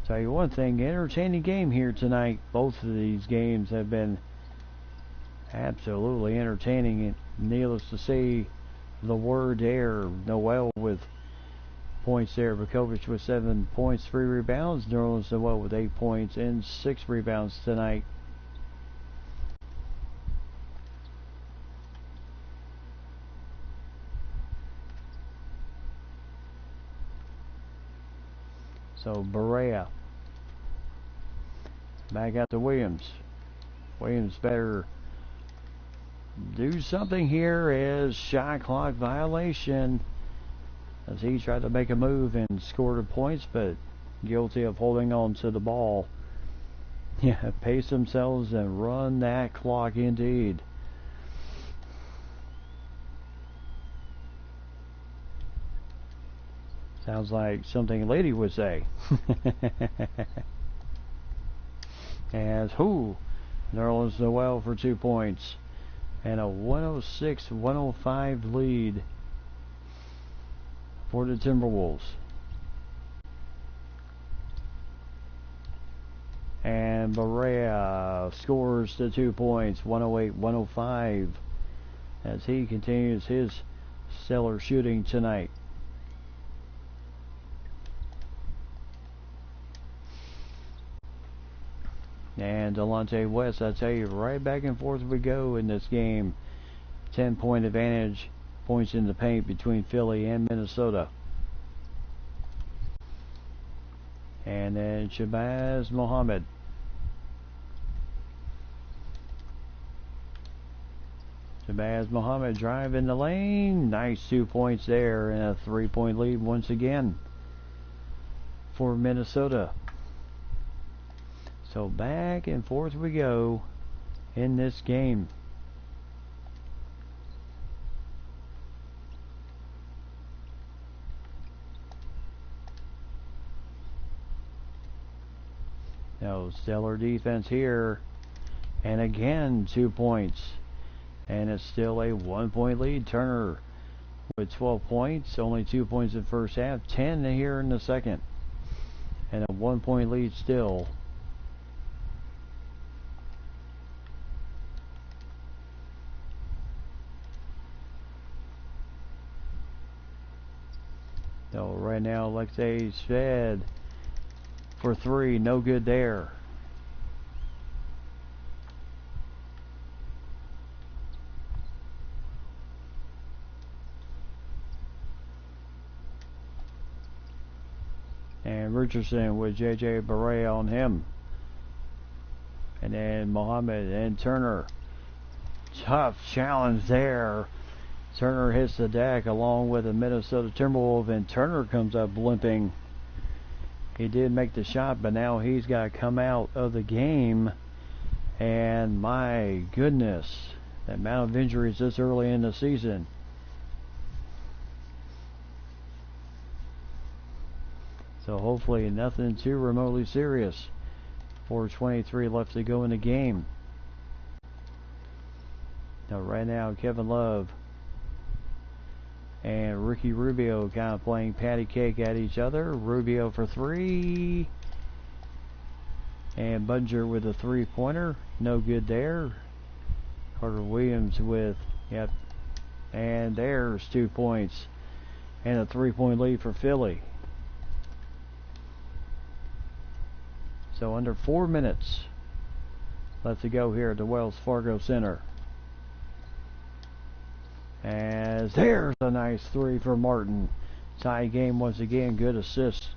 Tell you one thing, entertaining game here tonight. Both of these games have been absolutely entertaining. And needless to say, the word there, Noel with points there. Vukovic with 7 points, 3 rebounds. Nerlens Noel with 8 points and 6 rebounds tonight. So Barea back out to Williams. Williams better do something here as shot clock violation, as he tried to make a move and scored points, but guilty of holding on to the ball. Yeah, pace themselves and run that clock indeed. Sounds like something a lady would say. As Nerlens Noel for 2 points. And a 106-105 lead for the Timberwolves. And Barea scores the 2 points, 108-105, as he continues his stellar shooting tonight. And Delonte West, I tell you, right back and forth we go in this game. 10-point advantage, points in the paint between Philly and Minnesota. And then Shabazz Muhammad. Shabazz Muhammad driving the lane. Nice 2 points there, and a 3-point lead once again for Minnesota. So back and forth we go in this game. No, stellar defense here. And again, 2 points. And it's still a 1-point lead. Turner with 12 points. Only 2 points in the first half. 10 here in the second. And a 1-point lead still. So right now, Alexei Shved for 3. No good there. And Richardson with JJ Barea on him. And then Muhammad and Turner. Tough challenge there. Turner hits the deck along with the Minnesota Timberwolves, and Turner comes up limping. He did make the shot, but now he's got to come out of the game. And my goodness, the amount of injuries this early in the season. So hopefully nothing too remotely serious. 4:23 left to go in the game. Now right now, Kevin Love and Ricky Rubio kind of playing patty cake at each other. Rubio for 3. And Bunger with a 3-pointer. No good there. Carter Williams with, yep. And there's 2 points. And a 3-point lead for Philly. So under 4 minutes left to go here at the Wells Fargo Center. As there's a nice 3 for Martin. Tie game once again. Good assists.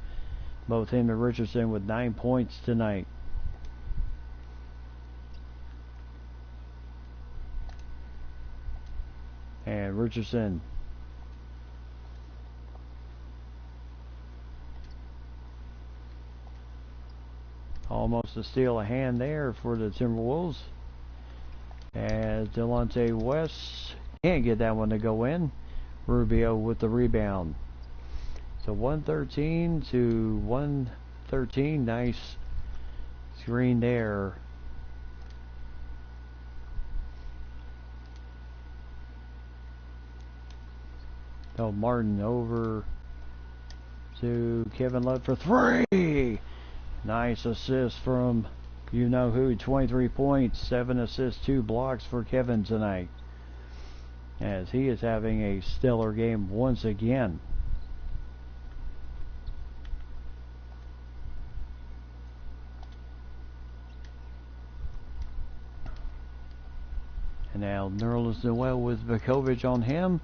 Both him and Richardson with 9 points tonight. And Richardson almost a steal of hand there for the Timberwolves. As Delonte West can't get that one to go in. Rubio with the rebound. So 113 to 113. Nice screen there. Oh, Martin over to Kevin Love for 3. Nice assist from you know who. 23 points, 7 assists, 2 blocks for Kevin tonight, as he is having a stellar game once again. And now Nerlens Noel with Vukovic on him.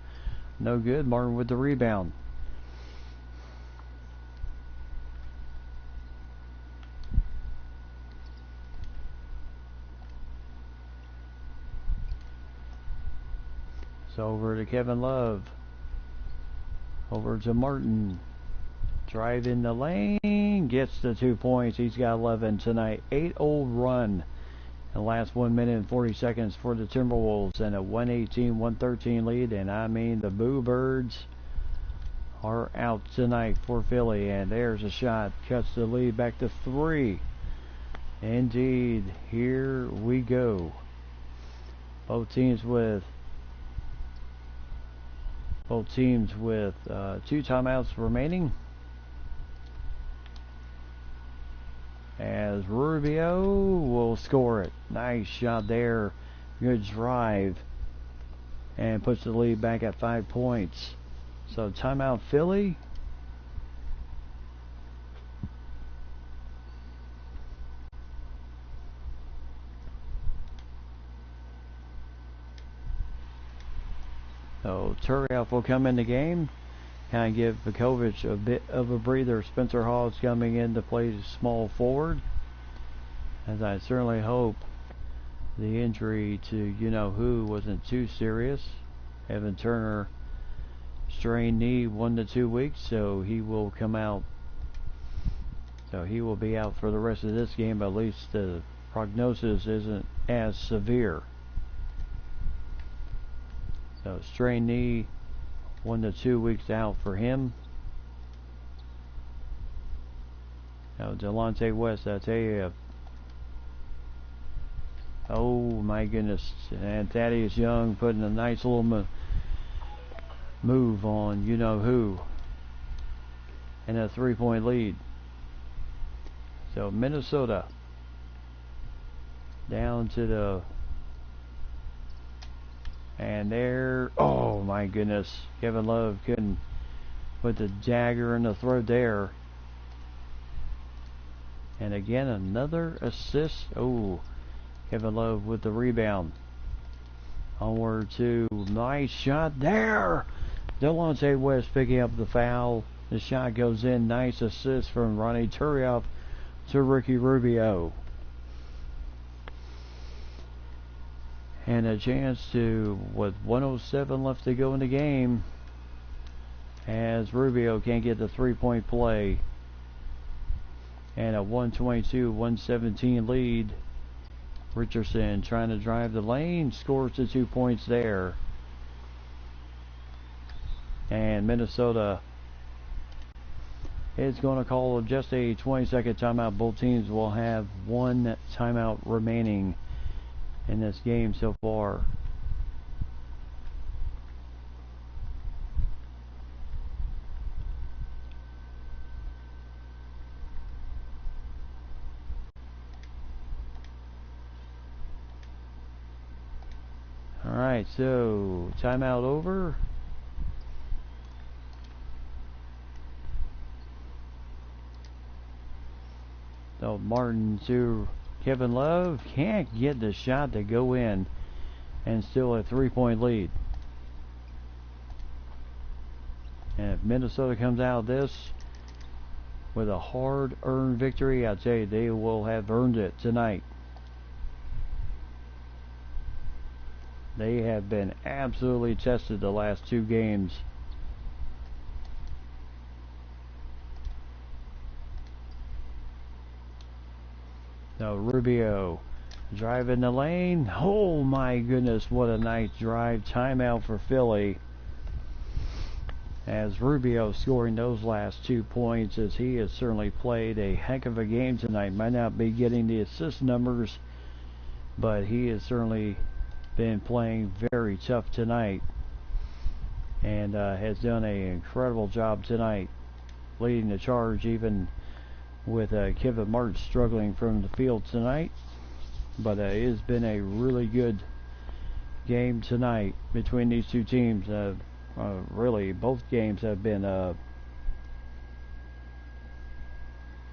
No good. Martin with the rebound. So over to Kevin Love. Over to Martin. Drive in the lane. Gets the 2 points. He's got 11 tonight. 8-0 run. The last 1 minute and 40 seconds for the Timberwolves, and a 118-113 lead. And I mean, the Boo Birds are out tonight for Philly. And there's a shot. Cuts the lead back to 3. Indeed. Here we go. Both teams with Both teams with 2 timeouts remaining. As Rubio will score it. Nice shot there. Good drive. And puts the lead back at 5 points. So timeout Philly. So Turiaf will come in the game. Kind of give Vukovic a bit of a breather. Spencer Hall's coming in to play small forward. As I certainly hope the injury to you-know-who wasn't too serious. Evan Turner strained knee 1 to 2 weeks, so he will come out. So he will be out for the rest of this game, but at least the prognosis isn't as severe. So strained knee, 1 to 2 weeks out for him. Now Delonte West, I tell you, oh my goodness, and Thaddeus Young putting a nice little move on you-know-who, and a 3-point lead. So Minnesota down to the, and there, oh my goodness, Kevin Love couldn't put the dagger in the throat there. And again, another assist. Oh, Kevin Love with the rebound. Onward to, nice shot there. Delonte West picking up the foul. The shot goes in. Nice assist from Ronnie Turiaf to Ricky Rubio. And a chance to, with 1:07 left to go in the game, as Rubio can't get the 3-point play. And a 122-117 lead. Richardson trying to drive the lane, scores the 2 points there. And Minnesota is going to call just a 20-second timeout. Both teams will have 1 timeout remaining in this game so far. Alright, so timeout over. So Martin to Kevin Love, can't get the shot to go in, and still a 3-point lead. And if Minnesota comes out of this with a hard-earned victory, I'd say they will have earned it tonight. They have been absolutely tested the last 2 games. So Rubio driving the lane. Oh my goodness, what a nice drive. Timeout for Philly. As Rubio scoring those last 2 points, as he has certainly played a heck of a game tonight. Might not be getting the assist numbers, but he has certainly been playing very tough tonight, and has done an incredible job tonight, leading the charge, even with Kevin Martin struggling from the field tonight. But it has been a really good game tonight between these 2 teams. Really, both games have been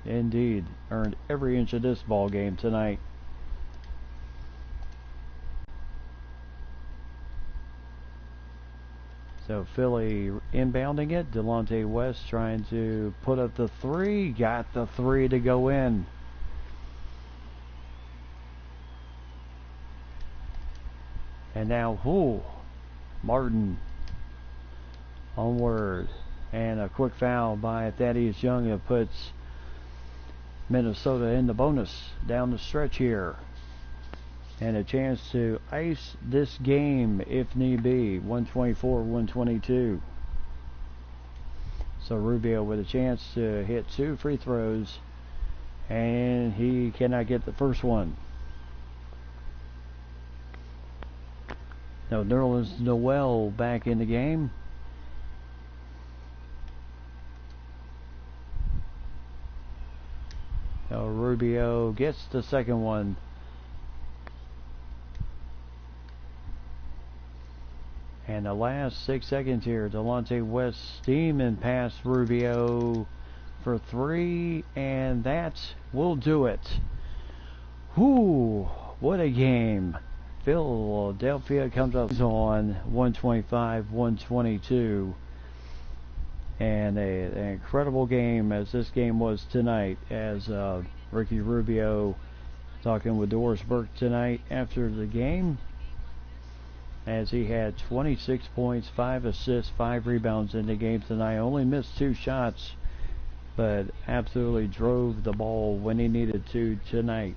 indeed earned every inch of this ball game tonight. So Philly inbounding it. Delonte West trying to put up the 3. Got the 3 to go in. And now, Martin onward. And a quick foul by Thaddeus Young that puts Minnesota in the bonus down the stretch here. And a chance to ice this game if need be. 124-122. So Rubio with a chance to hit 2 free throws, and he cannot get the first one. Now Nerlens Noel back in the game. Rubio gets the second one. And the last 6 seconds here, Delonte West steaming past Rubio for three, and that will do it. Whoo, what a game. Philadelphia comes up on 125-122. And an incredible game as this game was tonight, as Ricky Rubio talking with Doris Burke tonight after the game, as he had 26 points, 5 assists, 5 rebounds in the game tonight. Only missed 2 shots, but absolutely drove the ball when he needed to tonight.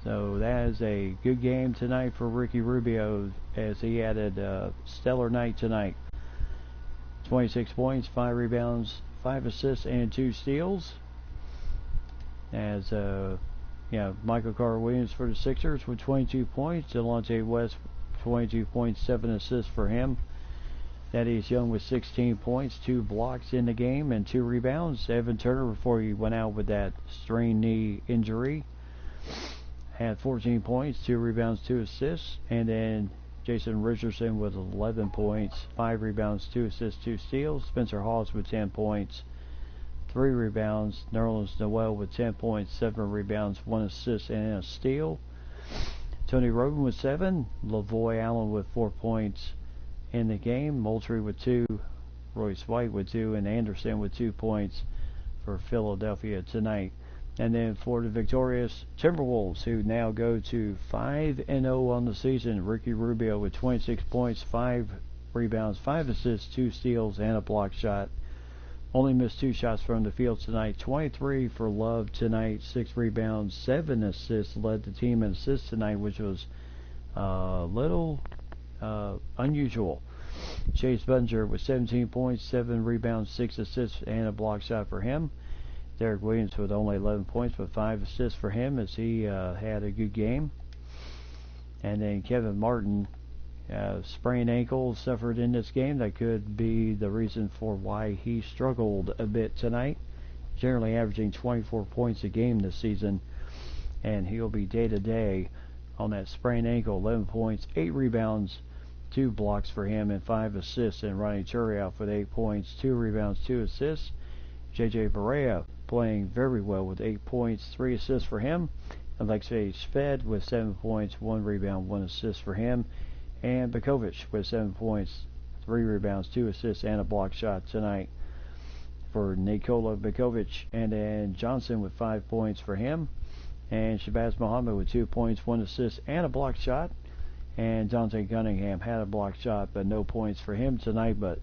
So that is a good game tonight for Ricky Rubio, as he had a stellar night tonight. 26 points, 5 rebounds, 5 assists, and 2 steals. As Michael Carter-Williams for the Sixers with 22 points. Delonte West, 22 points, 7 assists for him. Thaddeus Young with 16 points, 2 blocks in the game, and 2 rebounds. Evan Turner, before he went out with that strained knee injury, had 14 points, 2 rebounds, 2 assists. And then Jason Richardson with 11 points, 5 rebounds, 2 assists, 2 steals. Spencer Hawes with 10 points, 3 rebounds. Nerlens Noel with 10 points, 7 rebounds, 1 assist, and a steal. Tony Roden with 7. Lavoy Allen with 4 points in the game. Moultrie with 2. Royce White with 2. And Anderson with 2 points for Philadelphia tonight. And then for the victorious Timberwolves, who now go to 5-0 on the season, Ricky Rubio with 26 points, 5 rebounds, 5 assists, 2 steals, and a block shot. Only missed 2 shots from the field tonight. 23 for Love tonight, 6 rebounds, 7 assists. Led the team in assists tonight, which was a little unusual. Chase Bunger with 17 points, 7 rebounds, 6 assists, and a block shot for him. Derek Williams with only 11 points, but 5 assists for him, as he had a good game. And then Kevin Martin, sprained ankle, suffered in this game. That could be the reason for why he struggled a bit tonight. Generally averaging 24 points a game this season, and he'll be day-to-day on that sprained ankle. 11 points, 8 rebounds, 2 blocks for him, and 5 assists. And Ronnie Turiaf with 8 points, 2 rebounds, 2 assists. J.J. Barea playing very well with 8 points, 3 assists for him. Alexei Shved with 7 points, 1 rebound, 1 assist for him. And Bekovic with 7 points, 3 rebounds, 2 assists, and a block shot tonight for Nikola Bekovic. And then Johnson with 5 points for him. And Shabazz Muhammad with 2 points, 1 assist, and a block shot. And Dante Cunningham had a block shot, but no points for him tonight. But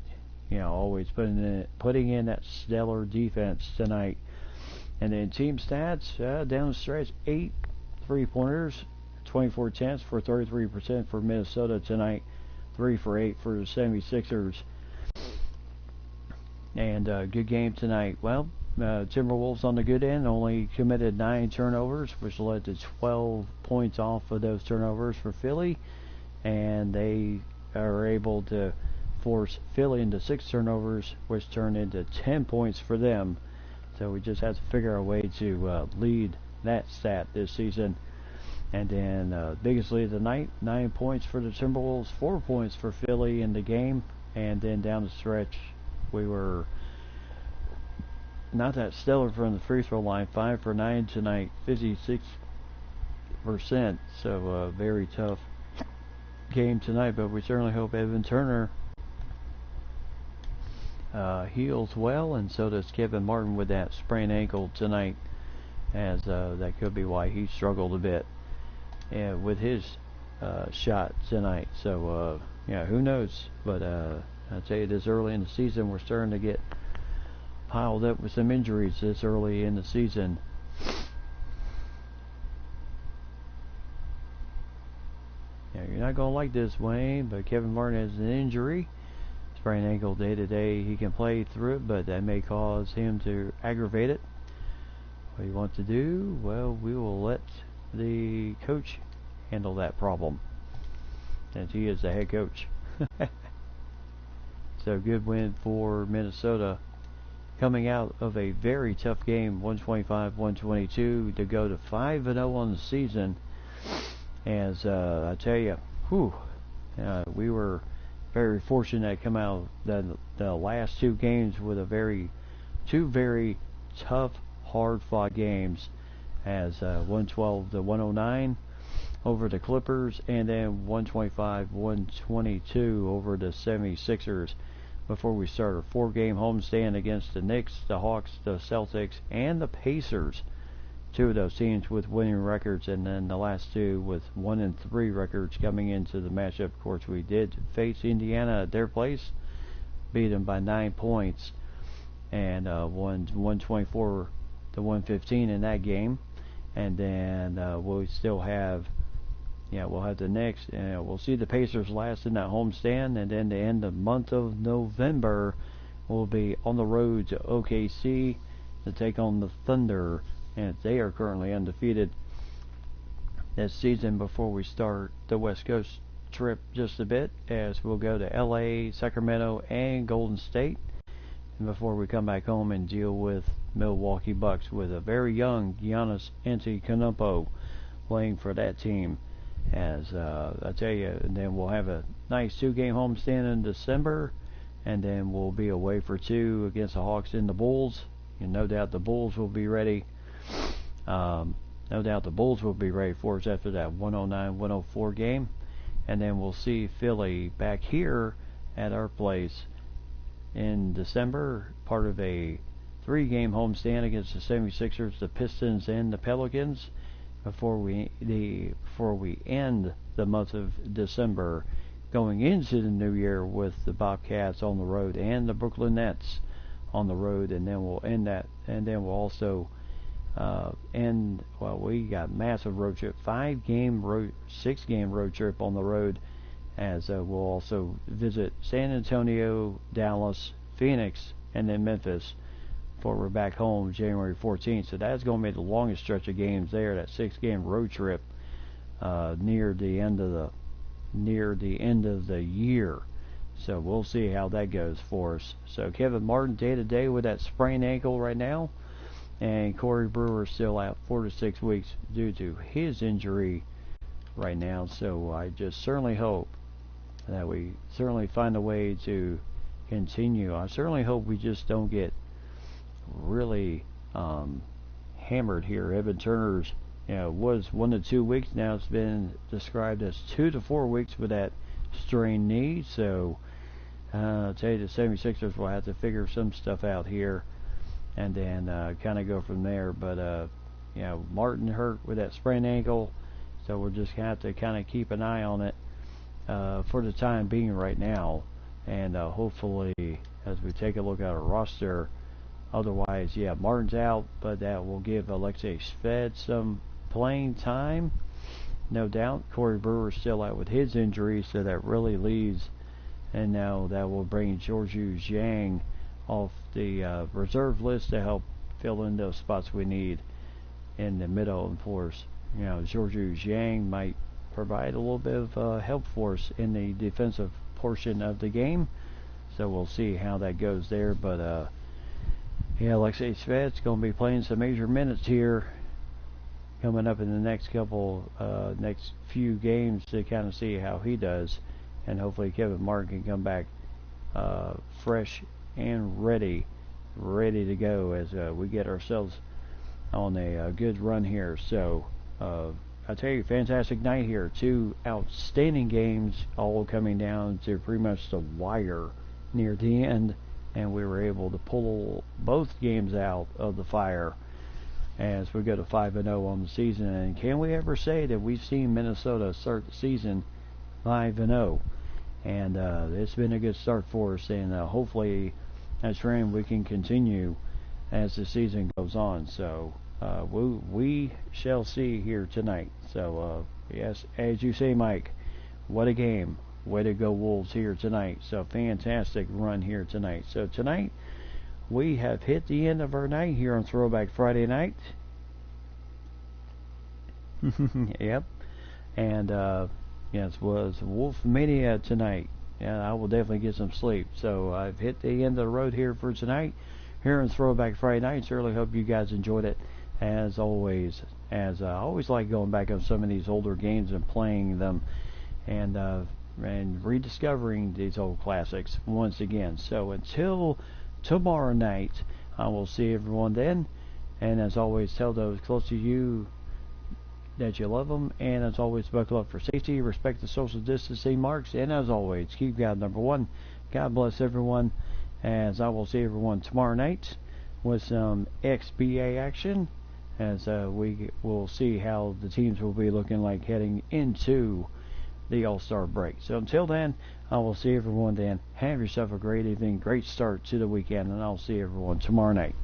always putting in that stellar defense tonight. And then team stats, down the stretch, 8 3-pointers, 24 attempts for 33% for Minnesota tonight, 3 for 8 for the 76ers. And good game tonight. Well, Timberwolves on the good end only committed 9 turnovers, which led to 12 points off of those turnovers for Philly. And they are able to force Philly into 6 turnovers, which turned into 10 points for them. So we just have to figure out a way to lead that stat this season. And then biggest lead of the night, 9 points for the Timberwolves, 4 points for Philly in the game. And then down the stretch, we were not that stellar from the free throw line, 5 for 9 tonight, 56%. So very tough game tonight, but we certainly hope Evan Turner heals well, and so does Kevin Martin with that sprained ankle tonight, as that could be why he struggled a bit with his shot tonight. So who knows, but I tell you, this early in the season we're starting to get piled up with some injuries this early in the season. You're not going to like this, Wayne, but Kevin Martin has an injury. Sprained ankle day to day. He can play through it, but that may cause him to aggravate it. What he wants to do, well, we will let the coach handle that problem, since he is the head coach. So good win for Minnesota coming out of a very tough game, 125-122, to go to 5-0 on the season. As I tell you, we were very fortunate to come out the last two games with two very tough, hard-fought games, as 112-109 over the Clippers, and then 125-122 over the 76ers, before we start a 4-game homestand against the Knicks, the Hawks, the Celtics, and the Pacers. Two of those teams with winning records, and then the last two with 1-3 records coming into the matchup. Of course, we did face Indiana at their place, beat them by 9 points, and won 124-115 in that game. And then we'll still have, we'll have the Knicks, and we'll see the Pacers last in that homestand, and then the end of the month of November, we'll be on the road to OKC to take on the Thunder, and they are currently undefeated this season, before we start the West Coast trip just a bit, as we'll go to LA, Sacramento, and Golden State, and before we come back home and deal with Milwaukee Bucks, with a very young Giannis Antetokounmpo playing for that team. As I tell you, and then we'll have a nice 2-game homestand in December, and then we'll be away for 2 against the Hawks and the Bulls. And no doubt the Bulls will be ready. No doubt the Bulls will be ready for us after that 109-104 game. And then we'll see Philly back here at our place in December, part of a 3-game homestand against the 76ers, the Pistons, and the Pelicans, before we end the month of December, going into the new year with the Bobcats on the road and the Brooklyn Nets on the road. And then we'll end that, and then we'll also we got massive road trip, 6-game road trip on the road, as we'll also visit San Antonio, Dallas, Phoenix, and then Memphis before we're back home January 14th. So that's going to be the longest stretch of games there, that 6-game road trip near the end of the year. So we'll see how that goes for us. So Kevin Martin day to day with that sprained ankle right now, and Corey Brewer still out 4 to 6 weeks due to his injury right now. So I just certainly hope that we certainly find a way to continue. I certainly hope we just don't get really hammered here. Evan Turner's was 1 to 2 weeks. Now it's been described as 2 to 4 weeks with that strained knee. So I'll tell you, the 76ers will have to figure some stuff out here, and then kind of go from there. But Martin hurt with that sprained ankle, so we're just gonna have to kind of keep an eye on it for the time being right now, and hopefully as we take a look at our roster. Otherwise, Martin's out, but that will give Alexei Shved some playing time, no doubt. Corey Brewer's still out with his injury, so that really leaves, and now that will bring Georgiou Zhang off the reserve list to help fill in those spots we need in the middle. Of course, Georgiou Zhang might provide a little bit of help for us in the defensive portion of the game, so we'll see how that goes there. But Alexei Shved's going to be playing some major minutes here coming up in the next few games, to kind of see how he does, and hopefully Kevin Martin can come back fresh and ready to go as we get ourselves on a good run here. So I tell you, fantastic night here. 2 outstanding games, all coming down to pretty much the wire near the end, and we were able to pull both games out of the fire as we go to 5-0 on the season. And can we ever say that we've seen Minnesota start the season 5-0? And it's been a good start for us, and hopefully that trend we can continue as the season goes on. So we shall see here tonight. So yes, as you say, Mike, what a game. Way to go, Wolves, here tonight. So fantastic run here tonight. So tonight we have hit the end of our night here on Throwback Friday night. Yep. And yes, was Wolf Mania tonight. Yeah, I will definitely get some sleep. So I've hit the end of the road here for tonight. here on Throwback Friday night. Certainly hope you guys enjoyed it as always. As I always like going back on some of these older games and playing them and rediscovering these old classics once again. So until tomorrow night, I will see everyone then. And as always, tell those close to you that you love them. And as always, buckle up for safety, respect the social distancing marks, and as always, keep God number one. God bless everyone. As I will see everyone tomorrow night with some XBA action. As we will see how the teams will be looking like heading into the All-Star break. So until then, I will see everyone then. Have yourself a great evening, great start to the weekend, and I'll see everyone tomorrow night.